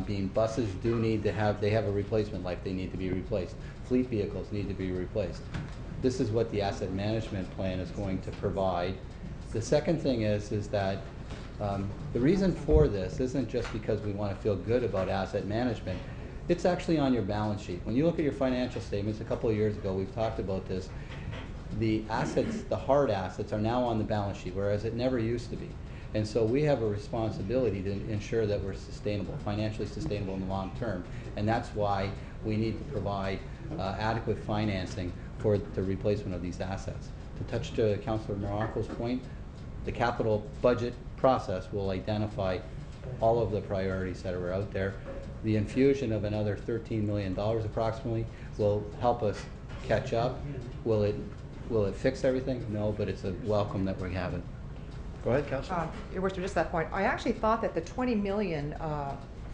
Being buses they have a replacement life, they need to be replaced. Fleet vehicles need to be replaced. This is what the asset management plan is going to provide. The second thing is that the reason for this isn't just because we want to feel good about asset management. It's actually on your balance sheet. When you look at your financial statements, a couple of years ago we've talked about this, the assets, the hard assets, are now on the balance sheet, whereas it never used to be. And so we have a responsibility to ensure that we're sustainable, financially sustainable in the long term. And that's why we need to provide adequate financing for the replacement of these assets. To touch to Councillor Morocco's point, the capital budget process will identify all of the priorities that are out there. The infusion of another $13 million approximately will help us catch up. Will it fix everything? No, but it's a welcome that we have it. Go ahead, Councillor. Your Worship, just that point. I actually thought that the 20 million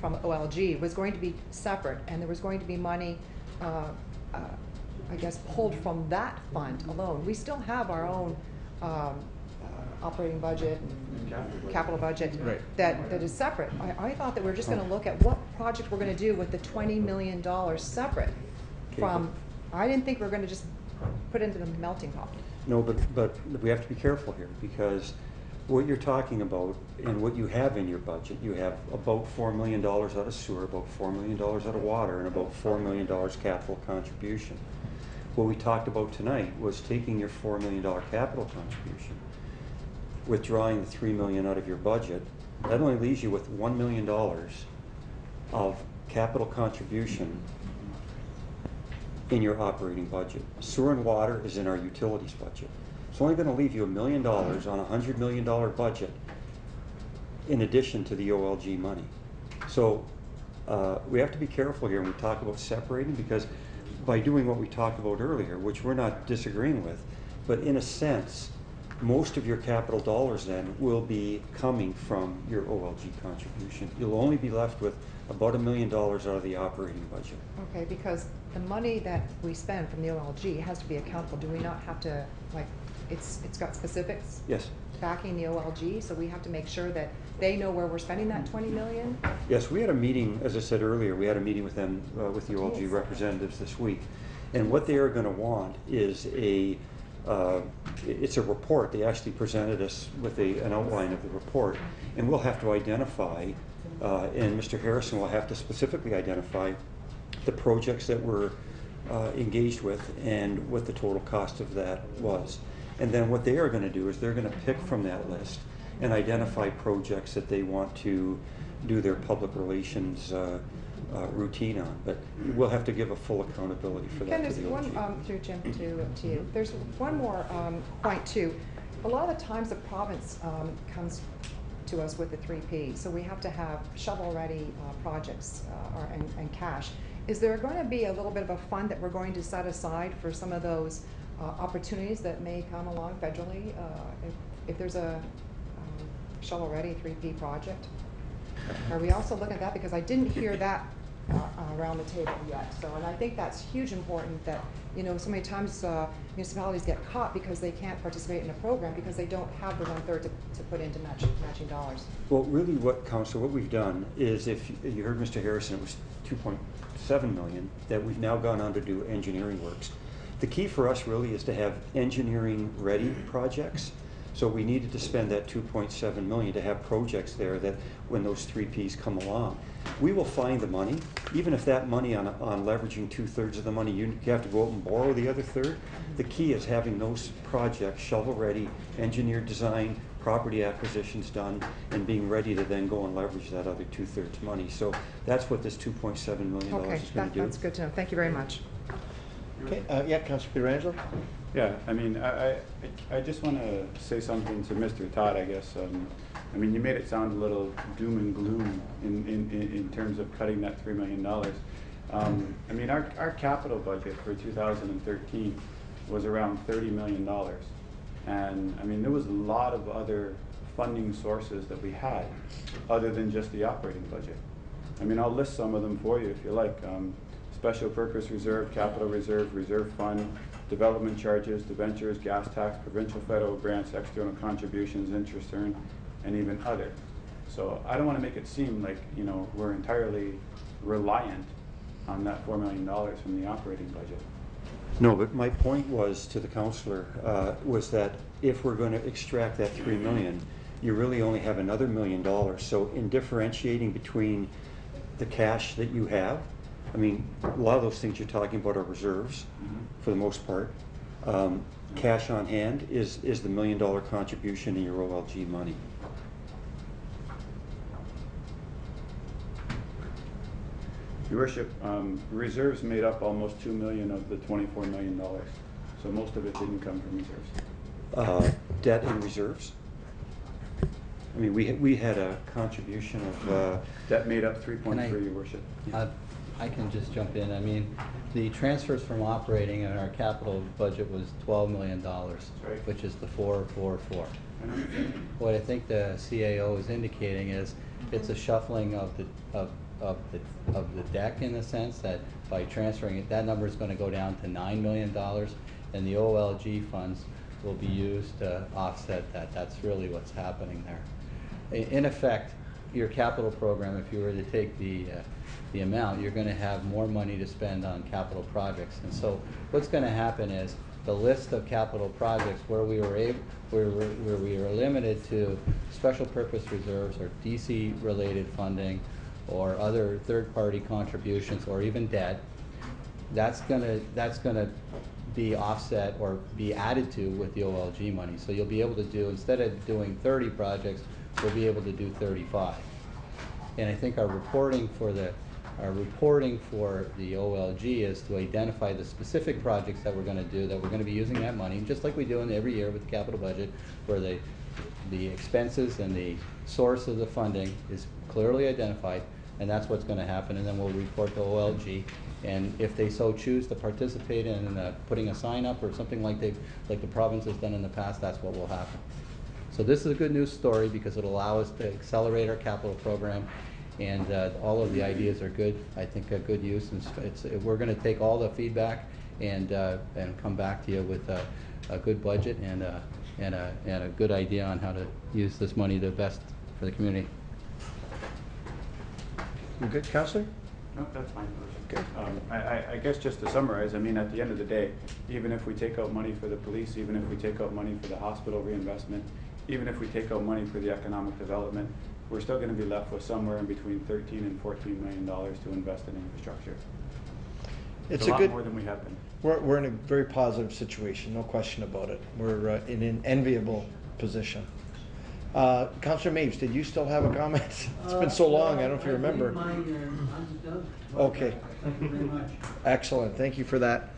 from OLG was going to be separate, and there was going to be money, I guess, pulled from that fund alone. We still have our own operating budget, capital budget Right. that is separate. I thought that we were just going to look at what project we're going to do with the $20 million separate from. I didn't think we were going to just put into the melting pot. No, but we have to be careful here, because what you're talking about and what you have in your budget, you have about $4 million out of sewer, about $4 million out of water, and about $4 million capital contribution. What we talked about tonight was taking your $4 million capital contribution, withdrawing the $3 million out of your budget. That only leaves you with $1 million of capital contribution in your operating budget. Sewer and water is in our utilities budget. It's only going to leave you $1 million on a $100 million budget in addition to the OLG money. So we have to be careful here when we talk about separating, because by doing what we talked about earlier, which we're not disagreeing with, but in a sense, most of your capital dollars then will be coming from your OLG contribution. You'll only be left with about $1 million out of the operating budget. Okay, because the money that we spend from the OLG has to be accountable. Do we not have to, like, it's got specifics? Yes. Backing the OLG, so we have to make sure that they know where we're spending that 20 million? Yes, we had a meeting, as I said earlier, we had a meeting with them, with the OLG representatives this week. And what they are going to want is it's a report. They actually presented us with an outline of the report. And we'll have to identify, and Mr. Harrison will have to specifically identify the projects that we're engaged with and what the total cost of that was. And then what they are going to do is they're going to pick from that list and identify projects that they want to do their public relations routine on. But we'll have to give a full accountability for that. Ken, to there's the one, OLG. through Jim, to you. There's one more point too. A lot of the times the province comes to us with the 3P, so we have to have shovel-ready projects and cash. Is there going to be a little bit of a fund that we're going to set aside for some of those opportunities that may come along federally, if there's a shovel-ready 3P project? Are we also looking at that? Because I didn't hear that around the table yet. So, and I think that's huge important that, you know, so many times municipalities get caught because they can't participate in a program because they don't have the 1/3 to put into matching dollars. Well, really Council, what we've done is, if you heard Mr. Harrison, it was $2.7 million that we've now gone on to do engineering works. The key for us really is to have engineering-ready projects. So we needed to spend that $2.7 million to have projects there that when those 3 Ps come along. We will find the money, even if that money on leveraging 2/3 of the money, you have to go out and borrow the other third. The key is having those projects shovel-ready, engineered design, property acquisitions done, and being ready to then go and leverage that other 2/3 money. So that's what this $2.7 million Okay, is going to do. that's good to know. Thank you very much. Okay, yeah, Councilor Pietrangelo? Yeah, I mean, I just want to say something to Mr. Todd, I guess. I mean, you made it sound a little doom and gloom in terms of cutting that $3 million. I mean, our capital budget for 2013 was around $30 million. And I mean, there was a lot of other funding sources that we had other than just the operating budget. I mean, I'll list some of them for you if you like. Special purpose reserve, capital reserve, reserve fund, development charges, debentures, gas tax, provincial federal grants, external contributions, interest earned, and even other. So I don't want to make it seem like, you know, we're entirely reliant on that $4 million from the operating budget. No, but my point was to the councillor was that if we're going to extract that $3 million, you really only have another $1 million. So in differentiating between the cash that you have, I mean, a lot of those things you're talking about are reserves, for the most part. Cash on hand is the $1 million contribution in your OLG money. Your Worship, reserves made up almost $2 million of the $24 million. So most of it didn't come from reserves. Debt and reserves? I mean, we had a contribution of... Debt made up 3.3, Your Worship. I can just jump in. I mean, the transfers from operating in our capital budget was $12 million, which is the 444. What I think the CAO is indicating is it's a shuffling of the deck, in the sense that by transferring it, that number is going to go down to $9 million, and the OLG funds will be used to offset that. That's really what's happening there. In effect, your capital program, if you were to take the amount, you're going to have more money to spend on capital projects. And so what's going to happen is the list of capital projects where we were limited to special purpose reserves or DC related funding or other third-party contributions or even debt, that's gonna be offset or be added to with the OLG money. So you'll be able to do, instead of doing 30 projects, we'll be able to do 35. And I think our reporting for the OLG is to identify the specific projects that we're going to do, that we're going to be using that money, just like we do every year with the capital budget, where the expenses and the source of the funding is clearly identified, and that's what's going to happen. And then we'll report to OLG, and if they so choose to participate in putting a sign up or something like the province has done in the past, that's what will happen. So this is a good news story because it'll allow us to accelerate our capital program, and all of the ideas are good. I think a good use, and we're going to take all the feedback and come back to you with a good budget and a good idea on how to use this money the best for the community. You good, Councillor? No, that's fine. Okay. I guess just to summarize, I mean, at the end of the day, even if we take out money for the police, even if we take out money for the hospital reinvestment, even if we take out money for the economic development, we're still going to be left with somewhere in between $13 and $14 million to invest in infrastructure. It's a lot good, more than we have been. We're in a very positive situation, no question about it. We're in an enviable position. Councillor Mapes, did you still have a comment? It's been so long, I don't know if you remember. Okay. Thank you very much. Excellent, thank you for that.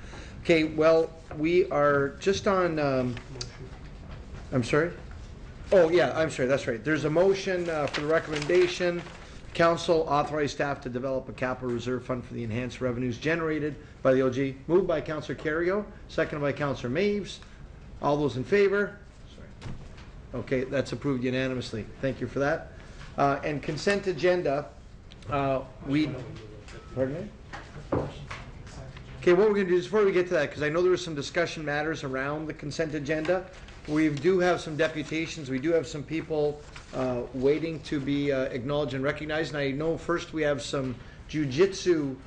Okay, well, we are just on, I'm sorry? Oh, yeah, I'm sorry, that's right. There's a motion for the recommendation. Council authorize staff to develop a capital reserve fund for the enhanced revenues generated by the OG. Moved by Councillor Carrigo, seconded by Councillor Maves. All those in favor? Sorry. Okay, that's approved unanimously. Thank you for that. And consent agenda, pardon me? Okay, what we're going to do is, before we get to that, because I know there was some discussion matters around the consent agenda, we do have some deputations. We do have some people waiting to be acknowledged and recognized. And I know first we have some jiu-jitsu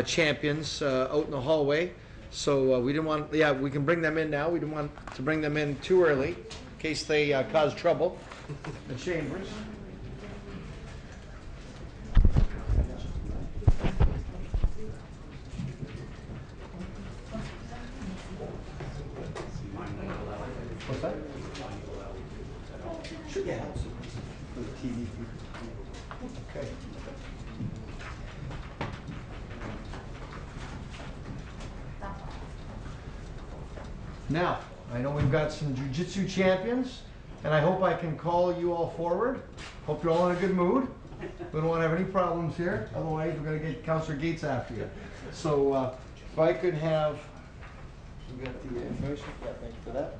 champions out in the hallway. So we didn't want, yeah, we can bring them in now. We didn't want to bring them in too early in case they cause trouble in the chambers. What's that? Sure, yeah. For the TV. Okay. Now, I know we've got some jiu-jitsu champions, and I hope I can call you all forward. Hope you're all in a good mood. We don't want to have any problems here, otherwise we're going to get Councillor Gates after you. So if I could have, we got the information, yeah, thank you for that.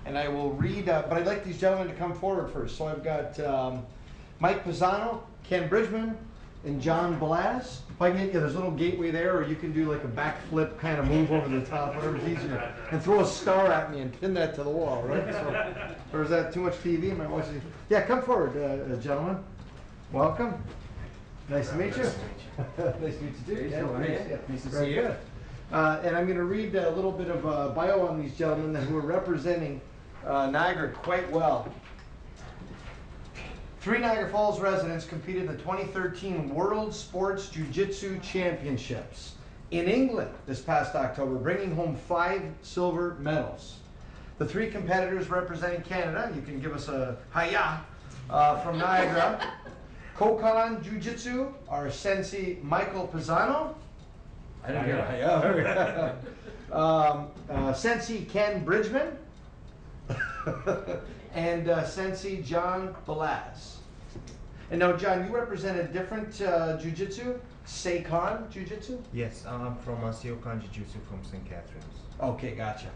And I will read, but I'd like these gentlemen to come forward first. So I've got Mike Pisano, Ken Bridgman, and John Blaz. If I can get you, there's a little gateway there, or you can do like a backflip kind of move over the top, whatever's easier. And throw a star at me and pin that to the wall, right? So, or is that too much TV? Am I watching? Yeah, come forward, gentlemen. Welcome. Nice to meet you. Nice to meet you too. Yeah, nice to see you. Good. And I'm going to read a little bit of a bio on these gentlemen who are representing Niagara quite well. 3 Niagara Falls residents competed in the 2013 World Sports Jiu-Jitsu Championships in England this past October, bringing home 5 silver medals. The 3 competitors representing Canada, you can give us a hi-ya, from Niagara. Kokan Jiu-Jitsu, our sensei Michael Pisano. I didn't hear hi-ya. Sensei Ken Bridgman. And Sensei John Belaz. And now, John, you represent a different jiu-jitsu, Seikan Jiu-Jitsu? Yes, I'm from Seikan Jiu-Jitsu from St. Catharines. Okay, gotcha.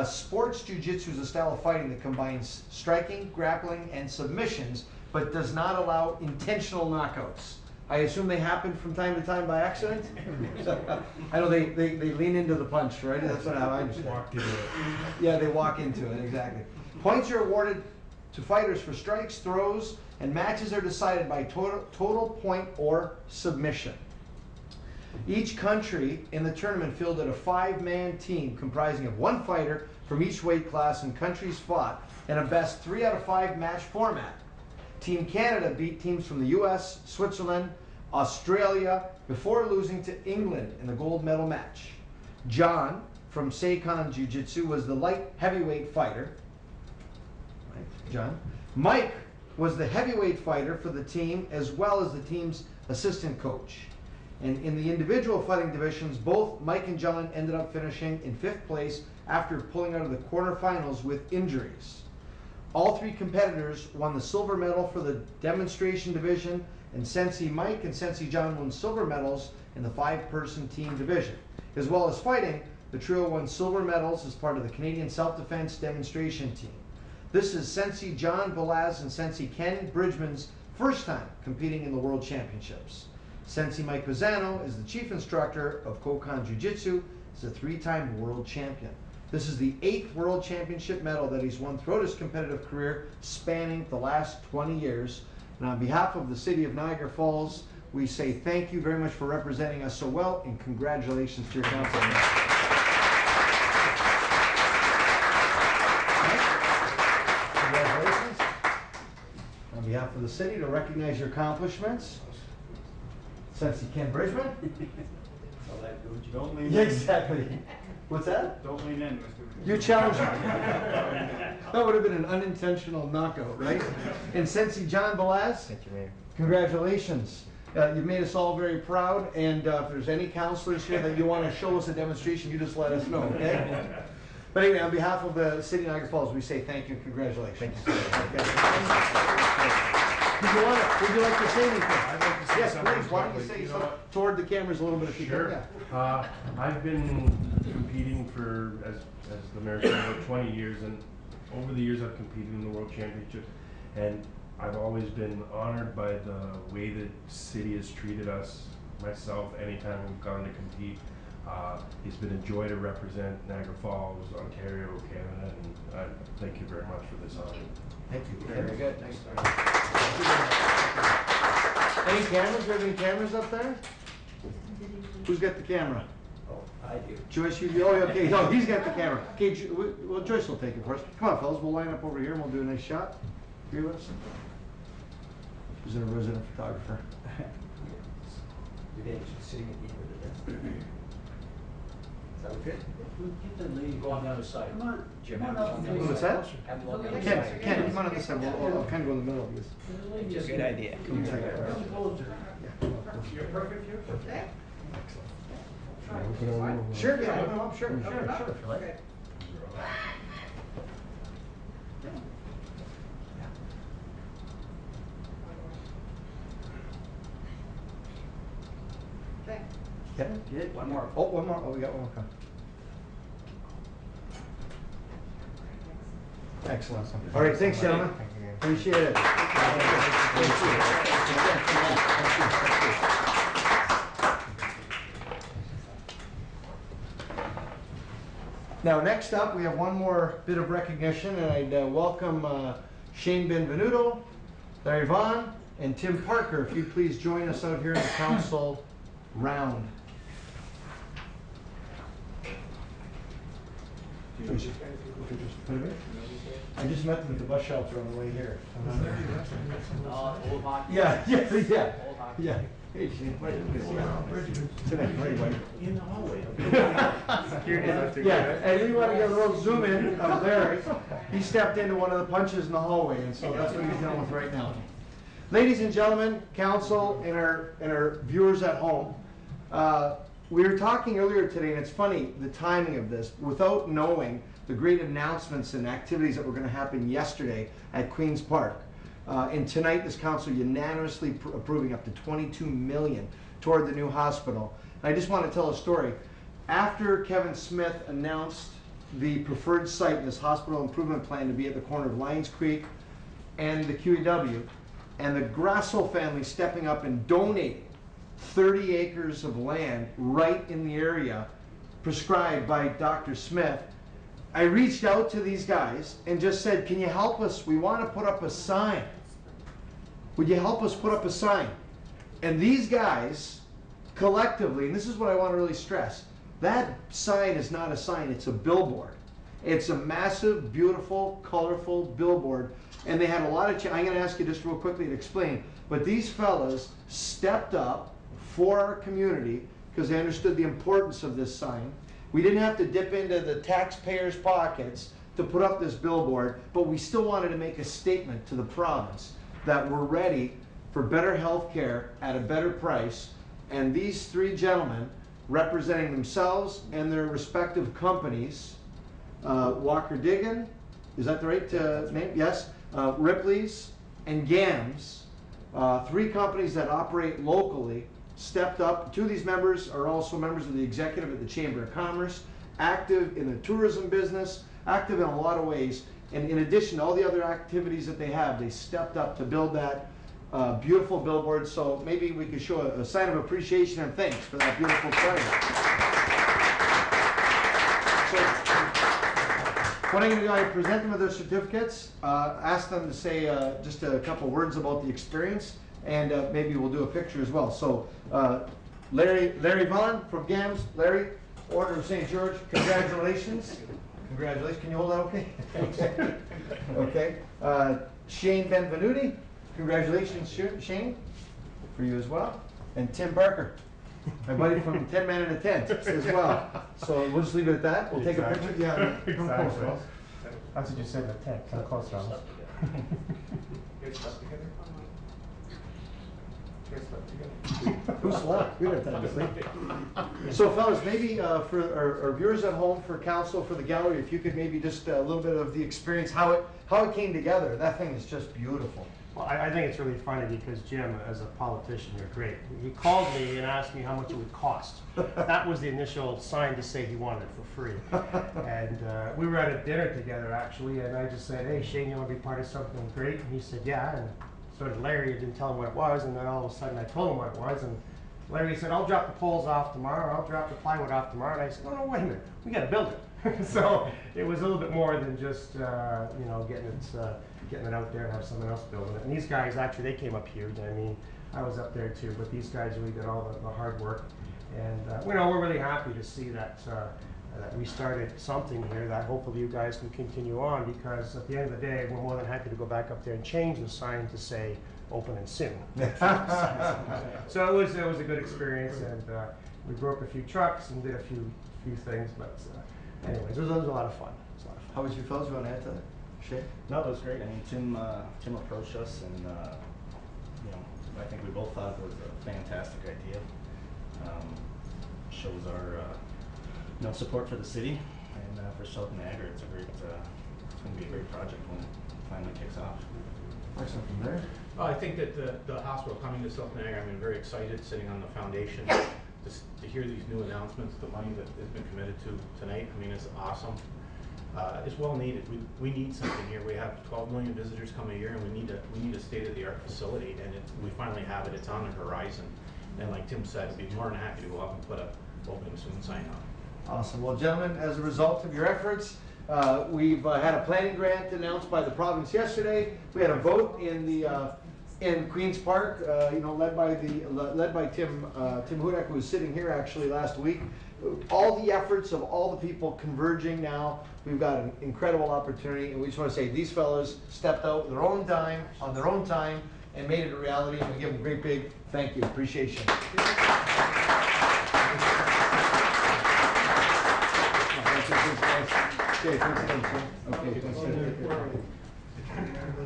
Sports jiu-jitsu is a style of fighting that combines striking, grappling, and submissions, but does not allow intentional knockouts. I assume they happen from time to time by accident? I know they lean into the punch, right? That's what I understand. Walked into it. Yeah, they walk into it, exactly. Points are awarded to fighters for strikes, throws, and matches are decided by total point or submission. Each country in the tournament fielded a 5-man team comprising of 1 fighter from each weight class, and countries fought in a best 3 out of 5 match format. Team Canada beat teams from the US, Switzerland, Australia before losing to England in the gold medal match. John from Seikan Jiu-Jitsu was the light heavyweight fighter. Right, John. Mike was the heavyweight fighter for the team as well as the team's assistant coach. And in the individual fighting divisions, both Mike and John ended up finishing in 5th place after pulling out of the quarterfinals with injuries. All 3 competitors won the silver medal for the demonstration division, and Sensei Mike and Sensei John won silver medals in the 5-person team division. As well as fighting, the trio won silver medals as part of the Canadian Self-Defense demonstration team. This is Sensei John Belaz and Sensei Ken Bridgman's first time competing in the World Championships. Sensei Mike Pisano is the chief instructor of Kokan Jiu-Jitsu. He's a 3-time world champion. This is the 8th World Championship medal that he's won throughout his competitive career, spanning the last 20 years. And on behalf of the City of Niagara Falls, we say thank you very much for representing us so well, and congratulations to your council. Congratulations. On behalf of the city, to recognize your accomplishments, Sensei Ken Bridgman. All that good. Don't lean in. Yeah, exactly. What's that? Don't lean in, Mr. You challenged me. That would have been an unintentional knockout, right? And Sensei John Belaz. Thank you, Mayor. Congratulations. You've made us all very proud, and if there's any counselors here that you want to show us a demonstration, you just let us know, okay? But anyway, on behalf of the City of Niagara Falls, we say thank you and congratulations. Thank you, sir. Would you like to say anything? I'd like to say yes, something. please. Why don't you say something toward the cameras a little bit if you Sure. can? Yeah. I've been competing for, as the mayor said, over 20 years, and over the years I've competed in the World Championships, and I've always been honored by the way the city has treated us, myself, anytime we've gone to compete. It's been a joy to represent Niagara Falls, Ontario, Canada, and thank you very much for this honor. Thank you. Very good. Thanks. Any cameras? Do you have any cameras up there? Who's got the camera? I do. Joyce, okay, no, he's got the camera. Okay, well, Joyce will take it for us. Come on, fellas, we'll line up over here and we'll do a nice shot. Agree with us? Who's a resident photographer? You're sitting at the end of the desk. Is that okay? Get the lady. Go on the other side. Come on. Jim, have on the other What's side. that? Have them on the other Ken, side. come on this side. I'll kind of go in the middle of this. Good idea. Come on. You're perfect here? Okay. Sure, yeah, open them up, sure, if you like. Okay. Yep, get One more. Oh, one more. Oh, we got one more. Excellent. All right, thanks, gentlemen. Appreciate it. Now, next up, we have one more bit of recognition, and I'd welcome Shane Benvenuto, Larry Vaughn, and Tim Parker. If you'd please join us out here in the council round. I just met them at the bus shelter on the way here. Yeah. Hey, Shane, what are you doing? In the hallway. Yeah, and you want to get a little zoom in of Larry. He stepped into one of the punches in the hallway, and so that's what he's dealing with right now. Ladies and gentlemen, council, and our viewers at home, we were talking earlier today, and it's funny, the timing of this, without knowing the great announcements and activities that were going to happen yesterday at Queen's Park. And tonight, this council unanimously approving up to $22 million toward the new hospital. And I just want to tell a story. After Kevin Smith announced the preferred site in this hospital improvement plan to be at the corner of Lions Creek and the QEW, and the Grasso family stepping up and donating 30 acres of land right in the area prescribed by Dr. Smith, I reached out to these guys and just said, can you help us? We want to put up a sign. Would you help us put up a sign? And these guys, collectively, and this is what I want to really stress, that sign is not a sign, it's a billboard. It's a massive, beautiful, colorful billboard. And they had a lot of, I'm going to ask you just real quickly to explain, but these fellas stepped up for our community because they understood the importance of this sign. We didn't have to dip into the taxpayers' pockets to put up this billboard, but we still wanted to make a statement to the province that we're ready for better health care at a better price. And these three gentlemen, representing themselves and their respective companies, Walker Diggin, is that the right name? Yes. Ripley's and GAMS, three companies that operate locally, stepped up. Two of these members are also members of the executive at the Chamber of Commerce, active in the tourism business, active in a lot of ways. And in addition to all the other activities that they have, they stepped up to build that beautiful billboard. So maybe we could show a sign of appreciation and thanks for that beautiful sign. So, what I'm going to do, I present them with their certificates, ask them to say just a couple words about the experience, and maybe we'll do a picture as well. So Larry Vaughn from GAMS. Larry, Order of St. George, congratulations. Congratulations. Can you hold that okay? Okay. Shane Benvenuti, congratulations, Shane, for you as well. And Tim Parker, my buddy from 10 Man in a Tent as well. So we'll just leave it at that. We'll take a picture. Yeah, exactly. That's what you said in the text. How close are Who slept? We don't have time to sleep. So fellas, maybe for our viewers at home, for council, for the gallery, if you could maybe just a little bit of the experience, how it came together. That thing is just beautiful. Well, I think it's really funny because Jim, as a politician, you're great. He called me and asked me how much it would cost. That was the initial sign to say he wanted it for free. And we were at a dinner together, actually, and I just said, hey, Shane, you want to be part of something great? And he said, yeah. And so did Larry. I didn't tell him what it was, and then all of a sudden I told him what it was. And Larry said, I'll drop the poles off tomorrow, I'll drop the plywood off tomorrow. And I said, no, wait a minute, we got to build it. So it was a little bit more than just, getting it out there and have someone else building it. And these guys, actually, they came up huge. I mean, I was up there too, but these guys really did all the hard work. And we're really happy to see that that we started something here that hopefully you guys can continue on, because at the end of the day, we're more than happy to go back up there and change the sign to say open and soon. So it was a good experience, and we broke a few trucks and did a few things, but anyways, it was a lot of fun. How was your fellas? You want to add to that? Shay? No, it was great. I mean, Tim approached us, and you know, I think we both thought it was a fantastic idea. Shows our you know, support for the city and for South Niagara. It's a great. It's going to be a great project when it finally kicks off. Something there. I think that the hospital coming to South Niagara, I'm very excited sitting on the foundation to hear these new announcements, the money that has been committed to tonight. I mean, it's awesome. It's well needed. We need something here. We have 12 million visitors come a year, and we need a state-of-the-art facility, and we finally have it. It's on the horizon. And like Tim said, I'd be more than happy to go up and put a opening soon sign on. Awesome. Well, gentlemen, as a result of your efforts, we've had a planning grant announced by the province yesterday. We had a vote in Queens Park, you know, led by Tim Hudak, who was sitting here actually last week. All the efforts of all the people converging now. We've got an incredible opportunity, and we just want to say these fellas stepped out their own dime on their own time and made it a reality. And we give them a great big thank you, appreciation. Okay,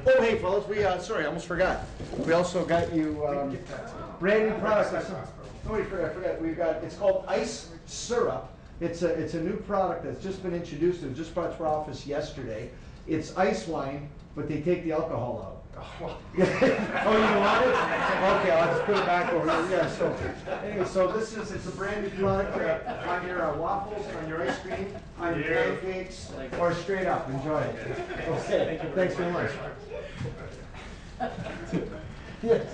oh, hey, fellas, we sorry, I almost forgot. We also got you brand new product. I forgot. We've got. It's called Ice Syrup. It's a new product that's just been introduced. It was just brought to our office yesterday. It's ice wine, but they take the alcohol out. Oh, you want it? Okay, I'll just put it back over here. Yeah. So anyway, so it's a brand new product on your waffles, on your ice cream, on your pancakes, or straight up. Enjoy it. Okay. Thanks very much. Yes.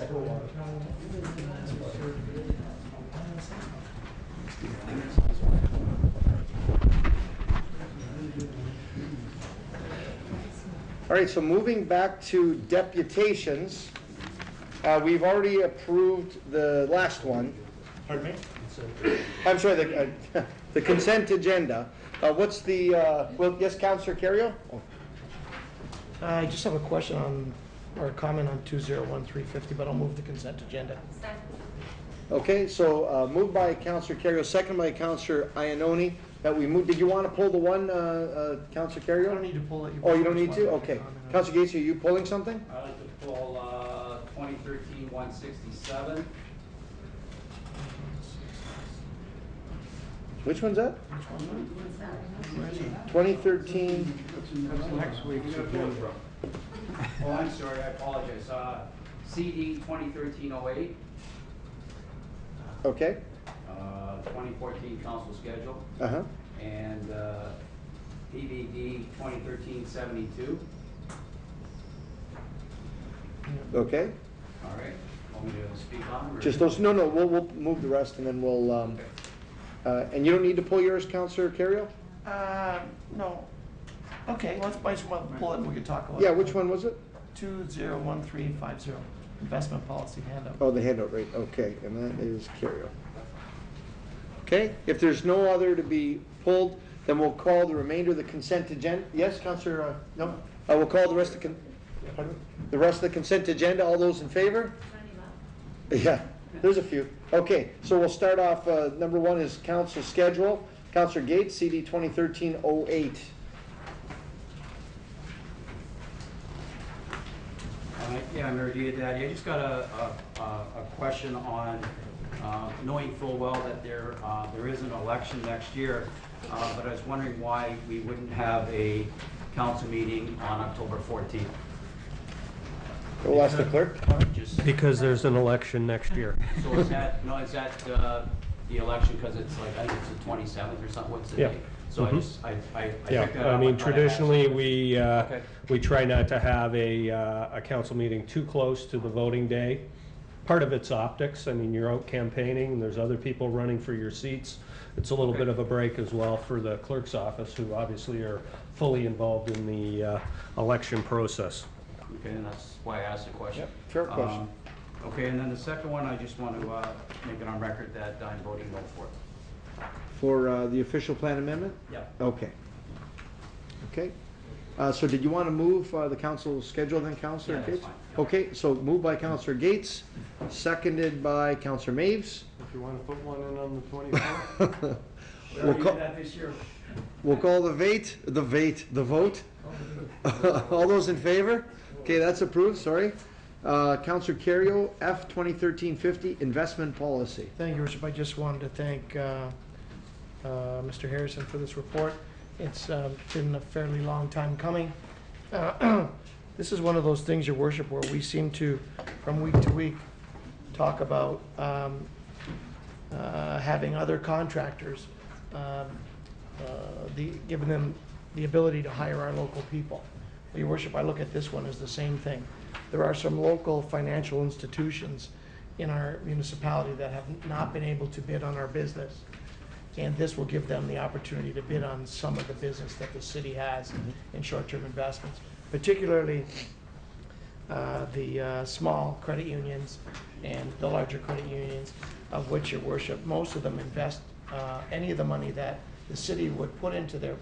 All right, so moving back to deputations, we've already approved the last one. Pardon me? I'm sorry, the consent agenda. What's the, well, yes, Councillor Carrier? Oh. I just have a question on, or a comment on 201350, but I'll move the consent agenda. Okay, so moved by Councillor Carrier, second by Councillor Iannoni, that we moved. Did you want to pull the one, Councillor Carrier? I don't need to pull it. Oh, you don't need to? Okay. Councillor Gates, are you pulling something? I'd like to pull 2013-167. Which one's that? 2013. Next week's agenda. Oh, I'm sorry, I apologize. CD 2013-08. Okay. 2014 council schedule. Uh-huh. And PVD 2013-72. Okay. All right. Want me to speak on? Just those. No, we'll move the rest, and then we'll. And you don't need to pull yours, Councillor Carrier? No. Okay, let's pull it and we can talk about it. Yeah, which one was it? 201350, investment policy handout. Oh, the handout, right. Okay, and that is Carrier. Okay, if there's no other to be pulled, then we'll call the remainder of the consent agenda. Yes, Councillor? No? We'll call the rest of the consent agenda. All those in favor? Yeah, there's a few. Okay, so we'll start off. Number one is council schedule. Councillor Gates, CD 2013-08. Yeah, Mayor Diodati, I just got a question on knowing full well that there is an election next year, but I was wondering why we wouldn't have a council meeting on October 14th. We'll ask the clerk. Because there's an election next year. So is that the election because it's like, I think it's the 27th or something, what's the date? So I picked that up. I mean, traditionally, we try not to have a council meeting too close to the voting day. Part of it's optics. I mean, you're out campaigning, there's other people running for your seats. It's a little bit of a break as well for the clerk's office, who obviously are fully involved in the election process. Okay, and that's why I asked the question. Yep, fair question. Okay, and then the second one, I just want to make it on record that I'm voting no for it. For the official plan amendment? Yep. Okay. Okay. So did you want to move the council schedule then, Councillor Yeah, that's Gates? fine. Okay, so moved by Councillor Gates, seconded by Councillor Maves. If you want to put one in on the 24th. We already did that this year. We'll call the vote. All those in favor? Okay, that's approved, sorry. Councillor Carrio, F 2013-50, investment policy. Thank you, Worship. I just wanted to thank Mr. Harrison for this report. It's been a fairly long time coming. This is one of those things, Your Worship, where we seem to, from week to week, talk about having other contractors, giving them the ability to hire our local people. Your Worship, I look at this one as the same thing. There are some local financial institutions in our municipality that have not been able to bid on our business. And this will give them the opportunity to bid on some of the business that the city has in short-term investments, particularly the small credit unions and the larger credit unions, of which, Your Worship, most of them invest any of the money that the city would put into their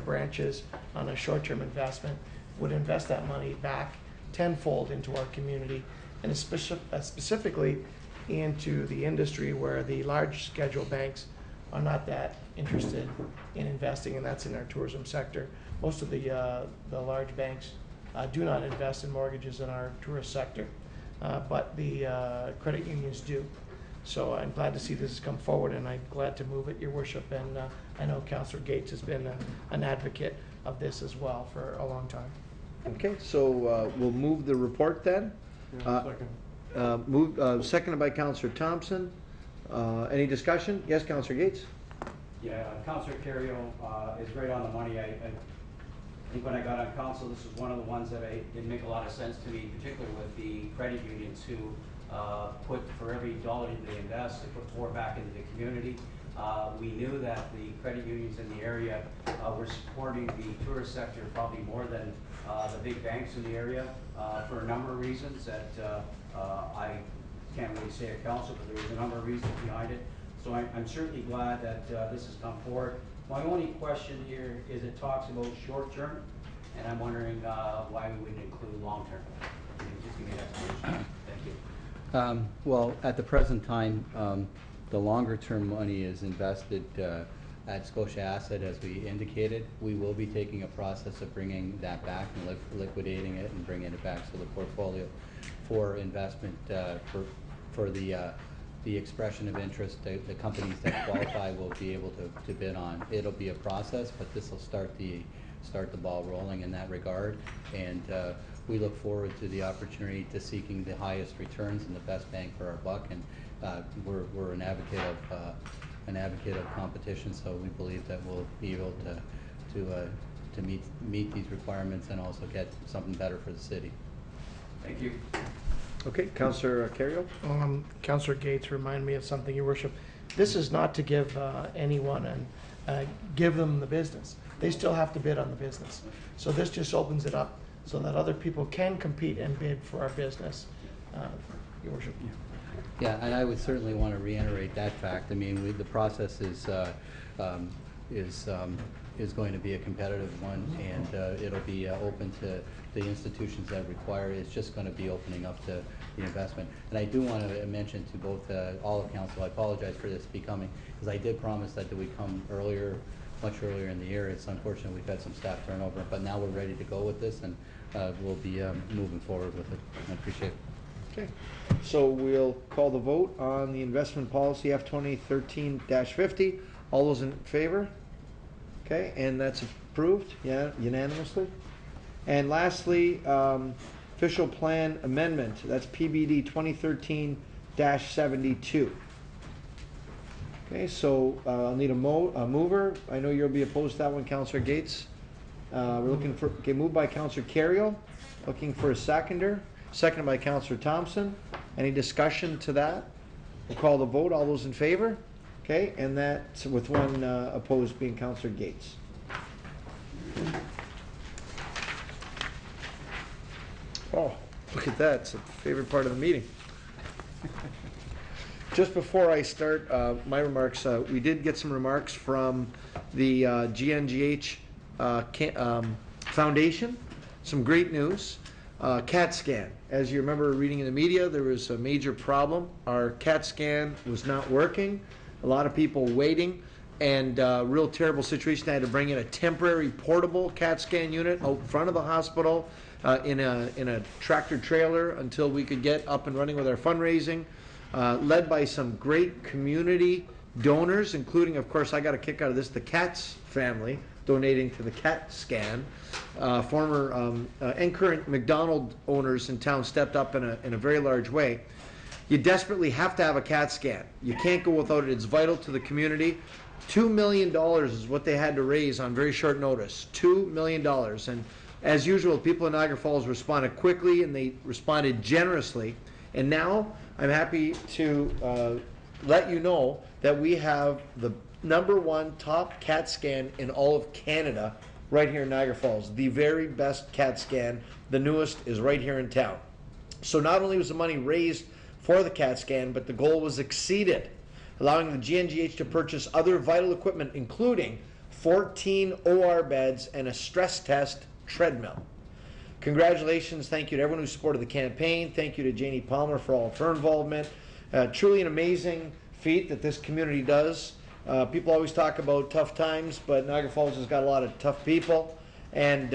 branches on a short-term investment, would invest that money back tenfold into our community, and specifically into the industry where the large scheduled banks are not that interested in investing, and that's in our tourism sector. Most of the large banks do not invest in mortgages in our tourist sector, but the credit unions do. So I'm glad to see this has come forward, and I'm glad to move it, Your Worship. And I know Councillor Gates has been an advocate of this as well for a long time. Okay, so we'll move the report then. Seconded by Councillor Thompson. Any discussion? Yes, Councillor Gates? Yeah, Councillor Carrio is right on the money. I think when I got on council, this was one of the ones that didn't make a lot of sense to me, particularly with the credit unions who put, for every dollar they invest, they put 4 back into the community. We knew that the credit unions in the area were supporting the tourist sector probably more than the big banks in the area for a number of reasons that I can't really say at council, but there was a number of reasons behind it. So I'm certainly glad that this has come forward. My only question here is it talks about short-term, and I'm wondering why we wouldn't include long-term. Can you just give me an explanation? Thank you. Well, at the present time, the longer term money is invested at Scotia Asset, as we indicated. We will be taking a process of bringing that back and liquidating it and bringing it back to the portfolio for investment for the expression of interest. The companies that qualify will be able to bid on. It'll be a process, but this will start the ball rolling in that regard. And we look forward to the opportunity to seeking the highest returns and the best bang for our buck. And we're an advocate of competition, so we believe that we'll be able to meet these requirements and also get something better for the city. Thank you. Okay, Councillor Carrio. Councillor Gates reminded me of something, Your Worship. This is not to give anyone and give them the business. They still have to bid on the business. So this just opens it up so that other people can compete and bid for our business, Your Worship. Yeah, and I would certainly want to reiterate that fact. I mean, the process is going to be a competitive one, and it'll be open to the institutions that require it. It's just going to be opening up to the investment. And I do want to mention to both all of council, I apologize for this becoming, because I did promise that we come earlier, much earlier in the year. It's unfortunate we've had some staff turnover, but now we're ready to go with this, and we'll be moving forward with it. I appreciate it. Okay, so we'll call the vote on the investment policy F 2013-50. All those in favor? Okay, and that's approved, yeah, unanimously. And lastly, official plan amendment. That's PBD 2013-72. Okay, so I'll need a mover. I know you'll be opposed to that one, Councillor Gates. We're looking for, okay, moved by Councillor Carrio. Looking for a seconder. Seconded by Councillor Thompson. Any discussion to that? We'll call the vote. All those in favor? Okay, and that's with one opposed being Councillor Gates. Oh, look at that. It's a favorite part of the meeting. Just before I start my remarks, we did get some remarks from the GNGH Foundation. Some great news. CAT scan. As you remember reading in the media, there was a major problem. Our CAT scan was not working. A lot of people waiting, and real terrible situation. I had to bring in a temporary portable CAT scan unit out front of the hospital in a tractor trailer until we could get up and running with our fundraising. Led by some great community donors, including, of course, I got a kick out of this, the Katz family donating to the CAT scan. Former and current McDonald owners in town stepped up in a very large way. You desperately have to have a CAT scan. You can't go without it. It's vital to the community. $2 million is what they had to raise on very short notice. $2 million. And as usual, people in Niagara Falls responded quickly, and they responded generously. And now I'm happy to let you know that we have the #1 top CAT scan in all of Canada right here in Niagara Falls. The very best CAT scan. The newest is right here in town. So not only was the money raised for the CAT scan, but the goal was exceeded, allowing the GNGH to purchase other vital equipment, including 14 OR beds and a stress test treadmill. Congratulations. Thank you to everyone who supported the campaign. Thank you to Janie Palmer for all of her involvement. Truly an amazing feat that this community does. People always talk about tough times, but Niagara Falls has got a lot of tough people, and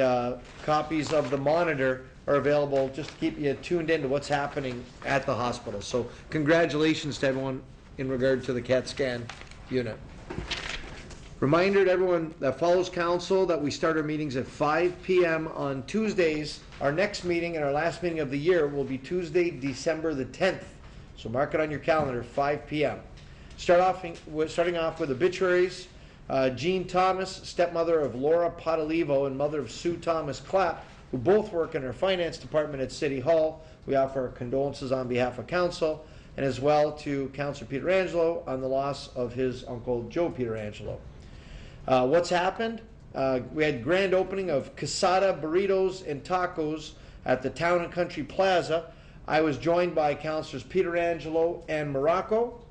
copies of the Monitor are available just to keep you tuned into what's happening at the hospital. So congratulations to everyone in regard to the CAT scan unit. Reminder to everyone that follows council that we start our meetings at 5 p.m. on Tuesdays. Our next meeting and our last meeting of the year will be Tuesday, December the 10th. So mark it on your calendar, 5 p.m. Starting off with obituaries. Jean Thomas, stepmother of Laura Potalivo and mother of Sue Thomas Clapp, who both work in our finance department at City Hall. We offer our condolences on behalf of council, and as well to Councillor Pietrangelo on the loss of his uncle Joe Pietrangelo. What's happened? We had grand opening of Casada Burritos and Tacos at the Town and Country Plaza. I was joined by Councillors Pietrangelo and Morocco.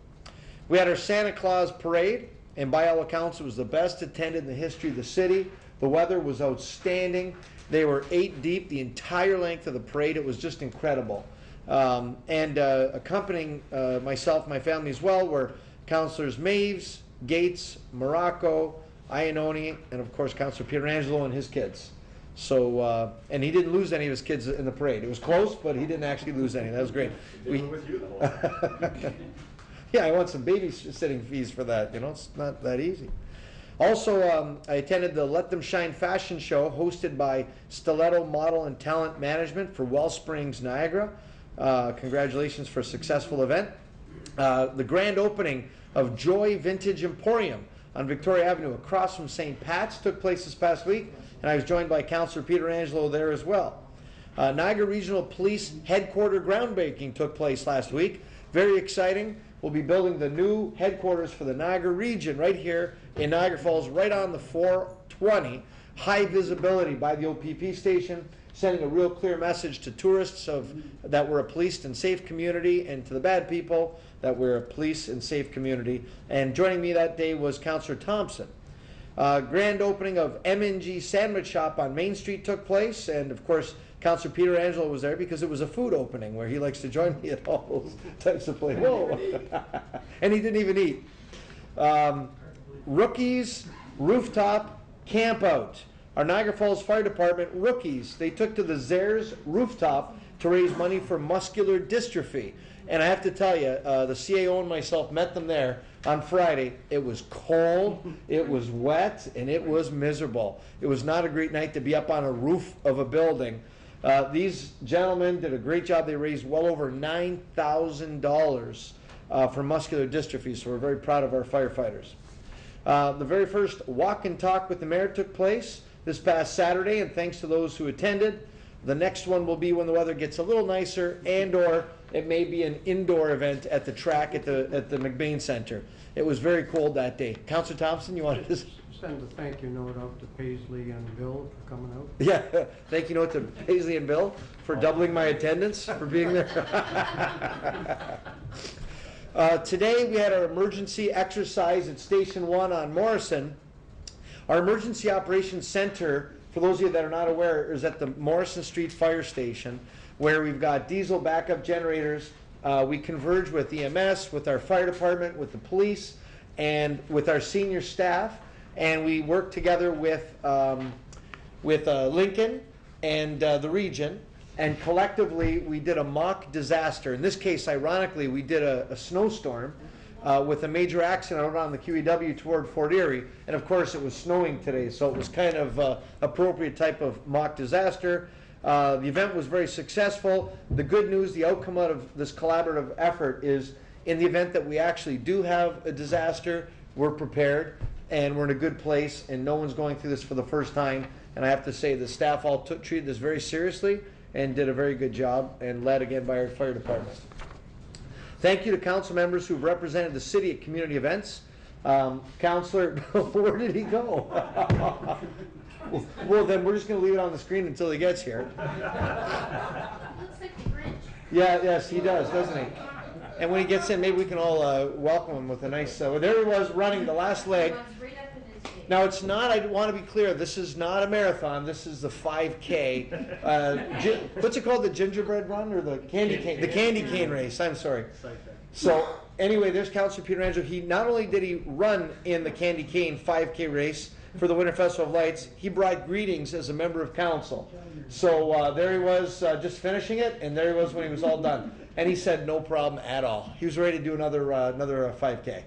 We had our Santa Claus parade, and by all accounts it was the best attended in the history of the city. The weather was outstanding. They were 8 deep the entire length of the parade. It was just incredible. Accompanying myself and my family as well were Councillors Maves, Gates, Morocco, Iannoni, and of course Councillor Pietrangelo and his kids. So, and he didn't lose any of his kids in the parade. It was close, but he didn't actually lose any. That was great. They were with you the whole time. Yeah, I want some babysitting fees for that. You know, it's not that easy. Also, I attended the Let Them Shine fashion show hosted by Stiletto Model and Talent Management for Wellsprings, Niagara. Congratulations for a successful event. The grand opening of Joy Vintage Emporium on Victoria Avenue across from St. Pat's took place this past week, and I was joined by Councillor Pietrangelo there as well. Niagara Regional Police Headquarter groundbreaking took place last week. Very exciting. We'll be building the new headquarters for the Niagara region right here in Niagara Falls, right on the 420. High visibility by the OPP station, sending a real clear message to tourists that we're a policed and safe community, and to the bad people that we're a police and safe community. And joining me that day was Councillor Thompson. Grand opening of M&G Sandwich Shop on Main Street took place, and of course Councillor Pietrangelo was there because it was a food opening where he likes to join me at all those types of places. Whoa! And he didn't even eat. Rookies Rooftop Camp Out. Our Niagara Falls Fire Department rookies, they took to the Zares rooftop to raise money for muscular dystrophy. And I have to tell you, the CAO and myself met them there on Friday. It was cold, it was wet, and it was miserable. It was not a great night to be up on a roof of a building. These gentlemen did a great job. They raised well over $9,000 for muscular dystrophy, so we're very proud of our firefighters. The very first walk and talk with the mayor took place this past Saturday, and thanks to those who attended. The next one will be when the weather gets a little nicer and or it may be an indoor event at the track at the McBain Center. It was very cold that day. Councilor Thompson, you wanted to? Send a thank you note out to Paisley and Bill for coming out. Yeah, thank you note to Paisley and Bill for doubling my attendance, for being there. Today we had our emergency exercise at Station 1 on Morrison. Our Emergency Operations Center, for those of you that are not aware, is at the Morrison Street Fire Station, where we've got diesel backup generators. We converge with EMS, with our fire department, with the police, and with our senior staff, and we work together with Lincoln and the region, and collectively we did a mock disaster. In this case, ironically, we did a snowstorm with a major accident out on the QEW toward Fort Erie, and of course it was snowing today, so it was kind of appropriate type of mock disaster. The event was very successful. The good news, the outcome out of this collaborative effort is, in the event that we actually do have a disaster, we're prepared and we're in a good place, and no one's going through this for the first time. And I have to say the staff all treated this very seriously and did a very good job, and led again by our fire department. Thank you to council members who've represented the city at community events. Councilor, where did he go? Well, then we're just going to leave it on the screen until he gets here. Looks like the Grinch. Yeah, yes, he does, doesn't he? And when he gets in, maybe we can all welcome him with a nice, well, there he was running the last leg. Now, it's not, I want to be clear, this is not a marathon, this is the 5K. What's it called, the gingerbread run or the candy cane? The candy cane race, I'm sorry. So, anyway, there's Councilor Pietrangelo. He not only did he run in the candy cane 5K race for the Winter Festival of Lights, he brought greetings as a member of council. So there he was just finishing it, and there he was when he was all done. And he said no problem at all. He was ready to do another 5K.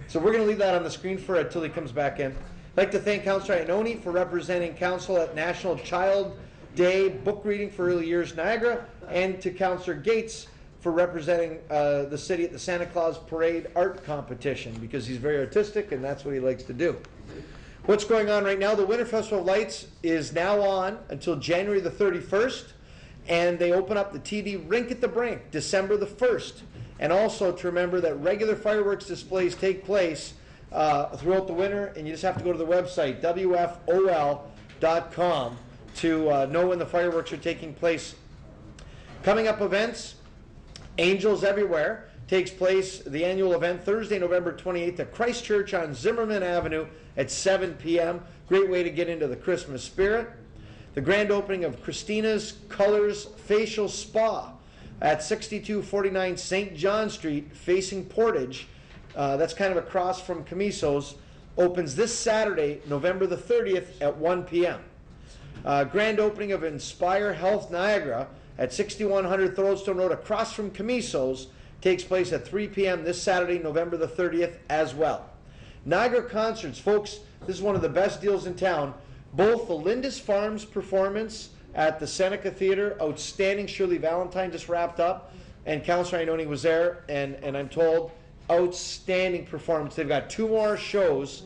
So we're going to leave that on the screen for it until he comes back in. I'd like to thank Councilor Iannone for representing council at National Child Day book reading for Early Years Niagara, and to Councilor Gates for representing the city at the Santa Claus Parade art competition, because he's very artistic and that's what he likes to do. What's going on right now? The Winter Festival of Lights is now on until January the 31st, and they open up the TD Rink at the Brink December the 1st. And also to remember that regular fireworks displays take place throughout the winter, and you just have to go to the website, wfol.com, to know when the fireworks are taking place. Coming up events, Angels Everywhere takes place, the annual event, Thursday, November 28th at Christ Church on Zimmerman Avenue at 7 p.m. Great way to get into the Christmas spirit. The grand opening of Christina's Colors Facial Spa at 6249 St. John Street, facing Portage. That's kind of across from Camiso's. Opens this Saturday, November the 30th at 1 p.m. Grand opening of Inspire Health Niagara at 6100 Thoroldstone Road across from Camiso's takes place at 3 p.m. this Saturday, November the 30th as well. Niagara Concerts, folks, this is one of the best deals in town. Both the Lindisfarne's performance at the Seneca Theater, outstanding. Shirley Valentine just wrapped up, and Councilor Iannone was there, and I'm told, outstanding performance. They've got 2 more shows.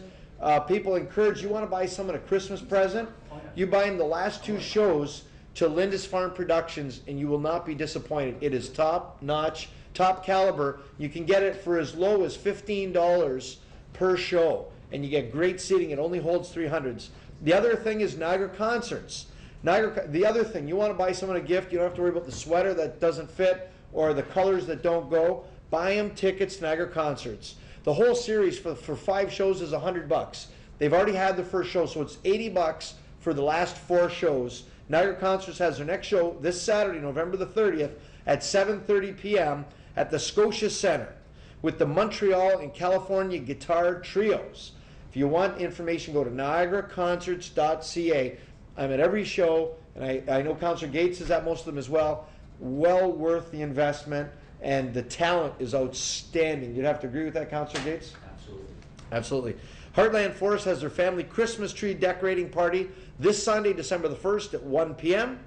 People encourage, you want to buy someone a Christmas present? You buy them the last 2 shows to Lindisfarne Productions, and you will not be disappointed. It is top-notch, top caliber. You can get it for as low as $15 per show, and you get great seating. It only holds 300s. The other thing is Niagara Concerts. The other thing, you want to buy someone a gift, you don't have to worry about the sweater that doesn't fit or the colors that don't go. Buy them tickets to Niagara Concerts. The whole series for 5 shows is $100. They've already had the first show, so it's $80 for the last 4 shows. Niagara Concerts has their next show this Saturday, November the 30th at 7:30 p.m. at the Scotia Center with the Montreal and California Guitar Trios. If you want information, go to niagaraconcerts.ca. I'm at every show, and I know Councilor Gates is at most of them as well. Well worth the investment, and the talent is outstanding. You'd have to agree with that, Councilor Gates? Absolutely. Absolutely. Heartland Forest has their family Christmas tree decorating party this Sunday, December the 1st at 1 p.m.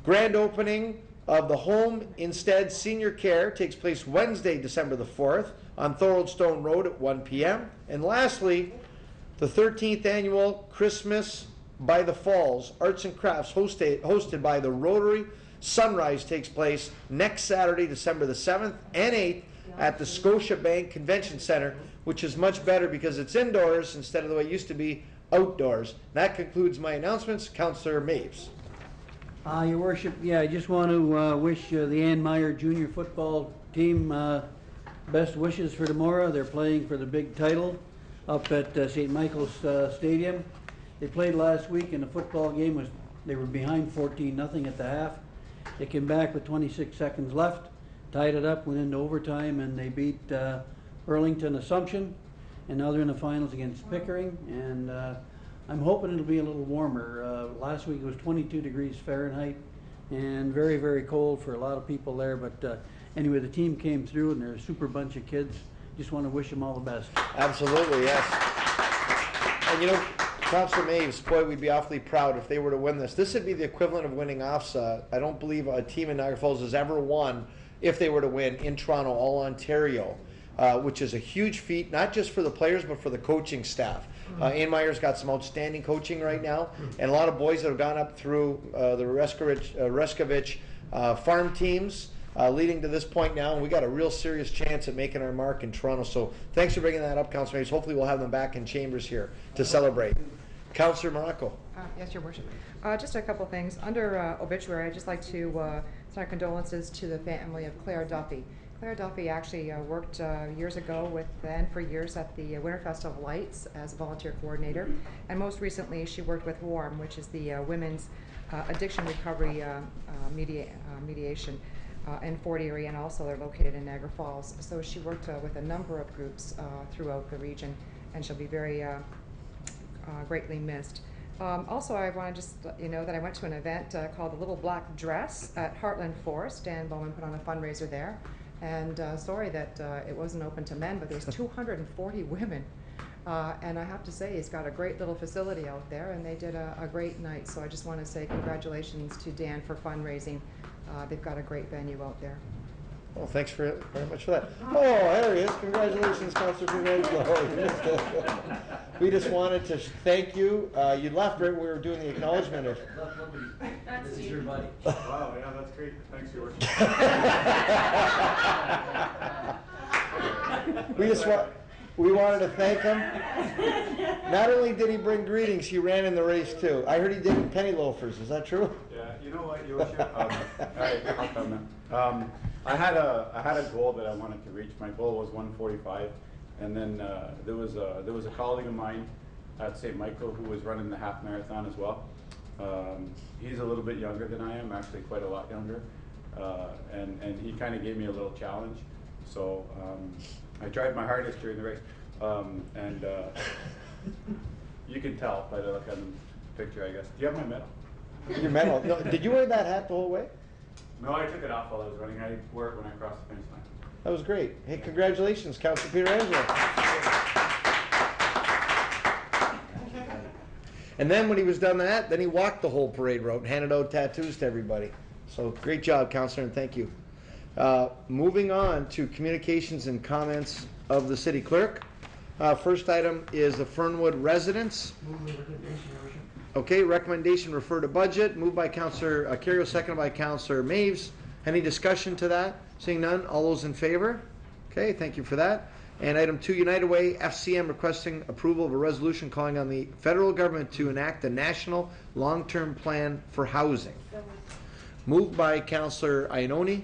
Grand opening of the Home Instead Senior Care takes place Wednesday, December the 4th on Thoroldstone Road at 1 p.m. And lastly, the 13th annual Christmas by the Falls Arts and Crafts hosted by the Rotary Sunrise takes place next Saturday, December the 7th and 8th at the Scotiabank Convention Center, which is much better because it's indoors instead of the way it used to be outdoors. That concludes my announcements. Councillor Maves. Your worship, yeah, I just want to wish the Ann Meyer Junior football team best wishes for tomorrow. They're playing for the big title up at St. Michael's Stadium. They played last week, and the football game they were behind 14-0 at the half. They came back with 26 seconds left, tied it up, went into overtime, and they beat Burlington Assumption, and now they're in the finals against Pickering. And I'm hoping it'll be a little warmer. Last week it was 22 degrees Fahrenheit and very, very cold for a lot of people there. But anyway, the team came through, and they're a super bunch of kids. Just want to wish them all the best. Absolutely, yes. And you know, Councillor Maves, boy, we'd be awfully proud if they were to win this. This would be the equivalent of winning OFSA. I don't believe a team in Niagara Falls has ever won, if they were to win, in Toronto, All-Ontario, which is a huge feat, not just for the players, but for the coaching staff. Ann Meyer's got some outstanding coaching right now, and a lot of boys that have gone up through the Rescovich farm teams, leading to this point now, and we got a real serious chance at making our mark in Toronto. So thanks for bringing that up, Councillor Maves. Hopefully we'll have them back in chambers here to celebrate. Councillor Morocco. Yes, Your Worship. Just a couple things. Under obituary, I'd just like to send our condolences to the family of Claire Duffy. Claire Duffy actually worked years ago with, and for years, at the Winterfest of Lights as a volunteer coordinator. And most recently, she worked with WARM, which is the Women's Addiction Recovery Mediation in Fort Erie, and also they're located in Niagara Falls. So she worked with a number of groups throughout the region, and she'll be very greatly missed. Also, I want to just let you know that I went to an event called The Little Black Dress at Heartland Forest. Dan Bowman put on a fundraiser there. And sorry that it wasn't open to men, but there's 240 women. And I have to say, he's got a great little facility out there, and they did a great night. So I just want to say congratulations to Dan for fundraising. They've got a great venue out there. Well, thanks very much for that. Oh, there he is. Congratulations, Councillor Congratulations. We just wanted to thank you. You left right when we were doing the acknowledgement. This is your buddy. Wow, yeah, that's great. Thanks, Your Worship. We wanted to thank him. Not only did he bring greetings, he ran in the race too. I heard he did penny loafers. Is that true? Yeah, you know what, Your Worship? I'll come now. I had a goal that I wanted to reach. My goal was 145, and then there was a colleague of mine at St. Michael who was running the half marathon as well. He's a little bit younger than I am, actually quite a lot younger, and he kind of gave me a little challenge. So I tried my hardest during the race, and you can tell by the look on the picture, I guess. Do you have my medal? Your medal? No, did you wear that hat the whole way? No, I took it off while I was running. I wore it when I crossed the finish line. That was great. Hey, congratulations, Councillor Peter Angelo. And then when he was done that, then he walked the whole parade route and handed out tattoos to everybody. So great job, Councillor, and thank you. Moving on to communications and comments of the city clerk. First item is the Fernwood residents. Okay, recommendation refer to budget. Moved by Councillor Carrier, seconded by Councillor Maves. Any discussion to that? Seeing none, all those in favor? Okay, thank you for that. And item 2, United Way, FCM requesting approval of a resolution calling on the federal government to enact a national long-term plan for housing. Moved by Councillor Iononi,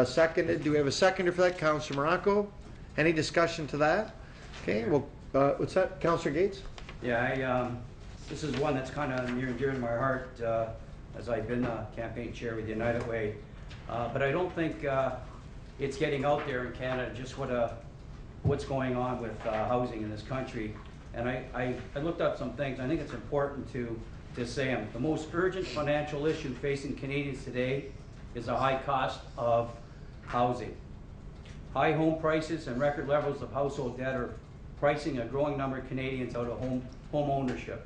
seconded. Do we have a seconder for that? Councillor Morocco. Any discussion to that? Okay, well, what's that? Councillor Gates? Yeah, this is one that's kind of near and dear to my heart, as I've been campaign chair with United Way. But I don't think it's getting out there in Canada just what's going on with housing in this country. And I looked up some things. I think it's important to say them. The most urgent financial issue facing Canadians today is the high cost of housing. High home prices and record levels of household debt are pricing a growing number of Canadians out of home ownership.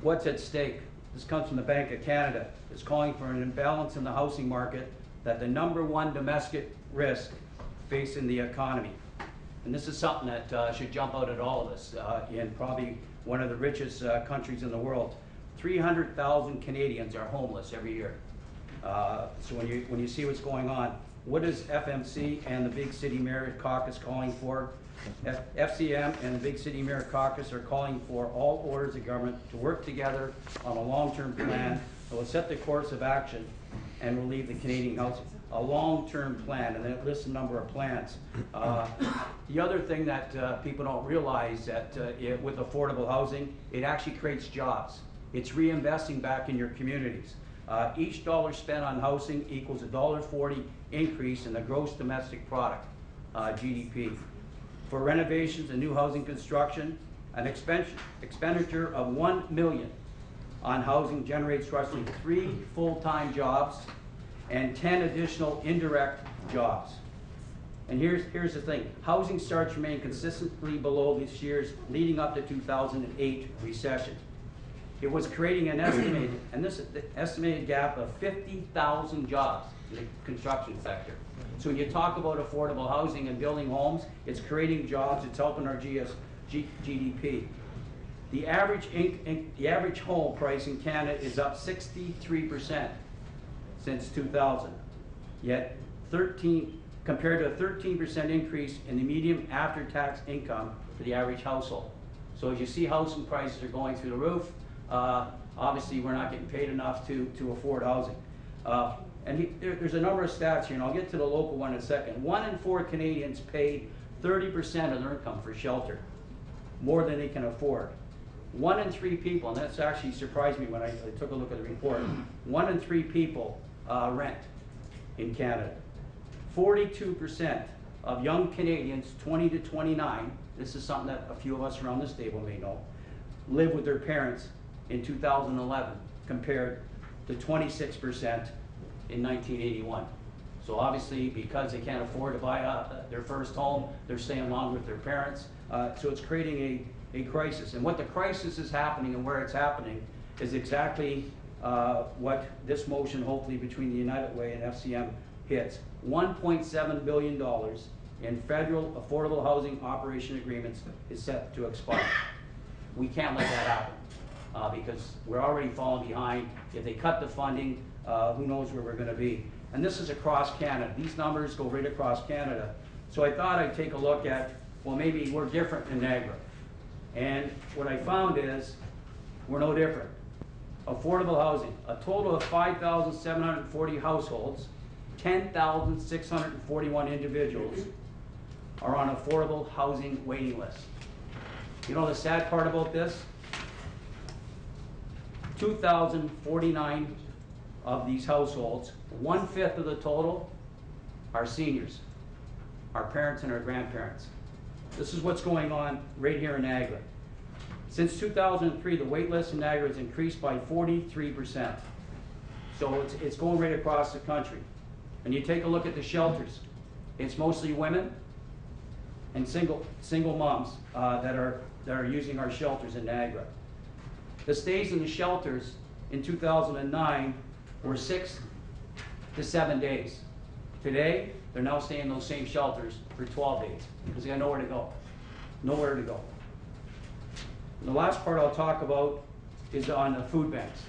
What's at stake? This comes from the Bank of Canada. It's calling for an imbalance in the housing market that the #1 domestic risk facing the economy. And this is something that should jump out at all of us in probably one of the richest countries in the world. 300,000 Canadians are homeless every year. So when you see what's going on, what is FMC and the Big City Mayor Caucus calling for? FCM and the Big City Mayor Caucus are calling for all orders of government to work together on a long-term plan that will set the course of action and relieve the Canadian housing. A long-term plan, and then it lists a number of plans. The other thing that people don't realize that with affordable housing, it actually creates jobs. It's reinvesting back in your communities. Each dollar spent on housing equals a $1.40 increase in the gross domestic product, GDP. For renovations and new housing construction, an expenditure of $1 million on housing generates roughly 3 full-time jobs and 10 additional indirect jobs. And here's the thing, housing starts remain consistently below this year's leading up to 2008 recession. It was creating an estimated gap of 50,000 jobs in the construction sector. So when you talk about affordable housing and building homes, it's creating jobs, it's helping our GDP. The average home price in Canada is up 63% since 2000, yet compared to a 13% increase in the median after-tax income for the average household. So as you see, housing prices are going through the roof. Obviously, we're not getting paid enough to afford housing. There's a number of stats here, and I'll get to the local one in a second. 1 in 4 Canadians pay 30% of their income for shelter, more than they can afford. 1 in 3 people, and that's actually surprised me when I took a look at the report, 1 in 3 people rent in Canada. 42% of young Canadians 20 to 29, this is something that a few of us around this table may know, live with their parents in 2011 compared to 26% in 1981. So obviously, because they can't afford to buy their first home, they're staying longer with their parents. So it's creating a crisis. And what the crisis is happening and where it's happening is exactly what this motion, hopefully between the United Way and FCM, hits. $1.7 billion in federal affordable housing operation agreements is set to expire. We can't let that happen because we're already falling behind. If they cut the funding, who knows where we're going to be. And this is across Canada. These numbers go right across Canada. So I thought I'd take a look at, well, maybe we're different in Niagara. And what I found is we're no different. Affordable housing, a total of 5,740 households, 10,641 individuals are on affordable housing waiting lists. You know the sad part about this? 2,049 of these households, 1/5 of the total, are seniors, our parents and our grandparents. This is what's going on right here in Niagara. Since 2003, the wait list in Niagara has increased by 43%. So it's going right across the country. And you take a look at the shelters. It's mostly women and single moms that are using our shelters in Niagara. The stays in the shelters in 2009 were 6 to 7 days. Today, they're now staying in those same shelters for 12 days because they got nowhere to go. Nowhere to go. And the last part I'll talk about is on the food banks.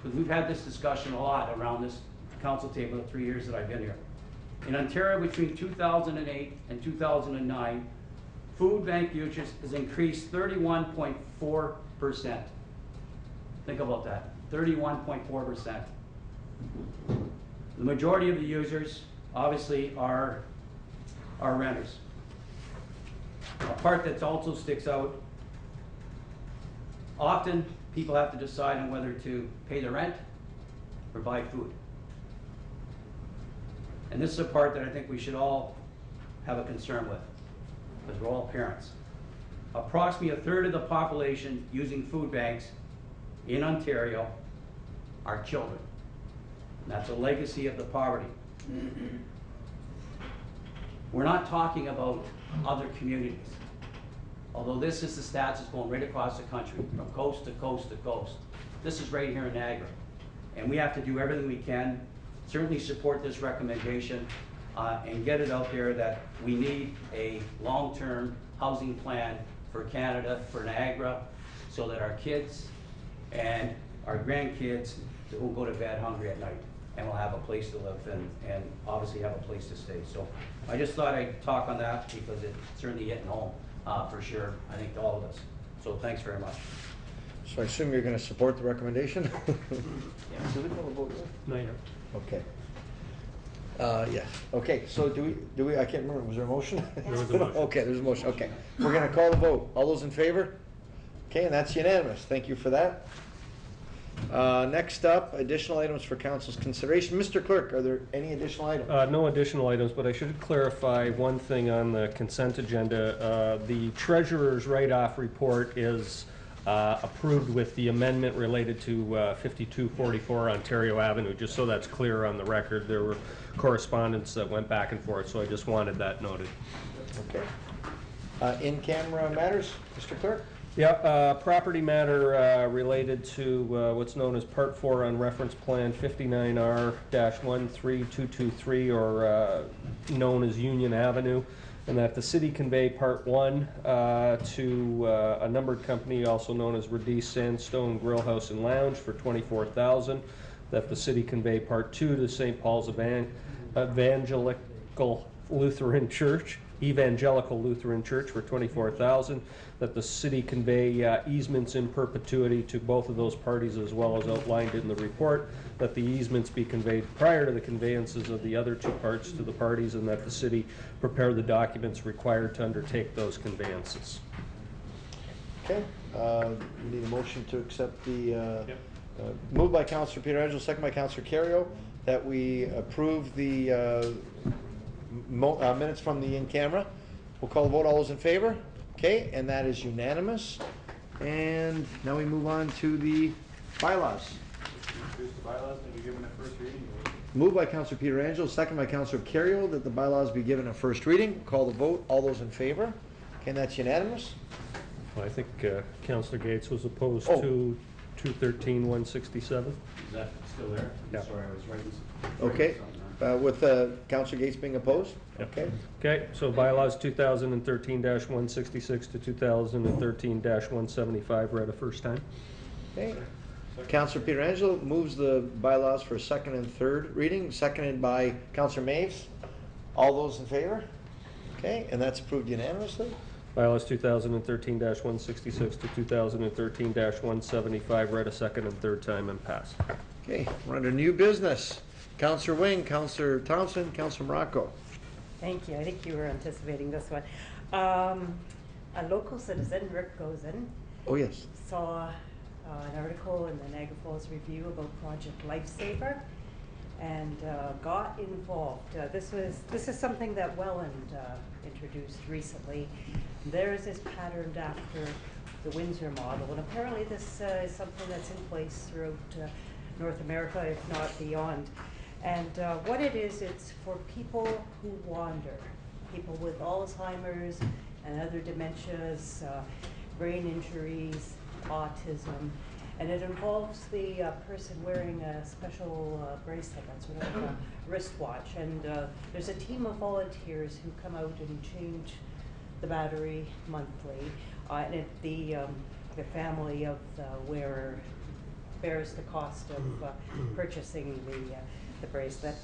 Because we've had this discussion a lot around this council table the 3 years that I've been here. In Ontario, between 2008 and 2009, food bank usage has increased 31.4%. Think about that, 31.4%. The majority of the users, obviously, are renters. A part that also sticks out, often people have to decide on whether to pay the rent or buy food. And this is a part that I think we should all have a concern with, because we're all parents. Approximately 1/3 of the population using food banks in Ontario are children. And that's a legacy of the poverty. We're not talking about other communities. Although this is the stats that's going right across the country, from coast to coast to coast. This is right here in Niagara. And we have to do everything we can, certainly support this recommendation, and get it out there that we need a long-term housing plan for Canada, for Niagara, so that our kids and our grandkids won't go to bed hungry at night. and will have a place to live and obviously have a place to stay. So I just thought I'd talk on that because it's certainly hitting home for sure, I think to all of us. So thanks very much. So I assume you're going to support the recommendation? Yeah. Do we call a vote? No, yeah. Okay. Yes. Okay, so do we, I can't remember, was there a motion? There was a motion. Okay, there's a motion, okay. We're gonna call the vote. All those in favor? Okay, and that's unanimous. Thank you for that. Next up, additional items for council's consideration. Mr. Clerk, are there any additional items? No additional items, but I should clarify one thing on the consent agenda. The treasurer's write-off report is approved with the amendment related to 5244 Ontario Avenue, just so that's clear on the record. There were correspondence that went back and forth, so I just wanted that noted. Okay. In-camera matters, Mr. Clerk? Yeah, property matter related to what's known as Part 4 on Reference Plan 59R-13223, or known as Union Avenue, and that the city convey Part 1 to a numbered company also known as Radice Sandstone Grill House and Lounge for $24,000, that the city convey Part 2 to St. Paul's Evangelical Lutheran Church for $24,000, that the city convey easements in perpetuity to both of those parties as well as outlined in the report, that the easements be conveyed prior to the conveyances of the other two parts to the parties, and that the city prepare the documents required to undertake those conveyances. Okay, we need a motion to accept the, moved by Councillor Pietrangelo, second by Councillor Carrio, that we approve the minutes from the in-camera. We'll call the vote. All those in favor? Okay, and that is unanimous. And now we move on to the bylaws. Introduce the bylaws and be given a first reading. Moved by Councillor Pietrangelo, second by Councillor Carrio, that the bylaws be given a first reading. Call the vote. All those in favor? Okay, and that's unanimous. Well, I think Councillor Gates was opposed to 213-167. Is that still there? Yeah. Sorry, I was writing Okay, with Councillor Gates being opposed? Okay. Okay, so bylaws 2013-166 to 2013-175 read a first time. Okay. Councillor Pietrangelo moves the bylaws for second and third reading, seconded by Councillor Maves. All those in favor? Okay, and that's approved unanimously. Bylaws 2013-166 to 2013-175 read a second and third time and passed. Okay, we're under new business. Councillor Wing, Councillor Thompson, Councillor Morocco. Thank you. I think you were anticipating this one. A local citizen, Rick Gozen, saw an article in the Niagara Falls Review about Project Lifesaver and got involved. This is something that Welland introduced recently. Theirs is patterned after the Windsor model, and apparently this is something that's in place throughout North America, if not beyond. And what it is, it's for people who wander, people with Alzheimer's and other dementias, brain injuries, autism, and it involves the person wearing a special bracelet, that's sort of a wristwatch. And there's a team of volunteers who come out and change the battery monthly, and the family of the wearer bears the cost of purchasing the bracelet.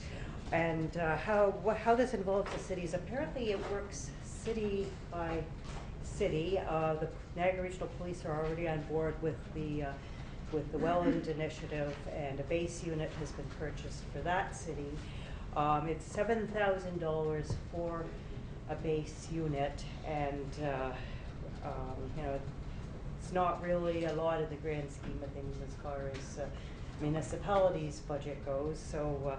And how this involves the cities, apparently it works city by city. The Niagara Regional Police are already on board with the Welland initiative, and a base unit has been purchased for that city. It's $7,000 for a base unit, and you know, it's not really a lot in the grand scheme of things as far as municipalities' budget goes. So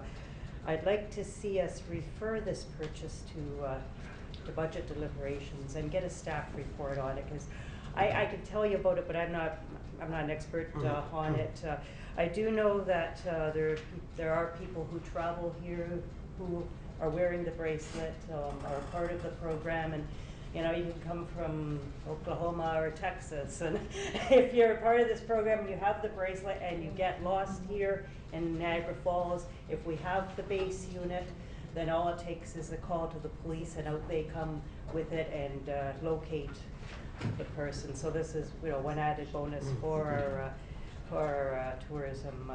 I'd like to see us refer this purchase to the budget deliberations and get a staff report on it, because I can tell you about it, but I'm not an expert on it. I do know that there are people who travel here who are wearing the bracelet, are part of the program, and you know, you can come from Oklahoma or Texas, and if you're a part of this program and you have the bracelet and you get lost here in Niagara Falls, if we have the base unit, then all it takes is a call to the police, and out they come with it and locate the person. So this is, you know, one added bonus for our tourism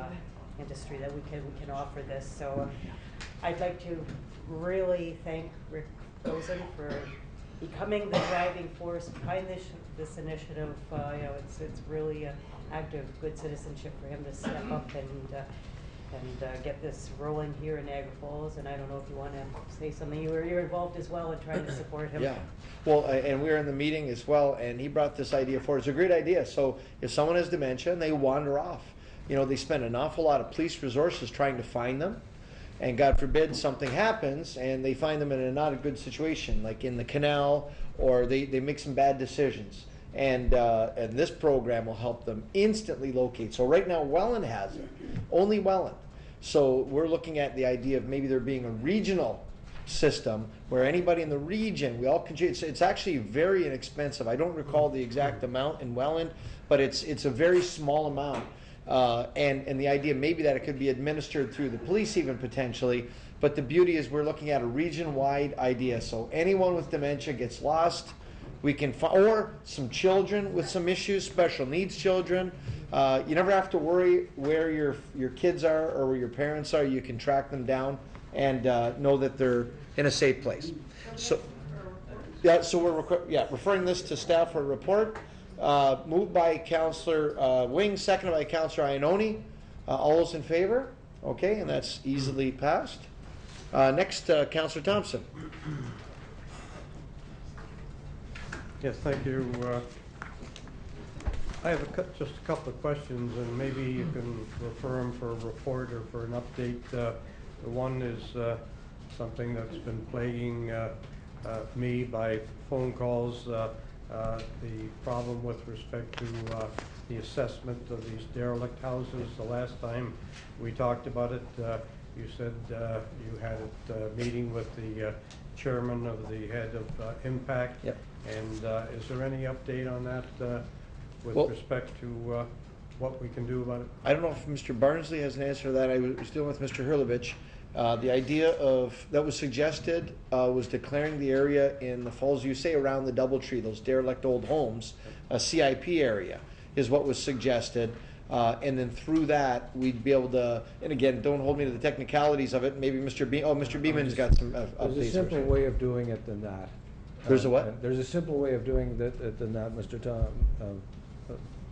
industry that we can offer this. So I'd like to really thank Rick Rosen for becoming the driving force behind this initiative. You know, it's really an act of good citizenship for him to step up and get this rolling here in Niagara Falls. And I don't know if you want to say something. You're involved as well in trying to support him. Yeah. Well, and we were in the meeting as well, and he brought this idea forward. It's a great idea. So if someone has dementia and they wander off, you know, they spend an awful lot of police resources trying to find them. And God forbid something happens and they find them in a not a good situation, like in the canal, or they make some bad decisions. And this program will help them instantly locate. So right now, Welland has it, only Welland. So we're looking at the idea of maybe there being a regional system where anybody in the region, we all contribute. It's actually very inexpensive. I don't recall the exact amount in Welland, but it's a very small amount. And the idea maybe that it could be administered through the police even potentially, but the beauty is we're looking at a region-wide idea. So anyone with dementia gets lost, we can or some children with some issues, special needs children. You never have to worry where your kids are or where your parents are. You can track them down and know that they're in a safe place. So yeah, so we're referring this to staff for a report. Moved by Councillor Wing, seconded by Councillor Iannoni. All those in favor? Okay, and that's easily passed. Next, Councillor Thompson. Yes, thank you. I have just a couple of questions, and maybe you can refer them for a report or for an update. The one is something that's been plaguing me by phone calls. The problem with respect to the assessment of these derelict houses. The last time we talked about it, you said you had a meeting with the chairman of the head of Impact. Yep. And is there any update on that with respect to what we can do about it? I don't know if Mr. Barnsley has an answer to that. I was dealing with Mr. Hurlovich. The idea that was suggested was declaring the area in the falls, you say around the Doubletree, those derelict old homes, a CIP area is what was suggested. And then through that, we'd be able to, and again, don't hold me to the technicalities of it. Maybe Mr. Beeman's got some updates. There's a simple way of doing it than that. There's a what? There's a simple way of doing it than that, Mr. Tom,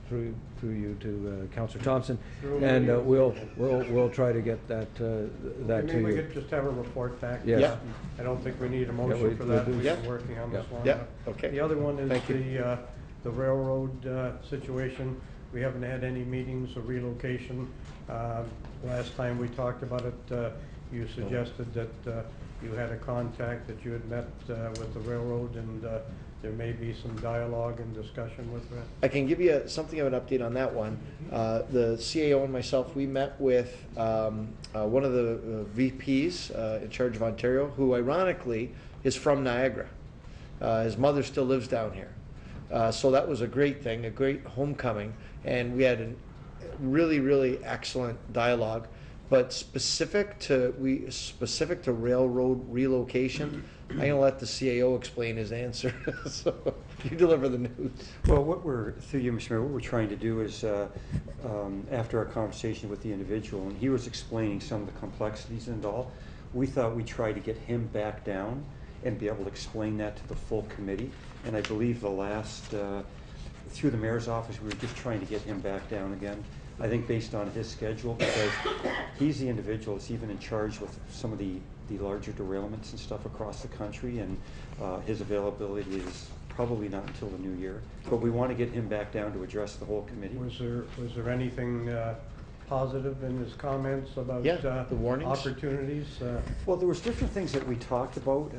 through you to Councillor Thompson, and we'll try to get that to Maybe we you. could just have a report back. Yes. Yeah. I don't think we need a motion for that. We've been working on this one. Yeah. Okay. The other one is the railroad situation. We haven't had any meetings of relocation. Last time we talked about it, you suggested that you had a contact that you had met with the railroad, and there may be some dialogue and discussion with that. I can give you something of an update on that one. The CAO and myself, we met with one of the VPs in charge of Ontario, who ironically is from Niagara. His mother still lives down here. So that was a great thing, a great homecoming, and we had a really, really excellent dialogue. But specific to railroad relocation, I'm going to let the CAO explain his answer. So you deliver the news. Well, through you, Mr. Mayor, what we're trying to do is, after our conversation with the individual, and he was explaining some of the complexities and all, we thought we'd try to get him back down and be able to explain that to the full committee. And I believe through the mayor's office, we were just trying to get him back down again. I think based on his schedule, because he's the individual that's even in charge with some of the larger derailments and stuff across the country, and his availability is probably not until the new year. But we want to get him back down to address the whole committee. Was there anything positive in his comments about the warnings, opportunities? Well, there was different things that we talked about.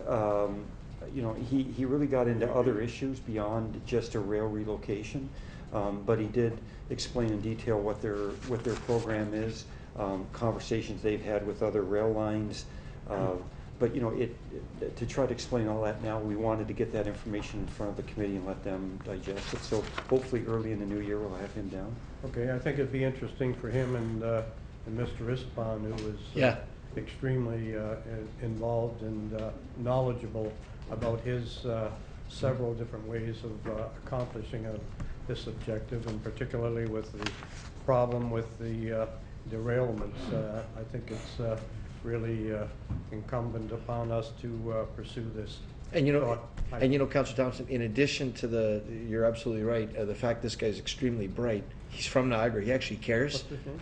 You know, he really got into other issues beyond just a rail relocation, but he did explain in detail what their program is, conversations they've had with other rail lines. But you know, to try to explain all that now, we wanted to get that information in front of the committee and let them digest it. So hopefully early in the new year we'll have him down. Okay, I think it'd be interesting for him and Mr. Ispan, who was extremely involved and knowledgeable about his several different ways of accomplishing this objective, and particularly with the problem with the derailments. I think it's really incumbent upon us to pursue this. And you know, So Councilor Thompson, in addition to the, you're absolutely right, the fact this guy's extremely bright. He's from Niagara. He actually cares. What's his name?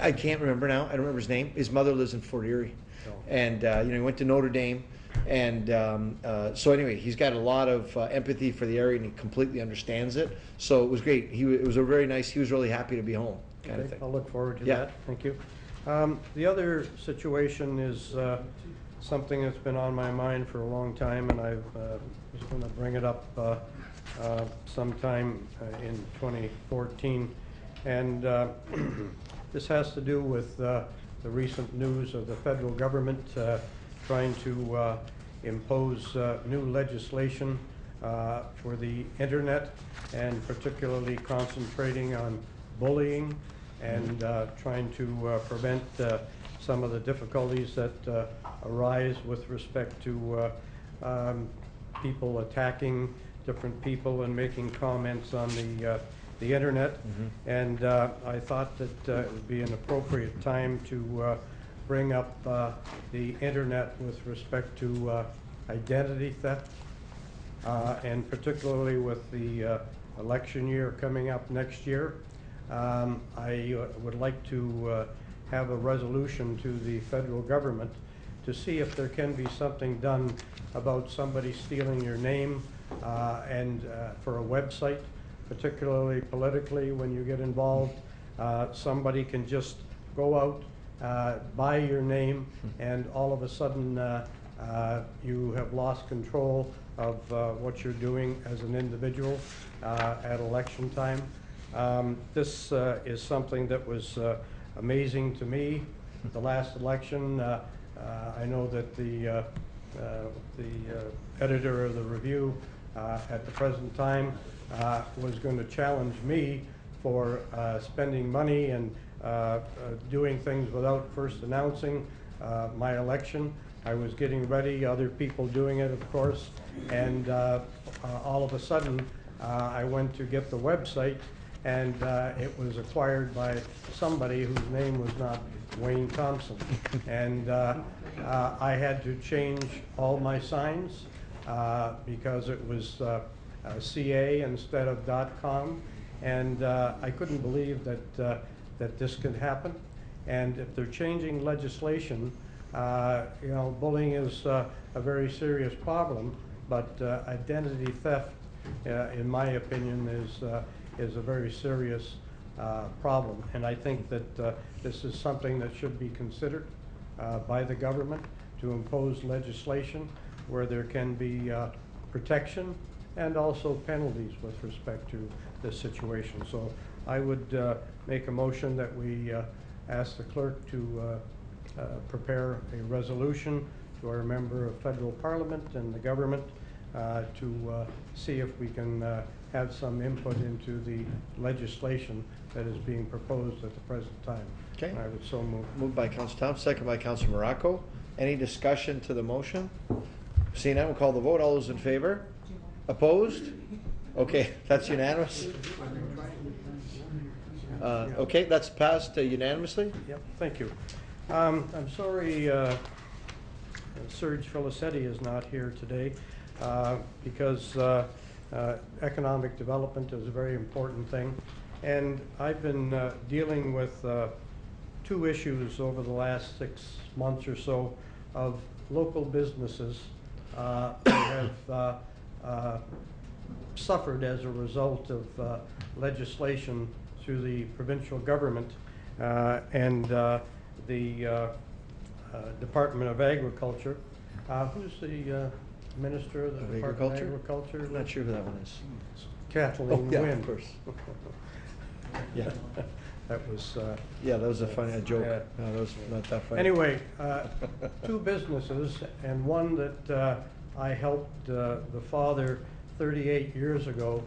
I can't remember now. I don't remember his name. His mother lives in Fort Erie. Oh. And, he went to Notre Dame. And so anyway, he's got a lot of empathy for the area, and he completely understands it. So it was great. It was a very nice, he was really happy to be home, kind of Okay, thing. I'll look forward to Yeah. that. Thank you. The other situation is something that's been on my mind for a long time, and I was going to bring it up sometime in 2014. And this has to do with the recent news of the federal government trying to impose new legislation for the internet, and particularly concentrating on bullying and trying to prevent some of the difficulties that arise with respect to people attacking different people and making comments on the internet. And I thought that it would be an appropriate time to bring up the internet with respect to identity theft, and particularly with the election year coming up next year. I would like to have a resolution to the federal government to see if there can be something done about somebody stealing your name and for a website, particularly politically. When you get involved, somebody can just go out, buy your name, and all of a sudden you have lost control of what you're doing as an individual at election time. This is something that was amazing to me. The last election, I know that the editor of the Review at the present time was going to challenge me for spending money and doing things without first announcing my election. I was getting ready, other people doing it, of course, and all of a sudden I went to get the website, and it was acquired by somebody whose name was not Wayne Thompson. And I had to change all my signs because it was CA instead of .com, and I couldn't believe that that this could happen. And if they're changing legislation, you know, bullying is a very serious problem, but identity theft, in my opinion, is a very serious problem. And I think that this is something that should be considered by the government to impose legislation where there can be protection and also penalties with respect to this situation. So I would make a motion that we ask the clerk to prepare a resolution to our member of federal parliament and the government to see if we can have some input into the legislation that is being proposed at the present time. Okay. And I would so move. Moved by Councilor Thompson, second by Councilor Morocco. Any discussion to the motion? Seeing none, we'll call the vote. All those in favor? Opposed? Okay, that's unanimous. Okay, that's passed unanimously. Yep, thank you. I'm sorry Serge Filicetti is not here today because economic development is a very important thing. And I've been dealing with two issues over the last 6 months or so of local businesses who have suffered as a result of legislation through the provincial government and the Department of Agriculture. Who's the Minister of the Department of Agriculture? I'm not sure who that one is. Kathleen yeah, Wynne. of course. Yeah. That was... yeah, that was a funny joke. Yeah. No, that was not that funny. Anyway, two businesses, and one that I helped the father 38 years ago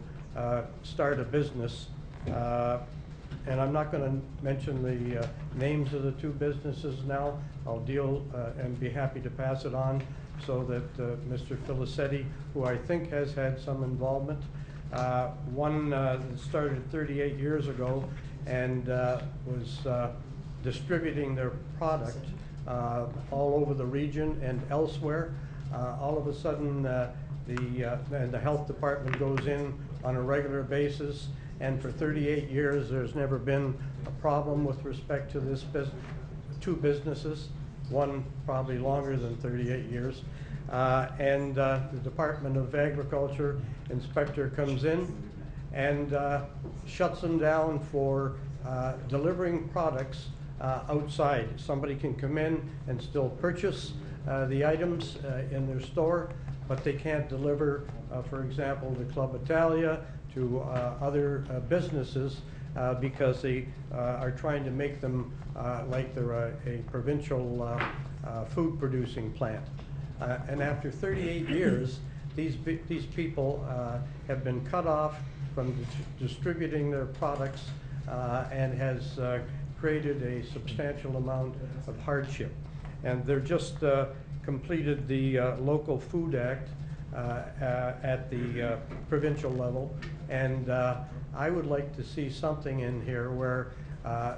start a business. And I'm not going to mention the names of the two businesses now. I'll deal and be happy to pass it on so that Mr. Filicetti, who I think has had some involvement, one started 38 years ago and was distributing their product all over the region and elsewhere. All of a sudden, the health department goes in on a regular basis, and for 38 years, there's never been a problem with respect to this two businesses, one probably longer than 38 years. And the Department of Agriculture inspector comes in and shuts them down for delivering products outside. Somebody can come in and still purchase the items in their store, but they can't deliver, for example, the Club Italia to other businesses because they are trying to make them like they're a provincial food producing plant. And after 38 years, these people have been cut off from distributing their products and has created a substantial amount of hardship. And they're just completed the Local Food Act at the provincial level, and I would like to see something in here where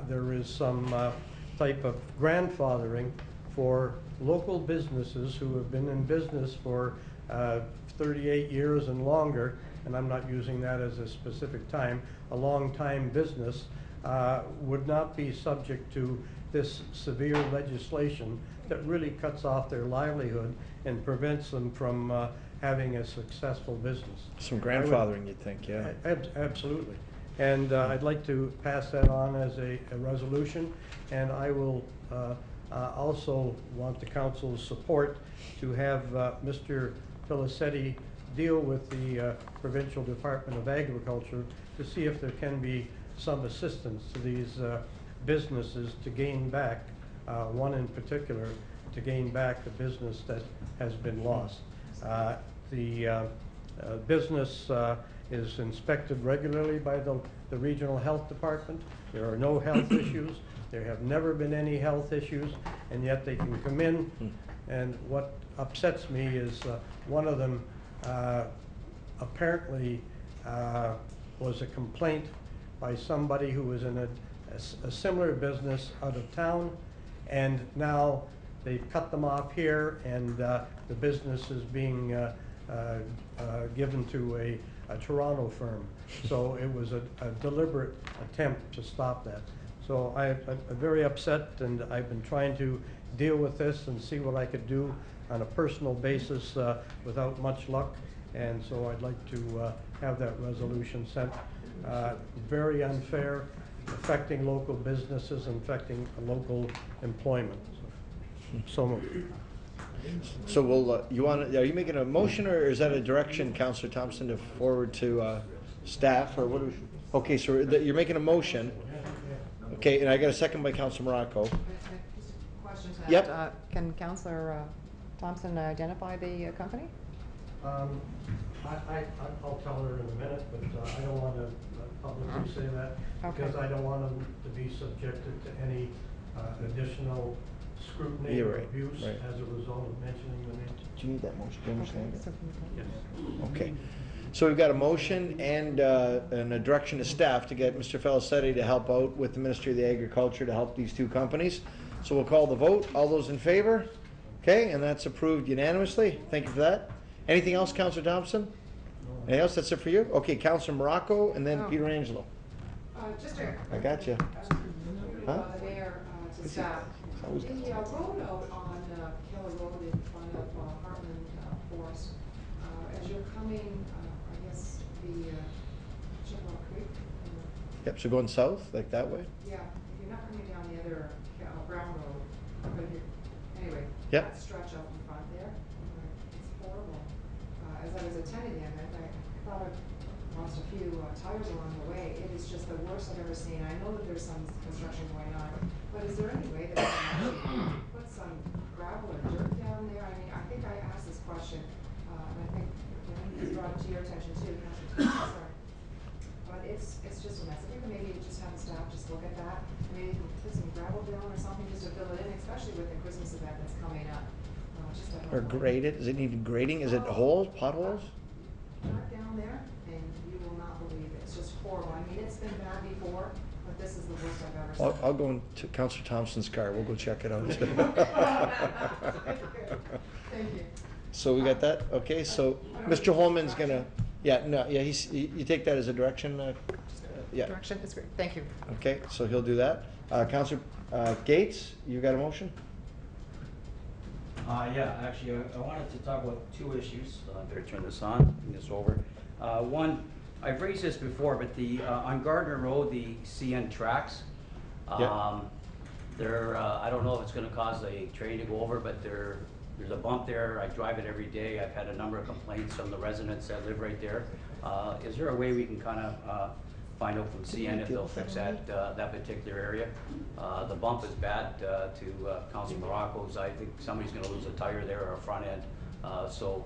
there is some type of grandfathering for local businesses who have been in business for 38 years and longer, and I'm not using that as a specific time, a long time business, would not be subject to this severe legislation that really cuts off their livelihood and prevents them from having a successful business. Some grandfathering, you'd think, yeah. Absolutely. And I'd like to pass that on as a resolution, and I will also want the council's support to have Mr. Filicetti deal with the Provincial Department of Agriculture to see if there can be some assistance to these businesses to gain back, one in particular, to gain back the business that has been lost. The business is inspected regularly by the regional health department. There are no health issues. There have never been any health issues, and yet they can come in. And what upsets me is one of them apparently was a complaint by somebody who was in a similar business out of town, and now they've cut them off here, and the business is being given to a Toronto firm. So it was a deliberate attempt to stop that. So I'm very upset, and I've been trying to deal with this and see what I could do on a personal basis without much luck. And so I'd like to have that resolution sent. Very unfair, affecting local businesses, affecting local employment. So moved. So we'll, you want, are you making a motion, or is that a direction, Councillor Thompson, to forward to staff, or what? Okay, so you're making a motion. Okay, and I got a second by Councillor Morocco. Yep. Can Councillor Thompson identify the company? I'll tell her in a minute, but I don't want to publicly say that because I don't want them to be subjected to any additional scrutiny or abuse as a result of mentioning the name. Do you need that motion? Do you understand it? Yes. Okay. So we've got a motion and a direction to staff to get Mr. Filicetti to help out with the Ministry of the Agriculture to help these two companies. So we'll call the vote. All those in favor? Okay, and that's approved unanimously. Thank you for that. Anything else, Councillor Thompson? Anything else? That's it for you? Okay, Councillor Morocco and then Peter Angelo. Just a... I got you. Huh? Mayor, to staff. The road out on Keller Road in front of Hartland Forest, as you're coming, I guess, the Chippewa Creek. Yep, so going south, like that way? Yeah, if you're not coming down the other Brown Road, but anyway, yep. That stretch out in front there, it's horrible. As I was attending the event, I thought I lost a few tires along the way. It is just the worst I've ever seen. I know that there's some construction going on, but is there any way that we can actually put some gravel or dirt down there? I mean, I think I asked this question, and I think it's brought it to your attention too, Councilor. Sorry. But it's just a mess. If you could maybe just have the staff just look at that, maybe put some gravel down or something just to fill it in, especially with the Christmas event that's coming up. Or grade it? Does it need grading? Is it holes, potholes? Drive down there, and you will not believe it. It's just horrible. I mean, it's been bad before, but this is the worst I've ever seen. I'll go into Councillor Thompson's car. We'll go check it out. Thank you. So we got that? Okay, so Mr. Holman's gonna, you take that as a direction? Yeah. Direction is great, thank you. Okay, so he'll do that. Councillor Gates, you got a motion? Yeah, actually, I wanted to talk about two issues. I better turn this on, bring this over. One, I've raised this before, but on Gardner Road, the CN tracks, they're, I don't know if it's gonna cause a train to go over, but there's a bump there. I drive it every day. I've had a number of complaints from the residents that live right there. Is there a way we can kind of find out from CN if they'll fix that particular area? The bump is bad to Council Morocco's. I think somebody's going to lose a tire there or a front end. So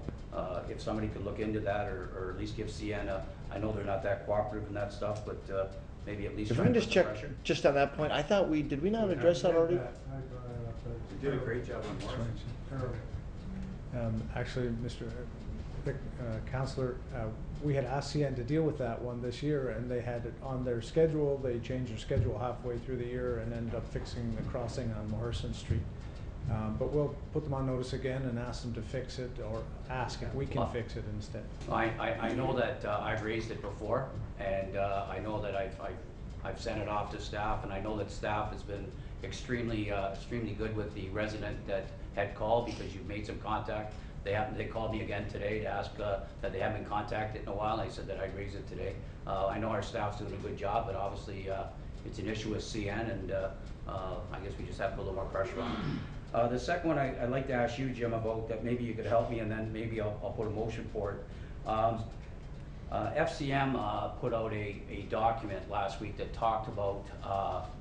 if somebody could look into that or at least give CN I know they're not that cooperative in that stuff, but maybe at least If we try can to just put some check, pressure. just on that point, I thought did we not address that already? You did a great job on Morrison. Actually, Councillor, we had asked CN to deal with that one this year, and they had it on their schedule. They changed their schedule halfway through the year and ended up fixing the crossing on Morrison Street. But we'll put them on notice again and ask them to fix it, or ask if we can fix it instead. I know that I've raised it before, and I know that I've sent it off to staff, and I know that staff has been extremely good with the resident that had called, because you've made some contact. They called me again today to ask that they haven't been contacted in a while. I said that I'd raise it today. I know our staff's doing a good job, but obviously it's an issue with CN, and I guess we just have to put a little more pressure on it. The second one I'd like to ask you, Jim, about that maybe you could help me, and then maybe I'll put a motion for it. FCM put out a document last week that talked about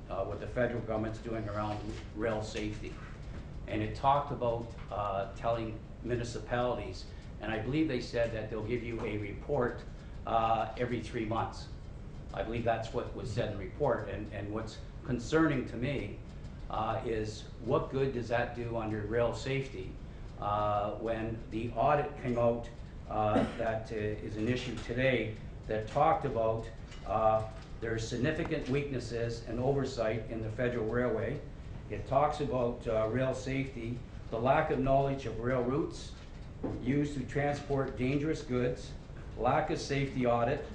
what the federal government's doing around rail safety. And it talked about telling municipalities, and I believe they said that they'll give you a report every 3 months. I believe that's what was said in the report, and what's concerning to me is what good does that do under rail safety when the audit came out that is an issue today that talked about there are significant weaknesses and oversight in the Federal Railway. It talks about rail safety, the lack of knowledge of rail routes used to transport dangerous goods, lack of safety audit,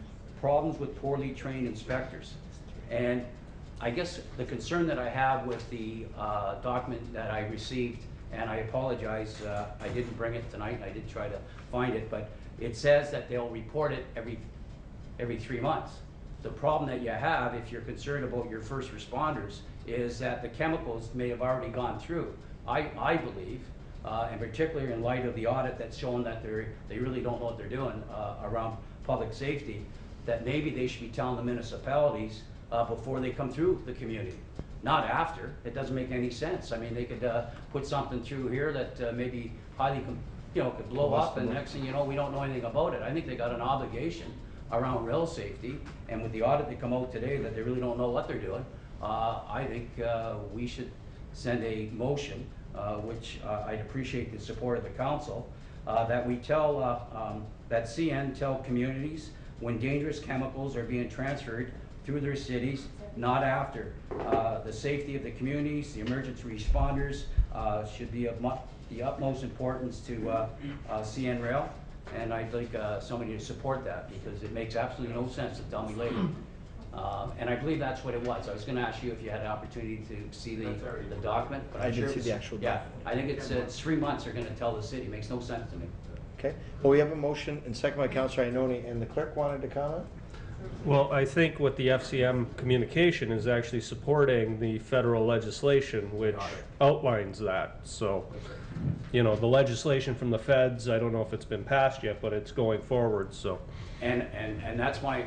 problems with poorly trained inspectors. And I guess the concern that I have with the document that I received, and I apologize, I didn't bring it tonight, I did try to find it, but it says that they'll report it every 3 months. The problem that you have, if you're concerned about your first responders, is that the chemicals may have already gone through. I believe, and particularly in light of the audit that's shown that they really don't know what they're doing around public safety, that maybe they should be telling the municipalities before they come through the community, not after. It doesn't make any sense. I mean, they could put something through here that maybe highly, could blow up, and next thing you know, we don't know anything about it. I think they got an obligation around rail safety, and with the audit that come out today that they really don't know what they're doing, I think we should send a motion, which I'd appreciate the support of the council, that we tell, that CN tell communities when dangerous chemicals are being transferred through their cities, not after. The safety of the communities, the emergency responders should be of the utmost importance to CN Rail. And I'd like somebody to support that, because it makes absolutely no sense to tell me later. And I believe that's what it was. I was going to ask you if you had an opportunity to see the document. But I did see the actual document. Yeah, I think it's 3 months they're going to tell the city. Makes no sense to me. Okay, well, we have a motion, and second by Councillor Ioannoni, and the clerk wanted to comment? Well, I think what the FCM communication is actually supporting the federal legislation which outlines that. So, the legislation from the feds, I don't know if it's been passed yet, but it's going forward, so. And that's my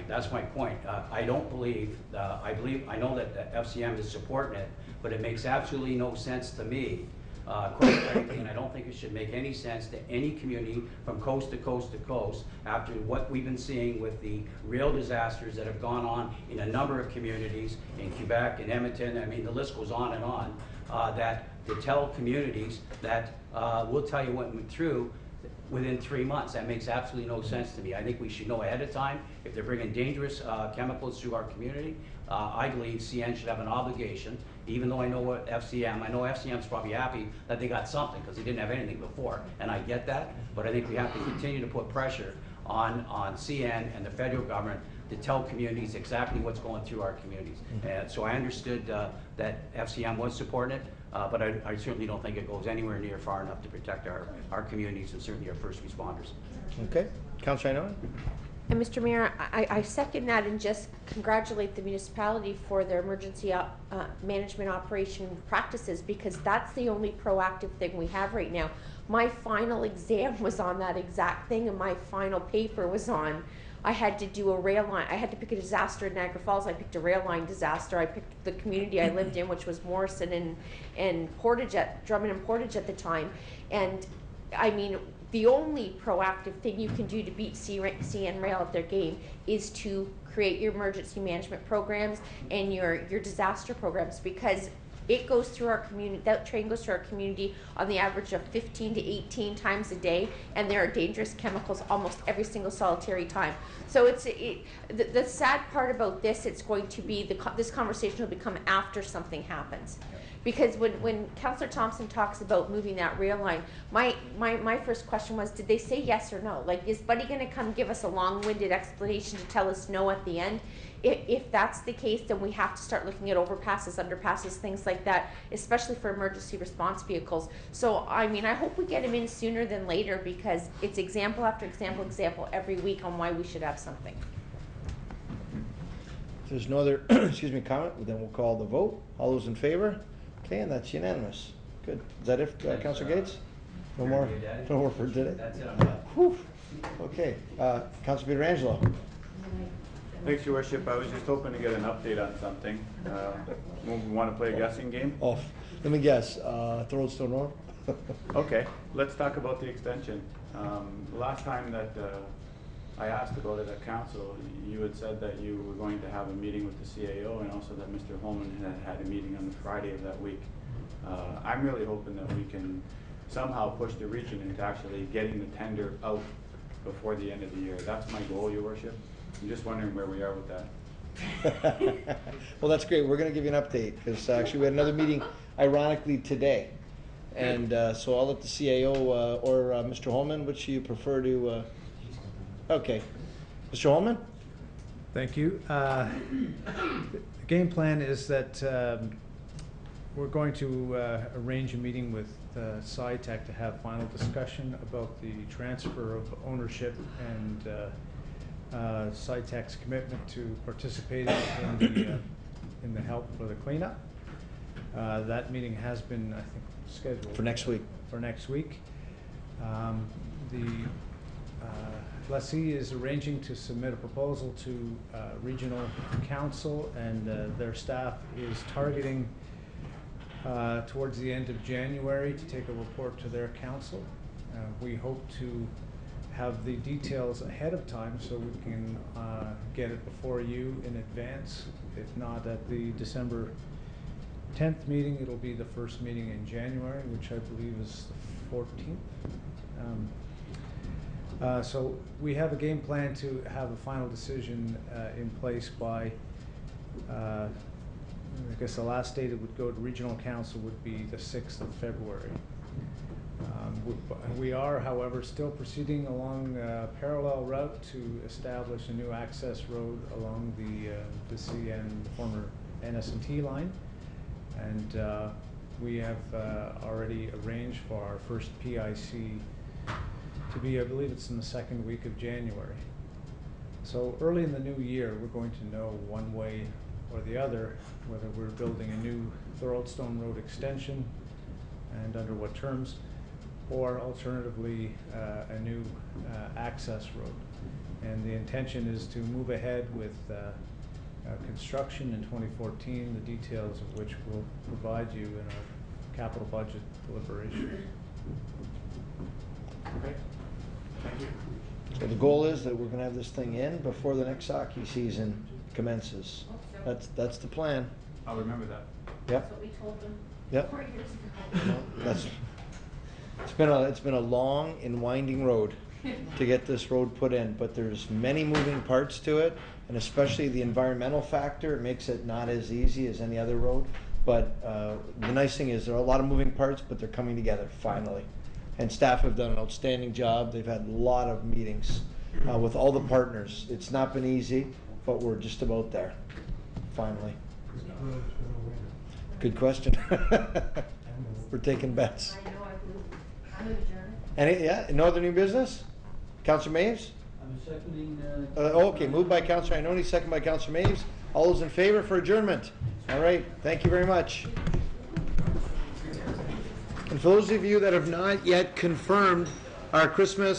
point. I don't believe, I know that the FCM is supporting it, but it makes absolutely no sense to me, quite frankly, and I don't think it should make any sense to any community from coast to coast to coast after what we've been seeing with the rail disasters that have gone on in a number of communities in Quebec and Edmonton. I mean, the list goes on and on, that to tell communities that we'll tell you what went through. within 3 months. That makes absolutely no sense to me. I think we should know ahead of time if they're bringing dangerous chemicals through our community. I believe CN should have an obligation, even though I know what I know FCM's probably happy that they got something because they didn't have anything before, and I get that, but I think we have to continue to put pressure on CN and the federal government to tell communities exactly what's going through our communities. And so I understood that FCM was supporting it, but I certainly don't think it goes anywhere near far enough to protect our communities and certainly our first responders. Okay, Councillor Inoue? And Mr. Mayor, I second that and just congratulate the municipality for their emergency management operation practices, because that's the only proactive thing we have right now. My final exam was on that exact thing, and my final paper was on, I had to do a rail line. I had to pick a disaster in Niagara Falls. I picked a rail line disaster. I picked the community I lived in, which was Morrison and Portage Drummond and Portage at the time. And I mean, the only proactive thing you can do to beat CN Rail at their game is to create your emergency management programs and your disaster programs, because it goes through our community, that train goes through our community on the average of 15 to 18 times a day, and there are dangerous chemicals almost every single solitary time. So the sad part about this, it's going to be, this conversation will become after something happens. Because when Councillor Thompson talks about moving that rail line, my first question was, did they say yes or no? Like, is Buddy gonna come give us a long-winded explanation to tell us no at the end? If that's the case, then we have to start looking at overpasses, underpasses, things like that, especially for emergency response vehicles. So, I mean, I hope we get him in sooner than later, because it's example after example every week on why we should have something. If there's no other comment, then we'll call the vote. All those in favor? Okay, and that's unanimous. Good. Is that it, Councillor Gates? No more for today? That's it. Whew. Okay, Councillor Pietrangelo. Thanks, Your Worship. I was just hoping to get an update on something. We want to play a guessing game? Oh, let me guess. Thoroldstone Road? Okay, let's talk about the extension. The last time that I asked about it at council, you had said that you were going to have a meeting with the CAO, and also that Mr. Holman had a meeting on the Friday of that week. I'm really hoping that we can somehow push the region into actually getting the tender out before the end of the year. That's my goal, Your Worship. I'm just wondering where we are with that. Well, that's great. We're going to give you an update, because actually we had another meeting, ironically, today. And so I'll let the CAO or Mr. Holman, which you prefer to... Okay. Mr. Holman? Thank you. The game plan is that we're going to arrange a meeting with SciTech to have final discussion about the transfer of ownership and SciTech's commitment to participating in the help for the cleanup. That meeting has been, I think, scheduled for next week. For next week. The lessee is arranging to submit a proposal to regional council, and their staff is targeting towards the end of January to take a report to their council. We hope to have the details ahead of time so we can get it before you in advance. If not at the December 10th meeting, it'll be the first meeting in January, which I believe is the 14th. So we have a game plan to have a final decision in place by, I guess the last date it would go to regional council would be the 6th of February. We are, however, still proceeding along a parallel route to establish a new access road along the CN, former NS&T line. And we have already arranged for our first PIC to be, I believe it's in the second week of January. So early in the new year, we're going to know one way or the other whether we're building a new Thoroldstone Road extension and under what terms, or alternatively a new access road. And the intention is to move ahead with construction in 2014, the details of which we'll provide you in our capital budget deliberations. Okay, thank you. So the goal is that we're going to have this thing in before the next hockey season commences. That's the plan. I'll remember that. Yep. That's what we told them Yep. 4 years ago. No, that's It's been a long and winding road to get this road put in, but there's many moving parts to it, and especially the environmental factor, it makes it not as easy as any other road. But the nice thing is there are a lot of moving parts, but they're coming together finally. And staff have done an outstanding job. They've had a lot of meetings with all the partners. It's not been easy, but we're just about there, finally. Good question. We're taking bets. No other new business? Councillor Maves? I'm seconding, Okay, moved by Councillor Iononi, second by Councillor Maves. All those in favor for adjournment? All right, thank you very much. And for those of you that have not yet confirmed our Christmas